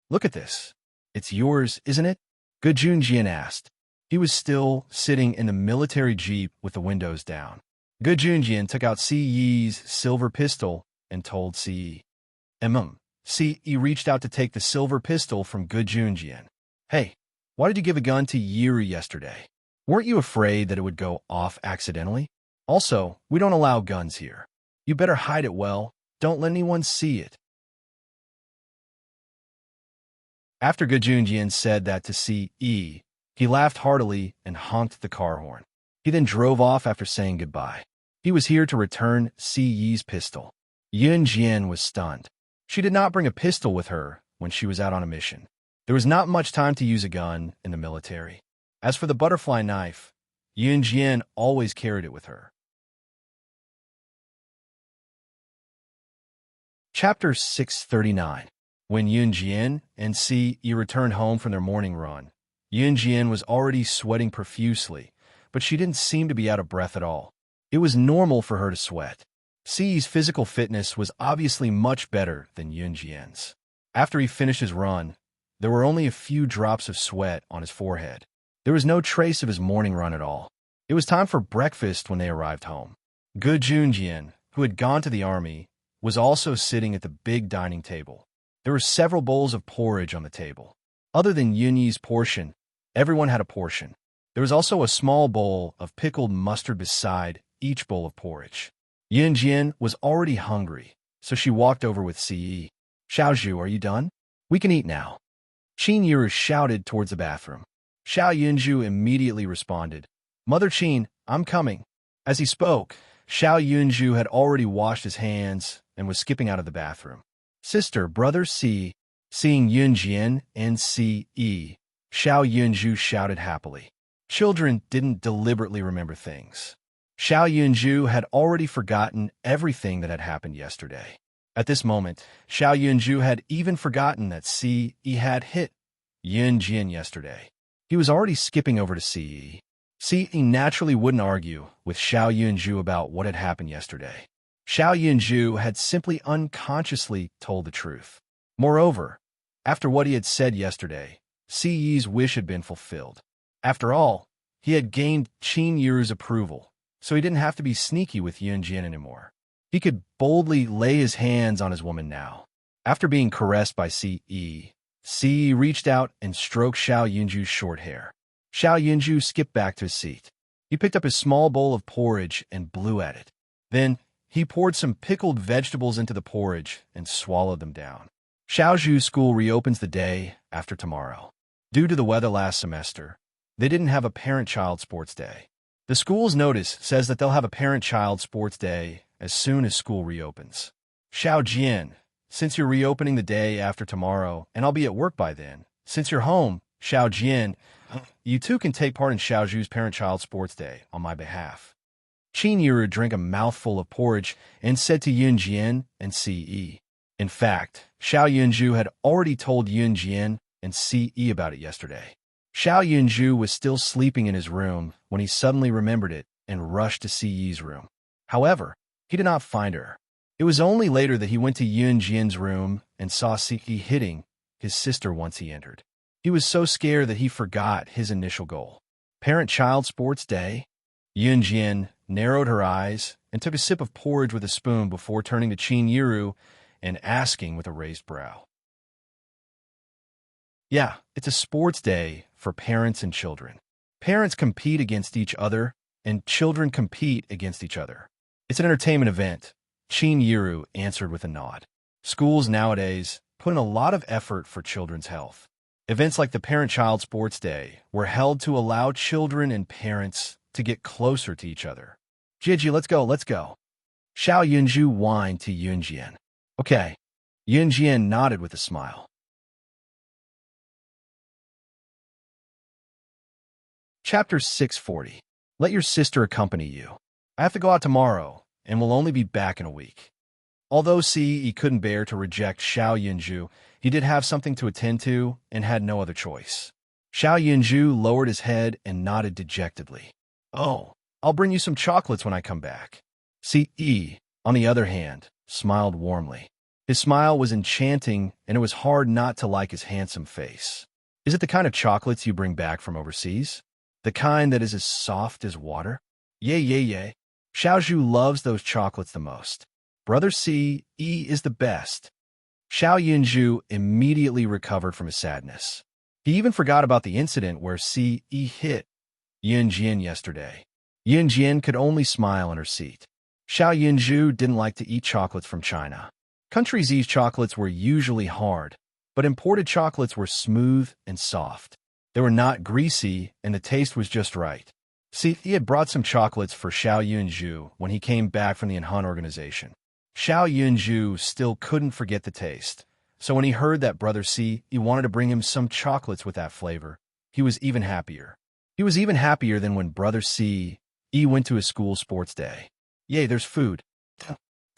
"Look at this. It's yours, isn't it?" Gu Junjian asked. He was still sitting in the military jeep with the windows down. Gu Junjian took out Ce's silver pistol and told Ce. Ce reached out to take the silver pistol from Gu Junjian. "Hey, why did you give a gun to Yiru yesterday? Weren't you afraid that it would go off accidentally? Also, we don't allow guns here. You better hide it well. Don't let anyone see it." After Gu Junjian said that to Ce, he laughed heartily and honked the car horn. He then drove off after saying goodbye. He was here to return Ce's pistol. Yun Jian was stunned. She did not bring a pistol with her when she was out on a mission. There was not much time to use a gun in the military. As for the butterfly knife, Yun Jian always carried it with her. Chapter 639. When Yun Jian and Ce returned home from their morning run, Yun Jian was already sweating profusely, but she didn't seem to be out of breath at all. It was normal for her to sweat. Ce's physical fitness was obviously much better than Yun Jian's. After he finished his run, there were only a few drops of sweat on his forehead. There was no trace of his morning run at all. It was time for breakfast when they arrived home. Gu Junjian, who had gone to the army, was also sitting at the big dining table. There were several bowls of porridge on the table. Other than Yunyi's portion, everyone had a portion. There was also a small bowl of pickled mustard beside each bowl of porridge. Yun Jian was already hungry, so she walked over with Ce. "Xiaozhu, are you done? We can eat now." Qin Yuru shouted towards the bathroom. Xiao Yunju immediately responded, "Mother Qin, I'm coming." As he spoke, Xiao Yunju had already washed his hands and was skipping out of the bathroom. "Sister, brother Ce." Seeing Yun Jian and Ce, Xiao Yunju shouted happily. Children didn't deliberately remember things. Xiao Yunju had already forgotten everything that had happened yesterday. At this moment, Xiao Yunju had even forgotten that Ce had hit Yun Jian yesterday. He was already skipping over to Ce. Ce naturally wouldn't argue with Xiao Yunju about what had happened yesterday. Xiao Yunju had simply unconsciously told the truth. Moreover, after what he had said yesterday, Ce's wish had been fulfilled. After all, he had gained Qin Yuru's approval, so he didn't have to be sneaky with Yun Jian anymore. He could boldly lay his hands on his woman now. After being caressed by Ce, Ce reached out and stroked Xiao Yunju's short hair. Xiao Yunju skipped back to his seat. He picked up his small bowl of porridge and blew at it. Then, he poured some pickled vegetables into the porridge and swallowed them down. Xiaozhu's school reopens the day after tomorrow. Due to the weather last semester, they didn't have a parent-child sports day. The school's notice says that they'll have a parent-child sports day as soon as school reopens. Xiao Jian, since you're reopening the day after tomorrow, and I'll be at work by then, since you're home, Xiao Jian, you too can take part in Xiaozhu's parent-child sports day on my behalf. Qin Yuru drank a mouthful of porridge and said to Yun Jian and Ce. In fact, Xiao Yunju had already told Yun Jian and Ce about it yesterday. Xiao Yunju was still sleeping in his room when he suddenly remembered it and rushed to Ce's room. However, he did not find her. It was only later that he went to Yun Jian's room and saw Ce hitting his sister once he entered. He was so scared that he forgot his initial goal. Parent-child sports day? Yun Jian narrowed her eyes and took a sip of porridge with a spoon before turning to Qin Yuru and asking with a raised brow. Yeah, it's a sports day for parents and children. Parents compete against each other, and children compete against each other. It's an entertainment event, Qin Yuru answered with a nod. Schools nowadays put in a lot of effort for children's health. Events like the Parent-Child Sports Day were held to allow children and parents to get closer to each other. Jiji, let's go. Xiao Yunju whined to Yun Jian. Okay. Yun Jian nodded with a smile. Chapter 640. Let your sister accompany you. I have to go out tomorrow, and will only be back in a week. Although Ce couldn't bear to reject Xiao Yunju, he did have something to attend to and had no other choice. Xiao Yunju lowered his head and nodded dejectedly. Oh, I'll bring you some chocolates when I come back. Ce, on the other hand, smiled warmly. His smile was enchanting, and it was hard not to like his handsome face. Is it the kind of chocolates you bring back from overseas? The kind that is as soft as water? Yay, yay, yay. Xiaozhu loves those chocolates the most. Brother Ce is the best. Xiao Yunju immediately recovered from his sadness. He even forgot about the incident where Ce hit Yunjian yesterday. Yunjian could only smile in her seat. Xiao Yunju didn't like to eat chocolates from China. Country Z's chocolates were usually hard, but imported chocolates were smooth and soft. They were not greasy, and the taste was just right. See, he had brought some chocolates for Xiao Yunju when he came back from the Enhan organization. Xiao Yunju still couldn't forget the taste, so when he heard that Brother Ce wanted to bring him some chocolates with that flavor, he was even happier. He was even happier than when Brother Ce went to his school sports day. Yay, there's food.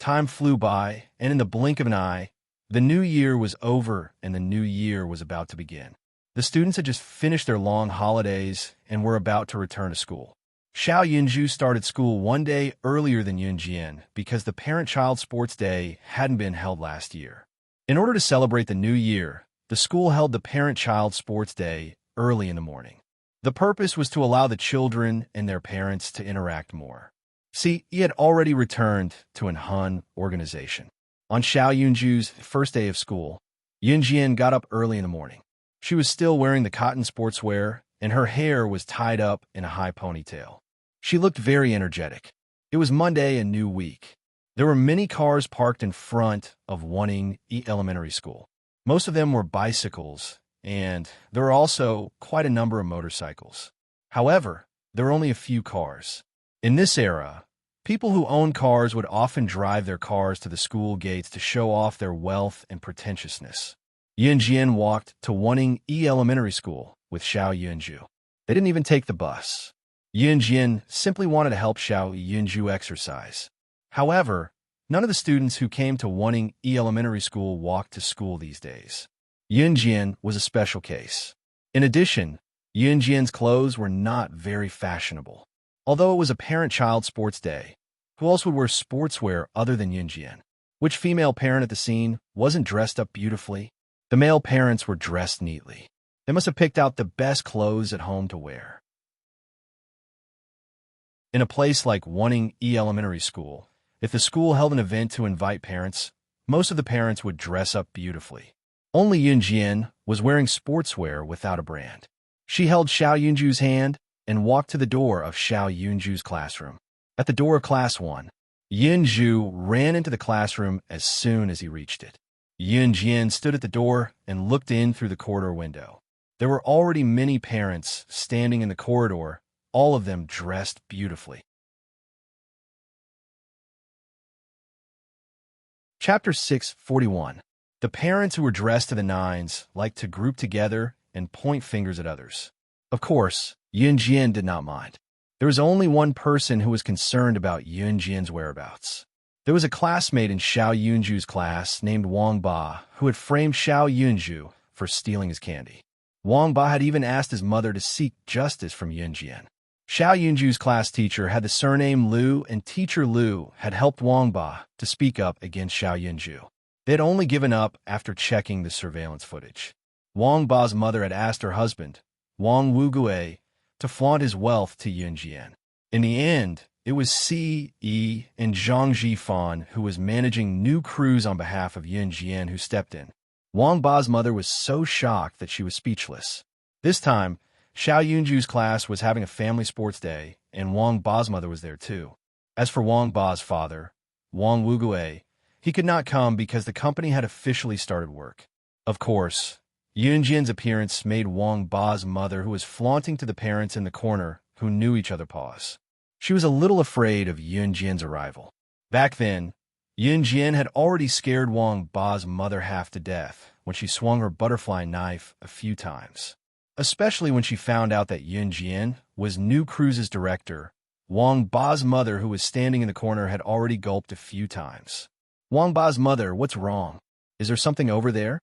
Time flew by, and in the blink of an eye, the new year was over and the new year was about to begin. The students had just finished their long holidays and were about to return to school. Xiao Yunju started school one day earlier than Yunjian because the parent-child sports day hadn't been held last year. In order to celebrate the new year, the school held the parent-child sports day early in the morning. The purpose was to allow the children and their parents to interact more. See, he had already returned to an Han organization. On Xiao Yunju's first day of school, Yunjian got up early in the morning. She was still wearing the cotton sportswear, and her hair was tied up in a high ponytail. She looked very energetic. It was Monday, a new week. There were many cars parked in front of Wanning Elementary School. Most of them were bicycles, and there were also quite a number of motorcycles. However, there were only a few cars. In this era, people who owned cars would often drive their cars to the school gates to show off their wealth and pretentiousness. Yunjian walked to Wanning Elementary School with Xiao Yunju. They didn't even take the bus. Yunjian simply wanted to help Xiao Yunju exercise. However, none of the students who came to Wanning Elementary School walked to school these days. Yunjian was a special case. In addition, Yunjian's clothes were not very fashionable. Although it was a parent-child sports day, who else would wear sportswear other than Yunjian? Which female parent at the scene wasn't dressed up beautifully? The male parents were dressed neatly. They must have picked out the best clothes at home to wear. In a place like Wanning Elementary School, if the school held an event to invite parents, most of the parents would dress up beautifully. Only Yunjian was wearing sportswear without a brand. She held Xiao Yunju's hand and walked to the door of Xiao Yunju's classroom. At the door of Class 1, Yunju ran into the classroom as soon as he reached it. Yunjian stood at the door and looked in through the corridor window. There were already many parents standing in the corridor, all of them dressed beautifully. Chapter 641. The parents who were dressed to the nines liked to group together and point fingers at others. Of course, Yunjian did not mind. There was only one person who was concerned about Yunjian's whereabouts. There was a classmate in Xiao Yunju's class named Wang Ba who had framed Xiao Yunju for stealing his candy. Wang Ba had even asked his mother to seek justice from Yunjian. Xiao Yunju's class teacher had the surname Liu, and teacher Liu had helped Wang Ba to speak up against Xiao Yunju. They had only given up after checking the surveillance footage. Wang Ba's mother had asked her husband, Wang Wugue, to flaunt his wealth to Yunjian. In the end, it was Ce and Zhang Jifan who was managing new crews on behalf of Yunjian who stepped in. Wang Ba's mother was so shocked that she was speechless. This time, Xiao Yunju's class was having a family sports day, and Wang Ba's mother was there too. As for Wang Ba's father, Wang Wugue, he could not come because the company had officially started work. Of course, Yunjian's appearance made Wang Ba's mother, who was flaunting to the parents in the corner who knew each other, pause. She was a little afraid of Yunjian's arrival. Back then, Yunjian had already scared Wang Ba's mother half to death when she swung her butterfly knife a few times. Especially when she found out that Yunjian was New Cruise's director, Wang Ba's mother, who was standing in the corner, had already gulped a few times. Wang Ba's mother, what's wrong? Is there something over there?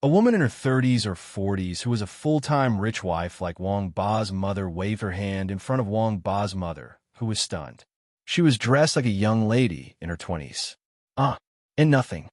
A woman in her 30s or 40s who was a full-time rich wife like Wang Ba's mother waved her hand in front of Wang Ba's mother, who was stunned. She was dressed like a young lady in her 20s. And nothing.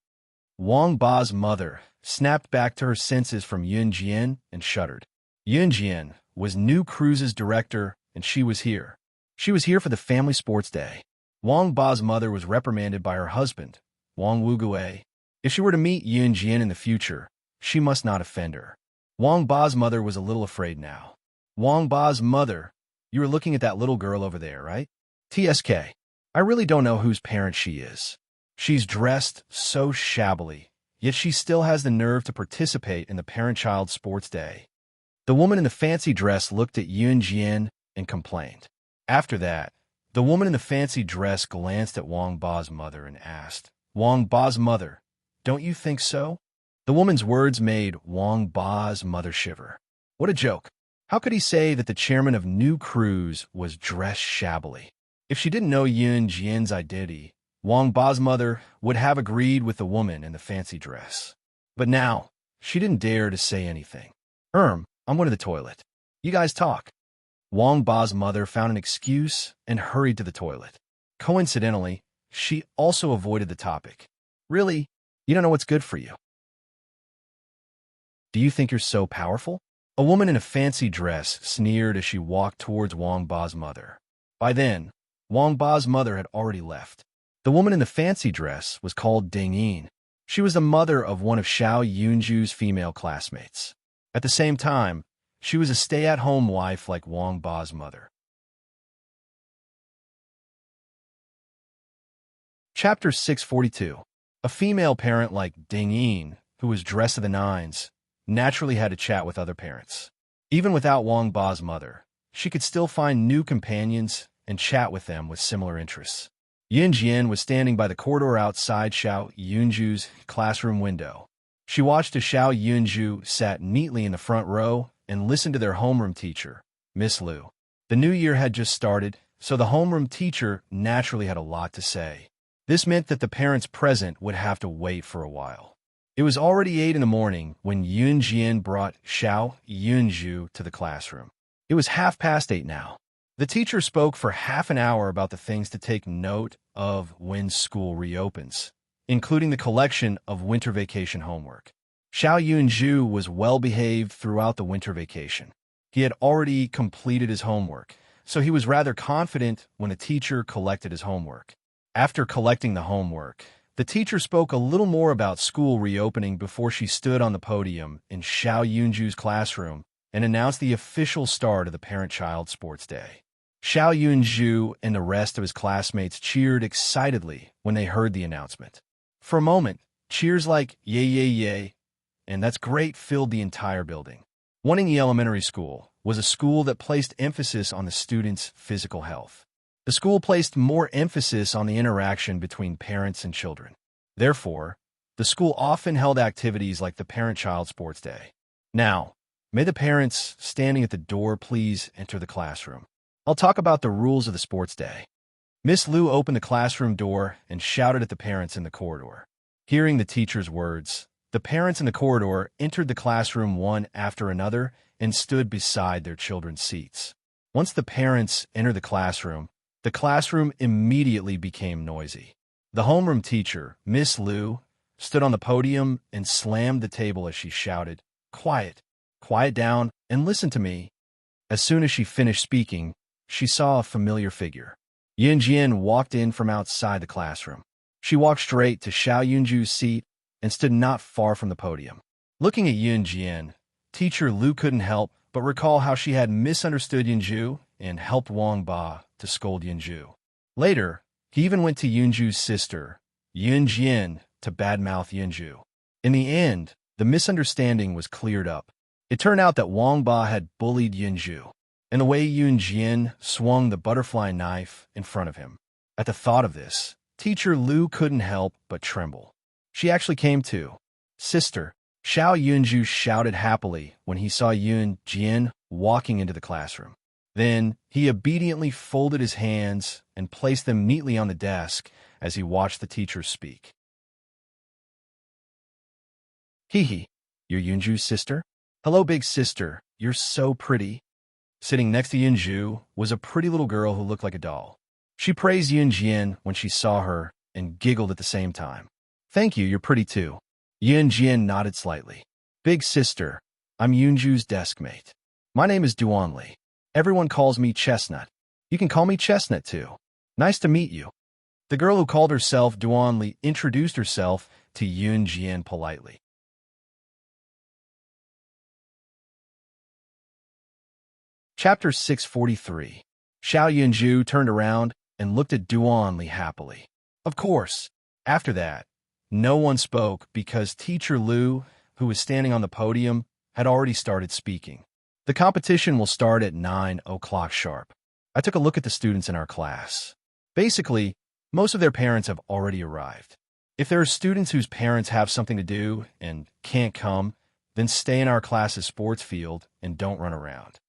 Wang Ba's mother snapped back to her senses from Yun Jian and shuddered. Yun Jian was New Cruise's director, and she was here. She was here for the family sports day. Wang Ba's mother was reprimanded by her husband, Wang Wuguei. If she were to meet Yun Jian in the future, she must not offend her. Wang Ba's mother was a little afraid now. Wang Ba's mother, you were looking at that little girl over there, right? TSK. I really don't know whose parent she is. She's dressed so shabbily, yet she still has the nerve to participate in the parent-child sports day. The woman in the fancy dress looked at Yun Jian and complained. After that, the woman in the fancy dress glanced at Wang Ba's mother and asked, Wang Ba's mother, don't you think so? The woman's words made Wang Ba's mother shiver. What a joke. How could he say that the chairman of New Cruise was dressed shabbily? If she didn't know Yun Jian's identity, Wang Ba's mother would have agreed with the woman in the fancy dress. But now, she didn't dare to say anything. I'm going to the toilet. You guys talk. Wang Ba's mother found an excuse and hurried to the toilet. Coincidentally, she also avoided the topic. Really, you don't know what's good for you. Do you think you're so powerful? A woman in a fancy dress sneered as she walked towards Wang Ba's mother. By then, Wang Ba's mother had already left. The woman in the fancy dress was called Ding Yin. She was the mother of one of Xiao Yunju's female classmates. At the same time, she was a stay-at-home wife like Wang Ba's mother. Chapter 642. A female parent like Ding Yin, who was dressed to the nines, naturally had to chat with other parents. Even without Wang Ba's mother, she could still find new companions and chat with them with similar interests. Yun Jian was standing by the corridor outside Xiao Yunju's classroom window. She watched as Xiao Yunju sat neatly in the front row and listened to their homeroom teacher, Miss Liu. The new year had just started, so the homeroom teacher naturally had a lot to say. This meant that the parents present would have to wait for a while. It was already 8 in the morning when Yun Jian brought Xiao Yunju to the classroom. It was 8:30 now. The teacher spoke for half an hour about the things to take note of when school reopens, including the collection of winter vacation homework. Xiao Yunju was well-behaved throughout the winter vacation. He had already completed his homework, so he was rather confident when the teacher collected his homework. After collecting the homework, the teacher spoke a little more about school reopening before she stood on the podium in Xiao Yunju's classroom and announced the official start of the parent-child sports day. Xiao Yunju and the rest of his classmates cheered excitedly when they heard the announcement. For a moment, cheers like "yay, yay, yay," and "that's great" filled the entire building. Waningi Elementary School was a school that placed emphasis on the students' physical health. The school placed more emphasis on the interaction between parents and children. Therefore, the school often held activities like the parent-child sports day. Now, may the parents standing at the door please enter the classroom. I'll talk about the rules of the sports day. Miss Liu opened the classroom door and shouted at the parents in the corridor. Hearing the teacher's words, the parents in the corridor entered the classroom one after another and stood beside their children's seats. Once the parents entered the classroom immediately became noisy. The homeroom teacher, Miss Liu, stood on the podium and slammed the table as she shouted, "Quiet, quiet down, and listen to me." As soon as she finished speaking, she saw a familiar figure. Yun Jian walked in from outside the classroom. She walked straight to Xiao Yunju's seat and stood not far from the podium. Looking at Yun Jian, teacher Liu couldn't help but recall how she had misunderstood Yunju and helped Wang Ba to scold Yunju. Later, he even went to Yunju's sister, Yun Jian, to badmouth Yunju. In the end, the misunderstanding was cleared up. It turned out that Wang Ba had bullied Yunju, and the way Yun Jian swung the butterfly knife in front of him. At the thought of this, teacher Liu couldn't help but tremble. She actually came to. "Sister," Xiao Yunju shouted happily when he saw Yun Jian walking into the classroom. Then, he obediently folded his hands and placed them neatly on the desk as he watched the teacher speak. "Hee hee. You're Yunju's sister? Hello, big sister. You're so pretty. Sitting next to Yunju was a pretty little girl who looked like a doll. She praised Yunjian when she saw her and giggled at the same time. Thank you, you're pretty too. Yunjian nodded slightly. Big sister, I'm Yunju's desk mate. My name is Duanli. Everyone calls me Chestnut. You can call me Chestnut too. Nice to meet you. The girl who called herself Duanli introduced herself to Yunjian politely. Chapter 643. Xiao Yunju turned around and looked at Duanli happily. Of course, after that, no one spoke because Teacher Lu, who was standing on the podium, had already started speaking. The competition will start at 9 o'clock sharp. I took a look at the students in our class. Basically, most of their parents have already arrived. If there are students whose parents have something to do and can't come, then stay in our class's sports field and don't run around.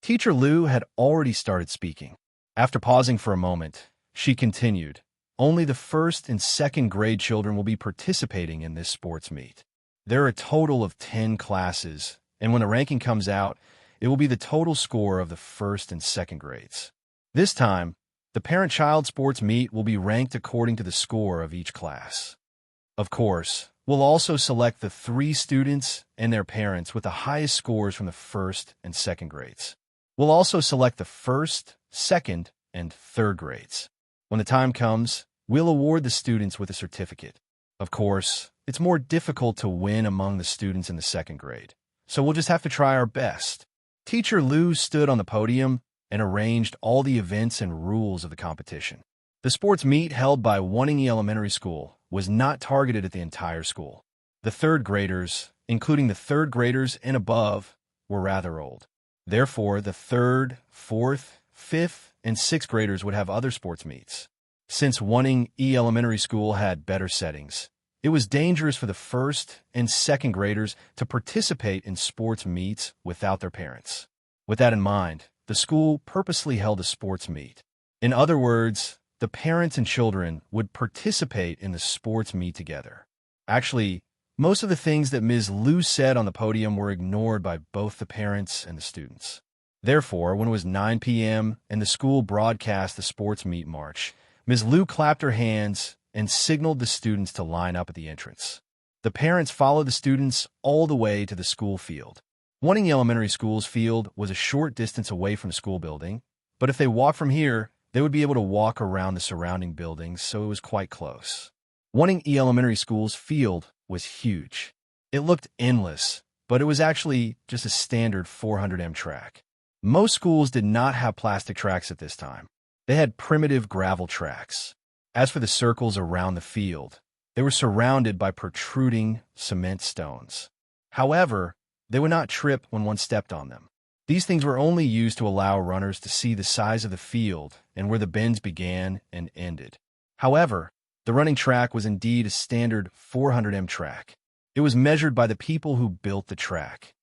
Teacher Lu had already started speaking. After pausing for a moment, she continued, only the first and second grade children will be participating in this sports meet. There are a total of 10 classes, and when the ranking comes out, it will be the total score of the first and second grades. This time, the parent-child sports meet will be ranked according to the score of each class. Of course, we'll also select the 3 students and their parents with the highest scores from the first and second grades. We'll also select the first, second, and third grades. When the time comes, we'll award the students with a certificate. Of course, it's more difficult to win among the students in the second grade, so we'll just have to try our best. Teacher Lu stood on the podium and arranged all the events and rules of the competition. The sports meet held by Wanning Elementary School was not targeted at the entire school. The third graders, including the third graders and above, were rather old. Therefore, the third, fourth, fifth, and sixth graders would have other sports meets. Since Wanning Elementary School had better settings, it was dangerous for the first and second graders to participate in sports meets without their parents. With that in mind, the school purposely held a sports meet. In other words, the parents and children would participate in the sports meet together. Actually, most of the things that Ms. Lu said on the podium were ignored by both the parents and the students. Therefore, when it was 9 p.m. and the school broadcast the sports meet march, Ms. Lu clapped her hands and signaled the students to line up at the entrance. The parents followed the students all the way to the school field. Wanning Elementary School's field was a short distance away from the school building, but if they walked from here, they would be able to walk around the surrounding buildings, so it was quite close. Wanning Elementary School's field was huge. It looked endless, but it was actually just a standard 400m track. Most schools did not have plastic tracks at this time. They had primitive gravel tracks. As for the circles around the field, they were surrounded by protruding cement stones. However, they would not trip when one stepped on them. These things were only used to allow runners to see the size of the field and where the bends began and ended. However, the running track was indeed a standard 400m track. It was measured by the people who built the track.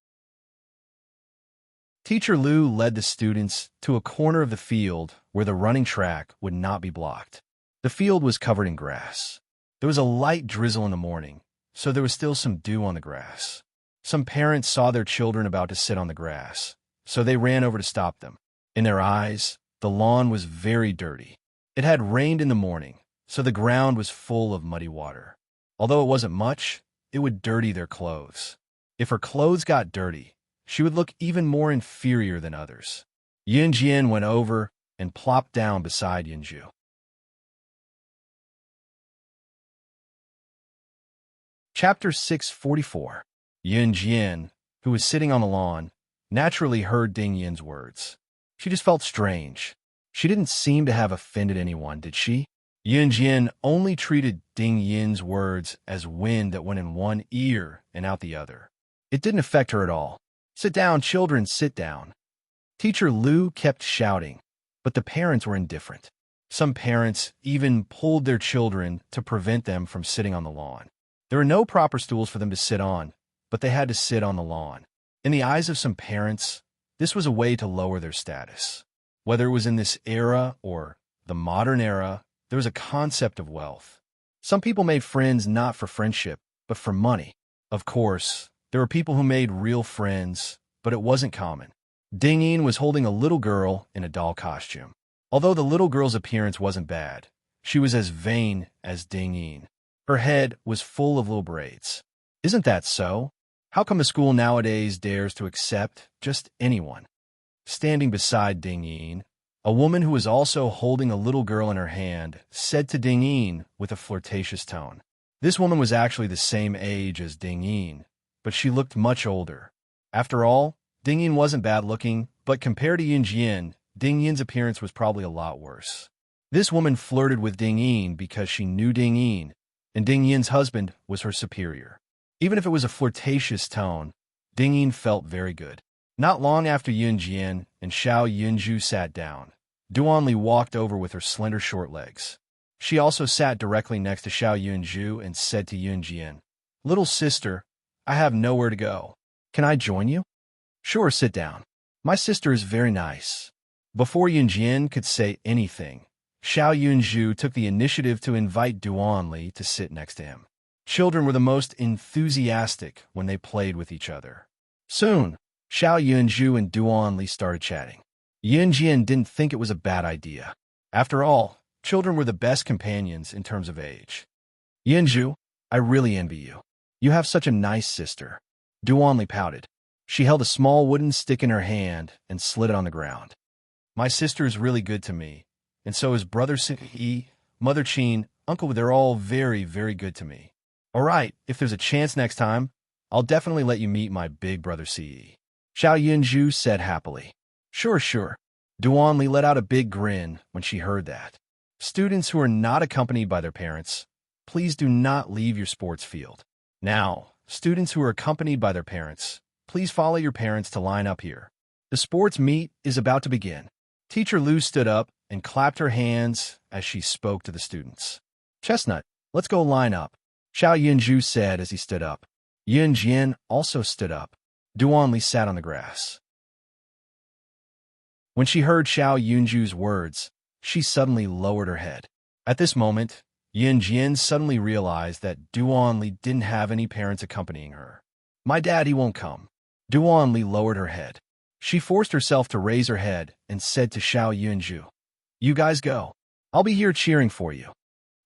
Teacher Lu led the students to a corner of the field where the running track would not be blocked. The field was covered in grass. There was a light drizzle in the morning, so there was still some dew on the grass. Some parents saw their children about to sit on the grass, so they ran over to stop them. In their eyes, the lawn was very dirty. It had rained in the morning, so the ground was full of muddy water. Although it wasn't much, it would dirty their clothes. If her clothes got dirty, she would look even more inferior than others. Yunjian went over and plopped down beside Yunju. Chapter 644. Yunjian, who was sitting on the lawn, naturally heard Ding Yin's words. She just felt strange. She didn't seem to have offended anyone, did she? Yunjian only treated Ding Yin's words as wind that went in one ear and out the other. It didn't affect her at all. Sit down, children, sit down. Teacher Lu kept shouting, but the parents were indifferent. Some parents even pulled their children to prevent them from sitting on the lawn. There were no proper stools for them to sit on, but they had to sit on the lawn. In the eyes of some parents, this was a way to lower their status. Whether it was in this era or the modern era, there was a concept of wealth. Some people made friends not for friendship, but for money. Of course, There were people who made real friends, but it wasn't common. Ding-yin was holding a little girl in a doll costume. Although the little girl's appearance wasn't bad, she was as vain as Ding-yin. Her head was full of little braids. Isn't that so? How come a school nowadays dares to accept just anyone? Standing beside Ding-yin, a woman who was also holding a little girl in her hand said to Ding-yin with a flirtatious tone. This woman was actually the same age as Ding-yin, but she looked much older. After all, Ding-yin wasn't bad-looking, but compared to Yin-jian, Ding-yin's appearance was probably a lot worse. This woman flirted with Ding-yin because she knew Ding-yin, and Ding-yin's husband was her superior. Even if it was a flirtatious tone, Ding-yin felt very good. Not long after Yin-jian and Xiao Yunju sat down, Duan-li walked over with her slender short legs. She also sat directly next to Xiao Yunju and said to Yin-jian, "Little sister, I have nowhere to go. Can I join you?" "Sure, sit down. My sister is very nice." Before Yin-jian could say anything, Xiao Yunju took the initiative to invite Duan-li to sit next to him. Children were the most enthusiastic when they played with each other. Soon, Xiao Yunju and Duan-li started chatting. Yin-jian didn't think it was a bad idea. After all, children were the best companions in terms of age. "Yunju, I really envy you. You have such a nice sister." Duan-li pouted. She held a small wooden stick in her hand and slid it on the ground. "My sister is really good to me, and so is Brother Si, Mother Qin, Uncle. They're all very, very good to me. All right, if there's a chance next time, I'll definitely let you meet my big brother Si." Xiao Yunju said happily. Sure. Duan-li let out a big grin when she heard that. Students who are not accompanied by their parents, please do not leave your sports field. Now, students who are accompanied by their parents, please follow your parents to line up here. The sports meet is about to begin. Teacher Lu stood up and clapped her hands as she spoke to the students. "Chestnut, let's go line up," Xiao Yunju said as he stood up. Yin-jian also stood up. Duan-li sat on the grass. When she heard Xiao Yunju's words, she suddenly lowered her head. At this moment, Yin-jian suddenly realized that Duan-li didn't have any parents accompanying her. "My dad, he won't come." Duan-li lowered her head. She forced herself to raise her head and said to Xiao Yunju, "You guys go. I'll be here cheering for you."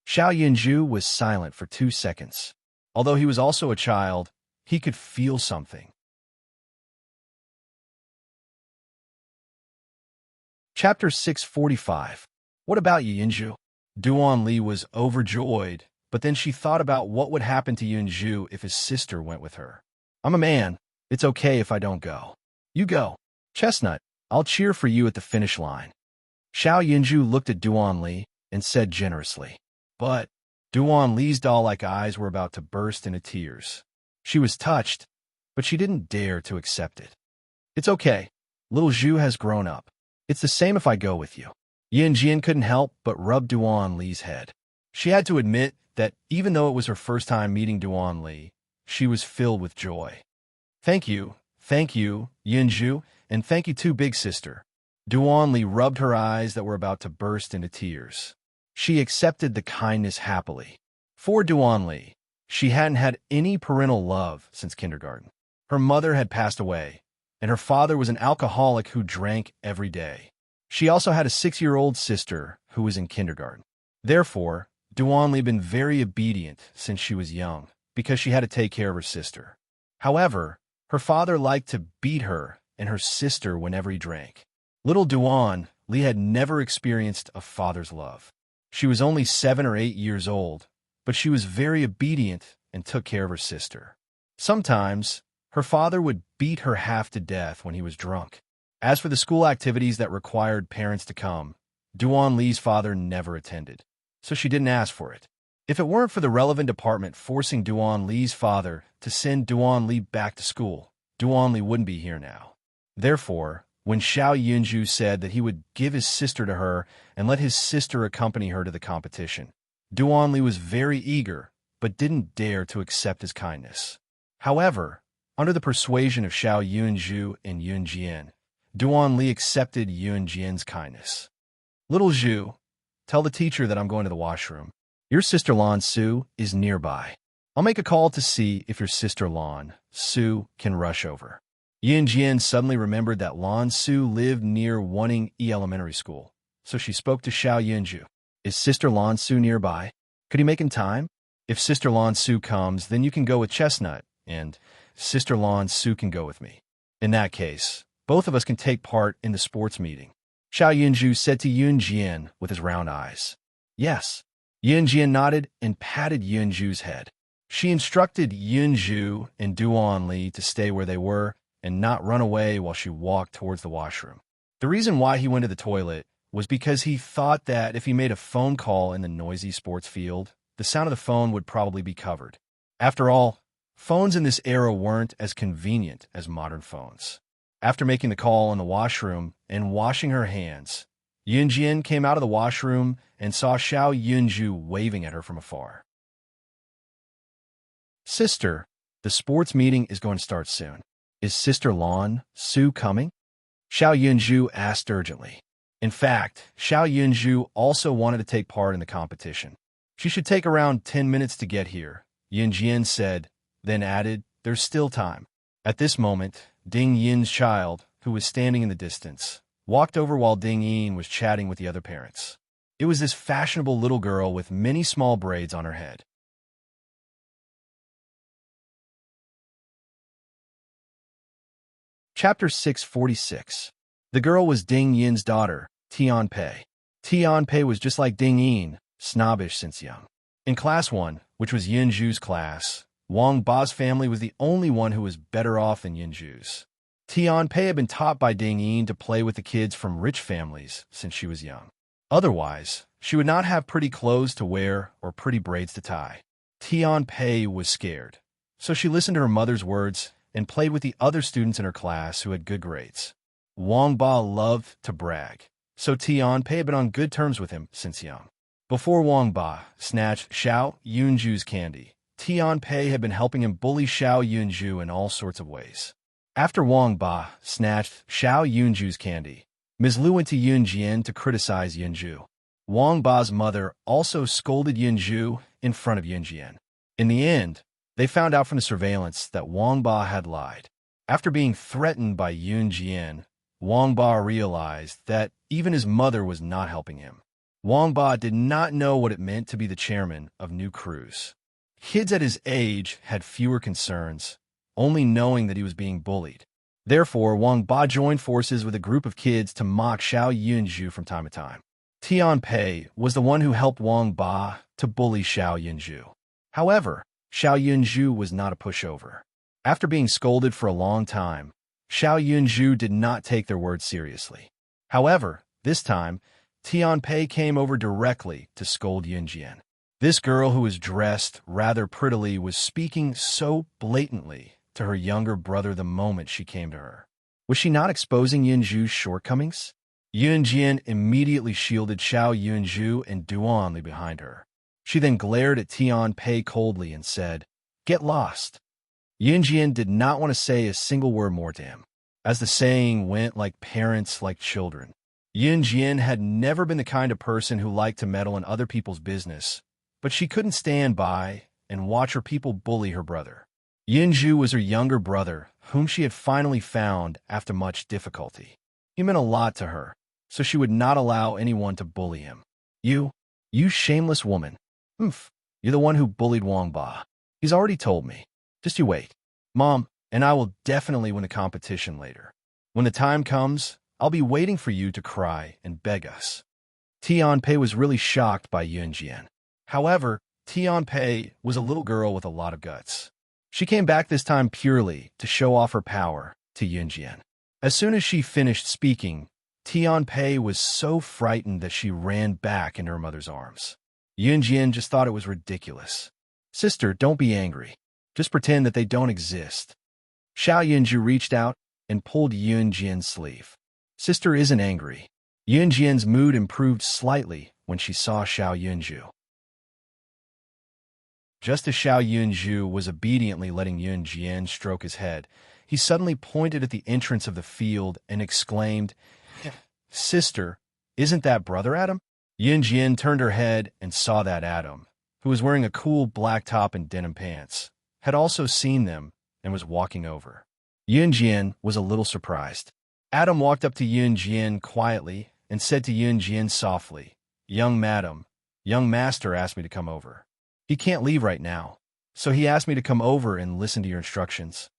Xiao Yunju was silent for 2 seconds. Although he was also a child, he could feel something. Chapter 645. What about you, Yunju? Duan-li was overjoyed, but then she thought about what would happen to Yunju if his sister went with her. "I'm a man. It's okay if I don't go." "You go. Chestnut, I'll cheer for you at the finish line." Xiao Yunju looked at Duan-li and said generously. But Duan-li's doll-like eyes were about to burst into tears. She was touched, but she didn't dare to accept it. "It's okay. Little Zhu has grown up. It's the same if I go with you." Yin-jian couldn't help but rub Duan-li's head. She had to admit that even though it was her first time meeting Duan-li, she was filled with joy. Thank you, Yunju, and thank you too, big sister." Duan-li rubbed her eyes that were about to burst into tears. She accepted the kindness happily. For Duan-li, she hadn't had any parental love since kindergarten. Her mother had passed away, and her father was an alcoholic who drank every day. She also had a 6-year-old sister who was in kindergarten. Therefore, Duan-li had been very obedient since she was young, because she had to take care of her sister. However, her father liked to beat her and her sister whenever he drank. Little Duan-li had never experienced a father's love. She was only 7 or 8 years old, but she was very obedient and took care of her sister. Sometimes, her father would beat her half to death when he was drunk. As for the school activities that required parents to come, Duan-li's father never attended, so she didn't ask for it. If it weren't for the relevant department forcing Duan-li's father to send Duan-li back to school, Duan-li wouldn't be here now. Therefore, when Xiao Yunju said that he would give his sister to her and let his sister accompany her to the competition, Duan-li was very eager, but didn't dare to accept his kindness. However, under the persuasion of Xiao Yunju and Yunjian, Duan-li accepted Yunjian's kindness. "Little Zhu, tell the teacher that I'm going to the washroom. Your sister Lan Su is nearby." I'll make a call to see if your sister Lan Su can rush over. Yin Jian suddenly remembered that Lan Su lived near Wanning E Elementary School, so she spoke to Xiao Yunju. Is Sister Lan Su nearby? Could he make in time? If Sister Lan Su comes, then you can go with Chestnut, and Sister Lan Su can go with me. In that case, both of us can take part in the sports meeting. Xiao Yunju said to Yun Jian with his round eyes. Yes. Yun Jian nodded and patted Yunju's head. She instructed Yunju and Duan Li to stay where they were and not run away while she walked towards the washroom. The reason why he went to the toilet was because he thought that if he made a phone call in the noisy sports field, the sound of the phone would probably be covered. After all, phones in this era weren't as convenient as modern phones. After making the call in the washroom and washing her hands, Yunjian came out of the washroom and saw Xiao Yunju waving at her from afar. Sister, the sports meeting is going to start soon. Is Sister Lan Su coming? Xiao Yunju asked urgently. In fact, Xiao Yunju also wanted to take part in the competition. She should take around 10 minutes to get here, Yunjian said, then added, there's still time. At this moment, Ding Yin's child, who was standing in the distance, walked over while Ding Yin was chatting with the other parents. It was this fashionable little girl with many small braids on her head. Chapter 646. The girl was Ding Yin's daughter, Tian Pei. Tian Pei was just like Ding Yin, snobbish since young. In Class 1, which was Yunju's class, Wang Ba's family was the only one who was better off than Yunju's. Tian Pei had been taught by Ding Yin to play with the kids from rich families since she was young. Otherwise, she would not have pretty clothes to wear or pretty braids to tie. Tian Pei was scared, so she listened to her mother's words and played with the other students in her class who had good grades. Wang Ba loved to brag, so Tian Pei had been on good terms with him since young. Before Wang Ba snatched Xiao Yunju's candy, Tian Pei had been helping him bully Xiao Yunju in all sorts of ways. After Wang Ba snatched Xiao Yunju's candy, Ms. Lu went to Yun Jian to criticize Yunju. Wang Ba's mother also scolded Yunju in front of Yun Jian. In the end, they found out from the surveillance that Wang Ba had lied. After being threatened by Yun Jian, Wang Ba realized that even his mother was not helping him. Wang Ba did not know what it meant to be the chairman of new crews. Kids at his age had fewer concerns, only knowing that he was being bullied. Therefore, Wang Ba joined forces with a group of kids to mock Xiao Yunju from time to time. Tian Pei was the one who helped Wang Ba to bully Xiao Yunju. However, Xiao Yunju was not a pushover. After being scolded for a long time, Xiao Yunju did not take their words seriously. However, this time, Tian Pei came over directly to scold Yun Jian. This girl who was dressed rather prettily was speaking so blatantly to her younger brother the moment she came to her. Was she not exposing Yunju's shortcomings? Yun Jian immediately shielded Xiao Yunju and Duan Li behind her. She then glared at Tian Pei coldly and said, "Get lost." Yun Jian did not want to say a single word more to him. As the saying went, like parents, like children. Yun Jian had never been the kind of person who liked to meddle in other people's business, but she couldn't stand by and watch her people bully her brother. Yunju was her younger brother, whom she had finally found after much difficulty. He meant a lot to her, so she would not allow anyone to bully him. You shameless woman. Humph, you're the one who bullied Wang Ba. He's already told me. Just you wait. Mom and I will definitely win the competition later. When the time comes, I'll be waiting for you to cry and beg us. Tian Pei was really shocked by Yun Jian. However, Tian Pei was a little girl with a lot of guts. She came back this time purely to show off her power to Yun Jian. As soon as she finished speaking, Tian Pei was so frightened that she ran back into her mother's arms. Yun Jian just thought it was ridiculous. Sister, don't be angry. Just pretend that they don't exist. Xiao Yunju reached out and pulled Yun Jian's sleeve. Sister isn't angry. Yun Jian's mood improved slightly when she saw Xiao Yunju. Just as Xiao Yunju was obediently letting Yun Jian stroke his head, he suddenly pointed at the entrance of the field and exclaimed, "Sister, isn't that Brother Adam?" Yun Jian turned her head and saw that Adam, who was wearing a cool black top and denim pants, had also seen them and was walking over. Yunjian was a little surprised. Adam walked up to Yunjian quietly and said to Yunjian softly, "Young madam, young master asked me to come over. He can't leave right now, so he asked me to come over and listen to your instructions."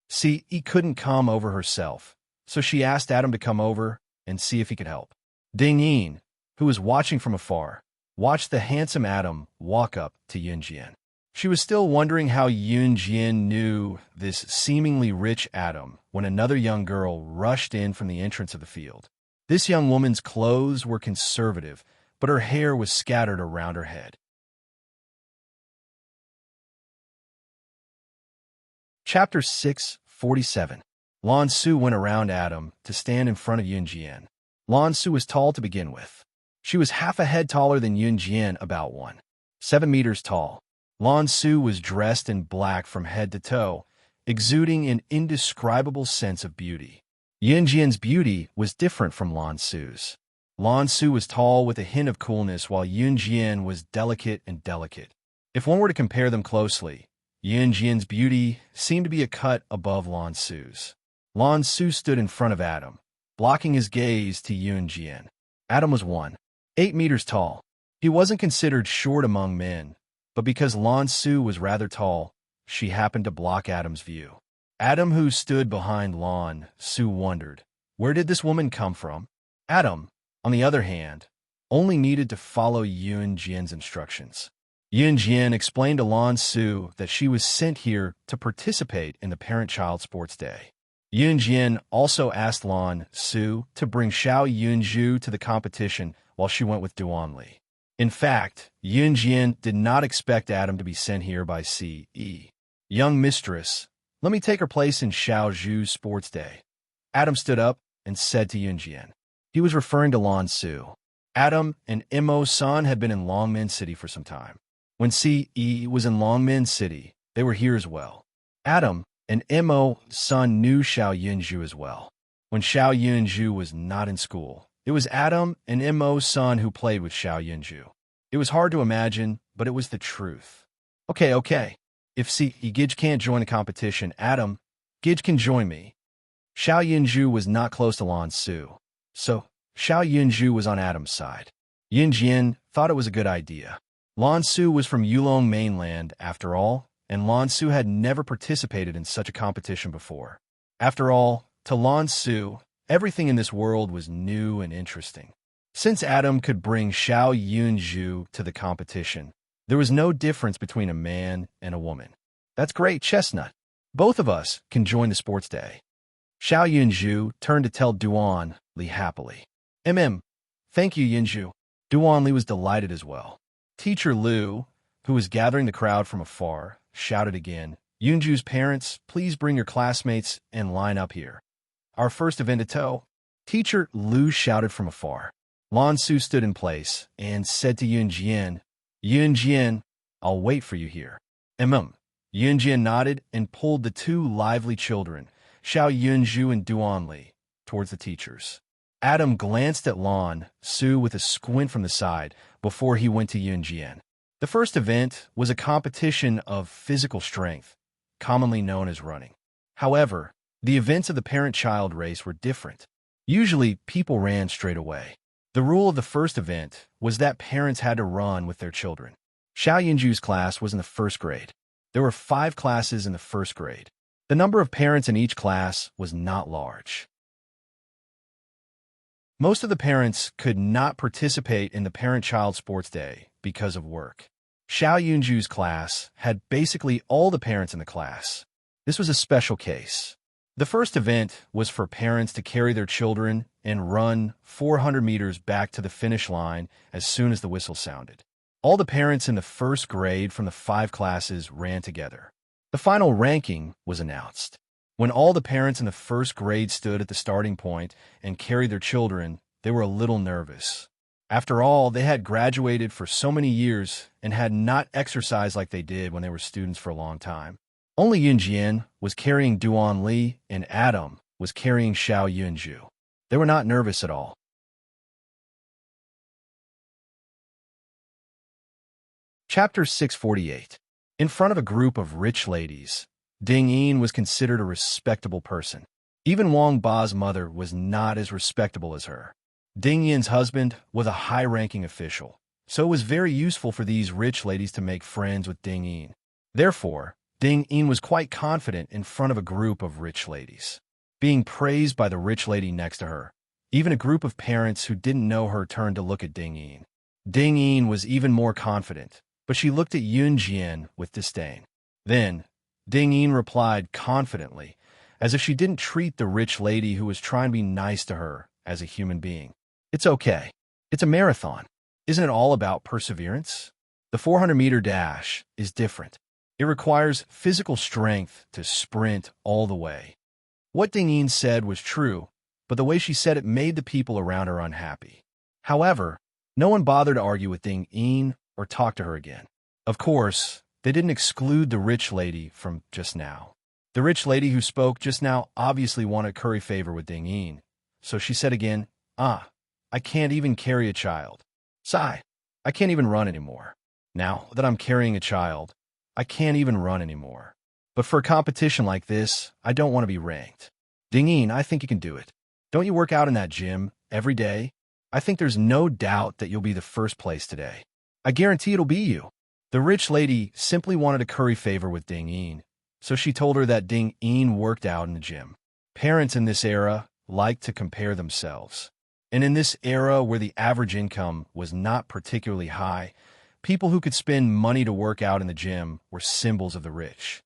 See, he couldn't come over herself, so she asked Adam to come over and see if he could help. Ding Yin, who was watching from afar, watched the handsome Adam walk up to Yunjian. She was still wondering how Yunjian knew this seemingly rich Adam when another young girl rushed in from the entrance of the field. This young woman's clothes were conservative, but her hair was scattered around her head. Chapter 647. Lan Su went around Adam to stand in front of Yunjian. Lan Su was tall to begin with. She was half a head taller than Yunjian, about 1.7 meters tall. Lan Su was dressed in black from head to toe, exuding an indescribable sense of beauty. Yunjian's beauty was different from Lan Su's. Lan Su was tall with a hint of coolness, while Yunjian was delicate and delicate. If one were to compare them closely, Yunjian's beauty seemed to be a cut above Lan Su's. Lan Su stood in front of Adam, blocking his gaze to Yunjian. Adam was 1.8 meters tall. He wasn't considered short among men, but because Lan Su was rather tall, she happened to block Adam's view. Adam, who stood behind Lan Su, wondered, where did this woman come from? Adam, on the other hand, only needed to follow Yunjian's instructions. Yunjian explained to Lan Su that she was sent here to participate in the parent-child sports day. Yunjian also asked Lan Su to bring Xiao Yunju to the competition while she went with Duanli. In fact, Yunjian did not expect Adam to be sent here by C.E. Young mistress, let me take her place in Xiao Zhu's sports day. Adam stood up and said to Yunjian. He was referring to Lan Su. Adam and Imo-san had been in Longmen City for some time. When C.E. was in Longmen City, they were here as well. Adam and Imo-san knew Xiao Yunju as well. When Xiao Yunju was not in school, it was Adam and Imo-san who played with Xiao Yunju. It was hard to imagine, but it was the truth. Okay. If C.E. Gij can't join the competition, Adam, Gij can join me. Xiao Yunju was not close to Lan Su, so Xiao Yunju was on Adam's side. Yunjian thought it was a good idea. Lan Su was from Yulong mainland, after all, and Lan Su had never participated in such a competition before. After all, to Lan Su, everything in this world was new and interesting. Since Adam could bring Xiao Yunju to the competition, there was no difference between a man and a woman. That's great, Chestnut. Both of us can join the sports day. Xiao Yunju turned to tell Duan Li happily. Thank you, Yunju. Duan Li was delighted as well. Teacher Liu, who was gathering the crowd from afar, shouted again, Yunju's parents, please bring your classmates and line up here. Our first event to toe. Teacher Liu shouted from afar. Lan Su stood in place and said to Yunjian, Yunjian, I'll wait for you here. Yunjian nodded and pulled the two lively children, Xiao Yunju and Duan Li, towards the teachers. Adam glanced at Lan Su with a squint from the side before he went to Yunjian. The first event was a competition of physical strength, commonly known as running. However, the events of the parent-child race were different. Usually, people ran straight away. The rule of the first event was that parents had to run with their children. Xiao Yunju's class was in the first grade. There were 5 classes in the first grade. The number of parents in each class was not large. Most of the parents could not participate in the parent-child sports day because of work. Xiao Yunju's class had basically all the parents in the class. This was a special case. The first event was for parents to carry their children and run 400 meters back to the finish line as soon as the whistle sounded. All the parents in the first grade from the 5 classes ran together. The final ranking was announced. When all the parents in the first grade stood at the starting point and carried their children, they were a little nervous. After all, they had graduated for so many years and had not exercised like they did when they were students for a long time. Only Yunjian was carrying Duan Li and Adam was carrying Xiao Yunju. They were not nervous at all. Chapter 648. In front of a group of rich ladies, Ding Yin was considered a respectable person. Even Wang Ba's mother was not as respectable as her. Ding Yin's husband was a high-ranking official, so it was very useful for these rich ladies to make friends with Ding Yin. Therefore, Ding Yin was quite confident in front of a group of rich ladies. Being praised by the rich lady next to her, even a group of parents who didn't know her turned to look at Ding Yin. Ding Yin was even more confident, but she looked at Yun Jian with disdain. Then, Ding Yin replied confidently, as if she didn't treat the rich lady who was trying to be nice to her as a human being. It's okay. It's a marathon. Isn't it all about perseverance? The 400-meter dash is different. It requires physical strength to sprint all the way. What Ding Yin said was true, but the way she said it made the people around her unhappy. However, no one bothered to argue with Ding Yin or talk to her again. Of course, they didn't exclude the rich lady from just now. The rich lady who spoke just now obviously wanted to curry favor with Ding Yin, so she said again, I can't even carry a child. Sigh, I can't even run anymore. Now that I'm carrying a child, I can't even run anymore. But for a competition like this, I don't want to be ranked. Ding Yin, I think you can do it. Don't you work out in that gym every day? I think there's no doubt that you'll be the first place today. I guarantee it'll be you. The rich lady simply wanted to curry favor with Ding Yin, so she told her that Ding Yin worked out in the gym. Parents in this era liked to compare themselves. And in this era where the average income was not particularly high, people who could spend money to work out in the gym were symbols of the rich.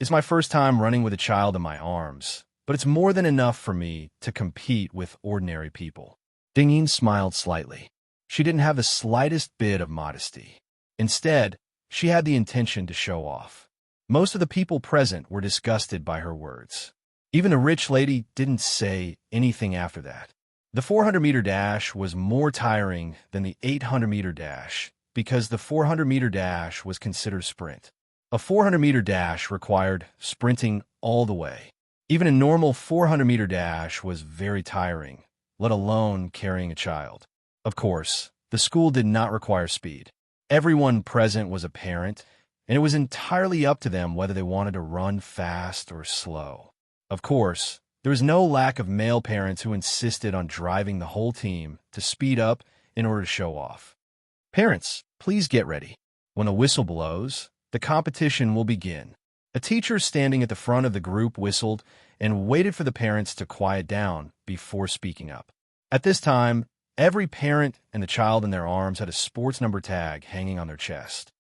It's my first time running with a child in my arms, but it's more than enough for me to compete with ordinary people. Ding Yin smiled slightly. She didn't have the slightest bit of modesty. Instead, she had the intention to show off. Most of the people present were disgusted by her words. Even the rich lady didn't say anything after that. The 400-meter dash was more tiring than the 800-meter dash because the 400-meter dash was considered sprint. A 400-meter dash required sprinting all the way. Even a normal 400-meter dash was very tiring, let alone carrying a child. Of course, the school did not require speed. Everyone present was a parent, and it was entirely up to them whether they wanted to run fast or slow. Of course, there was no lack of male parents who insisted on driving the whole team to speed up in order to show off. Parents, please get ready. When a whistle blows, the competition will begin. A teacher standing at the front of the group whistled and waited for the parents to quiet down before speaking up. At this time, every parent and the child in their arms had a sports number tag hanging on their chest.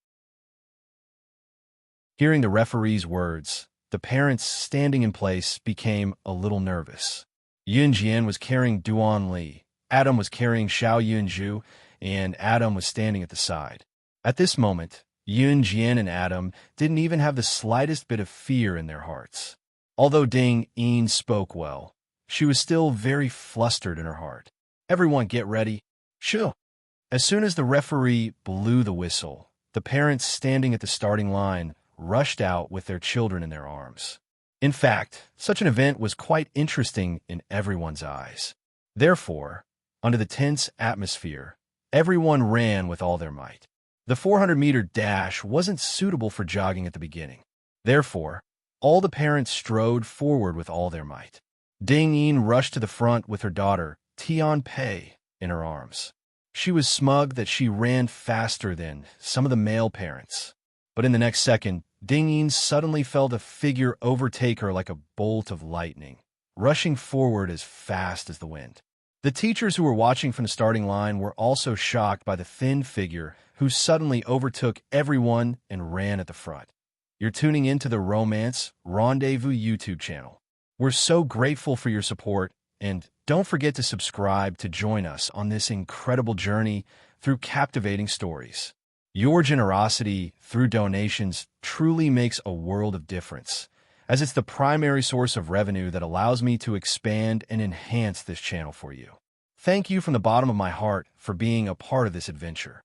Hearing the referee's words, the parents standing in place became a little nervous. Yun Jian was carrying Duan Li, Adam was carrying Xiao Yunju, and Adam was standing at the side. At this moment, Yun Jian and Adam didn't even have the slightest bit of fear in their hearts. Although Ding Yin spoke well, she was still very flustered in her heart. Everyone get ready. Shoo! As soon as the referee blew the whistle, the parents standing at the starting line rushed out with their children in their arms. In fact, such an event was quite interesting in everyone's eyes. Therefore, under the tense atmosphere, everyone ran with all their might. The 400-meter dash wasn't suitable for jogging at the beginning. Therefore, all the parents strode forward with all their might. Ding Yin rushed to the front with her daughter, Tian Pei, in her arms. She was smug that she ran faster than some of the male parents. But in the next second, Ding Yin suddenly felt a figure overtake her like a bolt of lightning, rushing forward as fast as the wind. The teachers who were watching from the starting line were also shocked by the thin figure who suddenly overtook everyone and ran at the front. You're tuning into the Romance Rendezvous YouTube channel. We're so grateful for your support, and don't forget to subscribe to join us on this incredible journey through captivating stories. Your generosity through donations truly makes a world of difference, as it's the primary source of revenue that allows me to expand and enhance this channel for you. Thank you from the bottom of my heart for being a part of this adventure.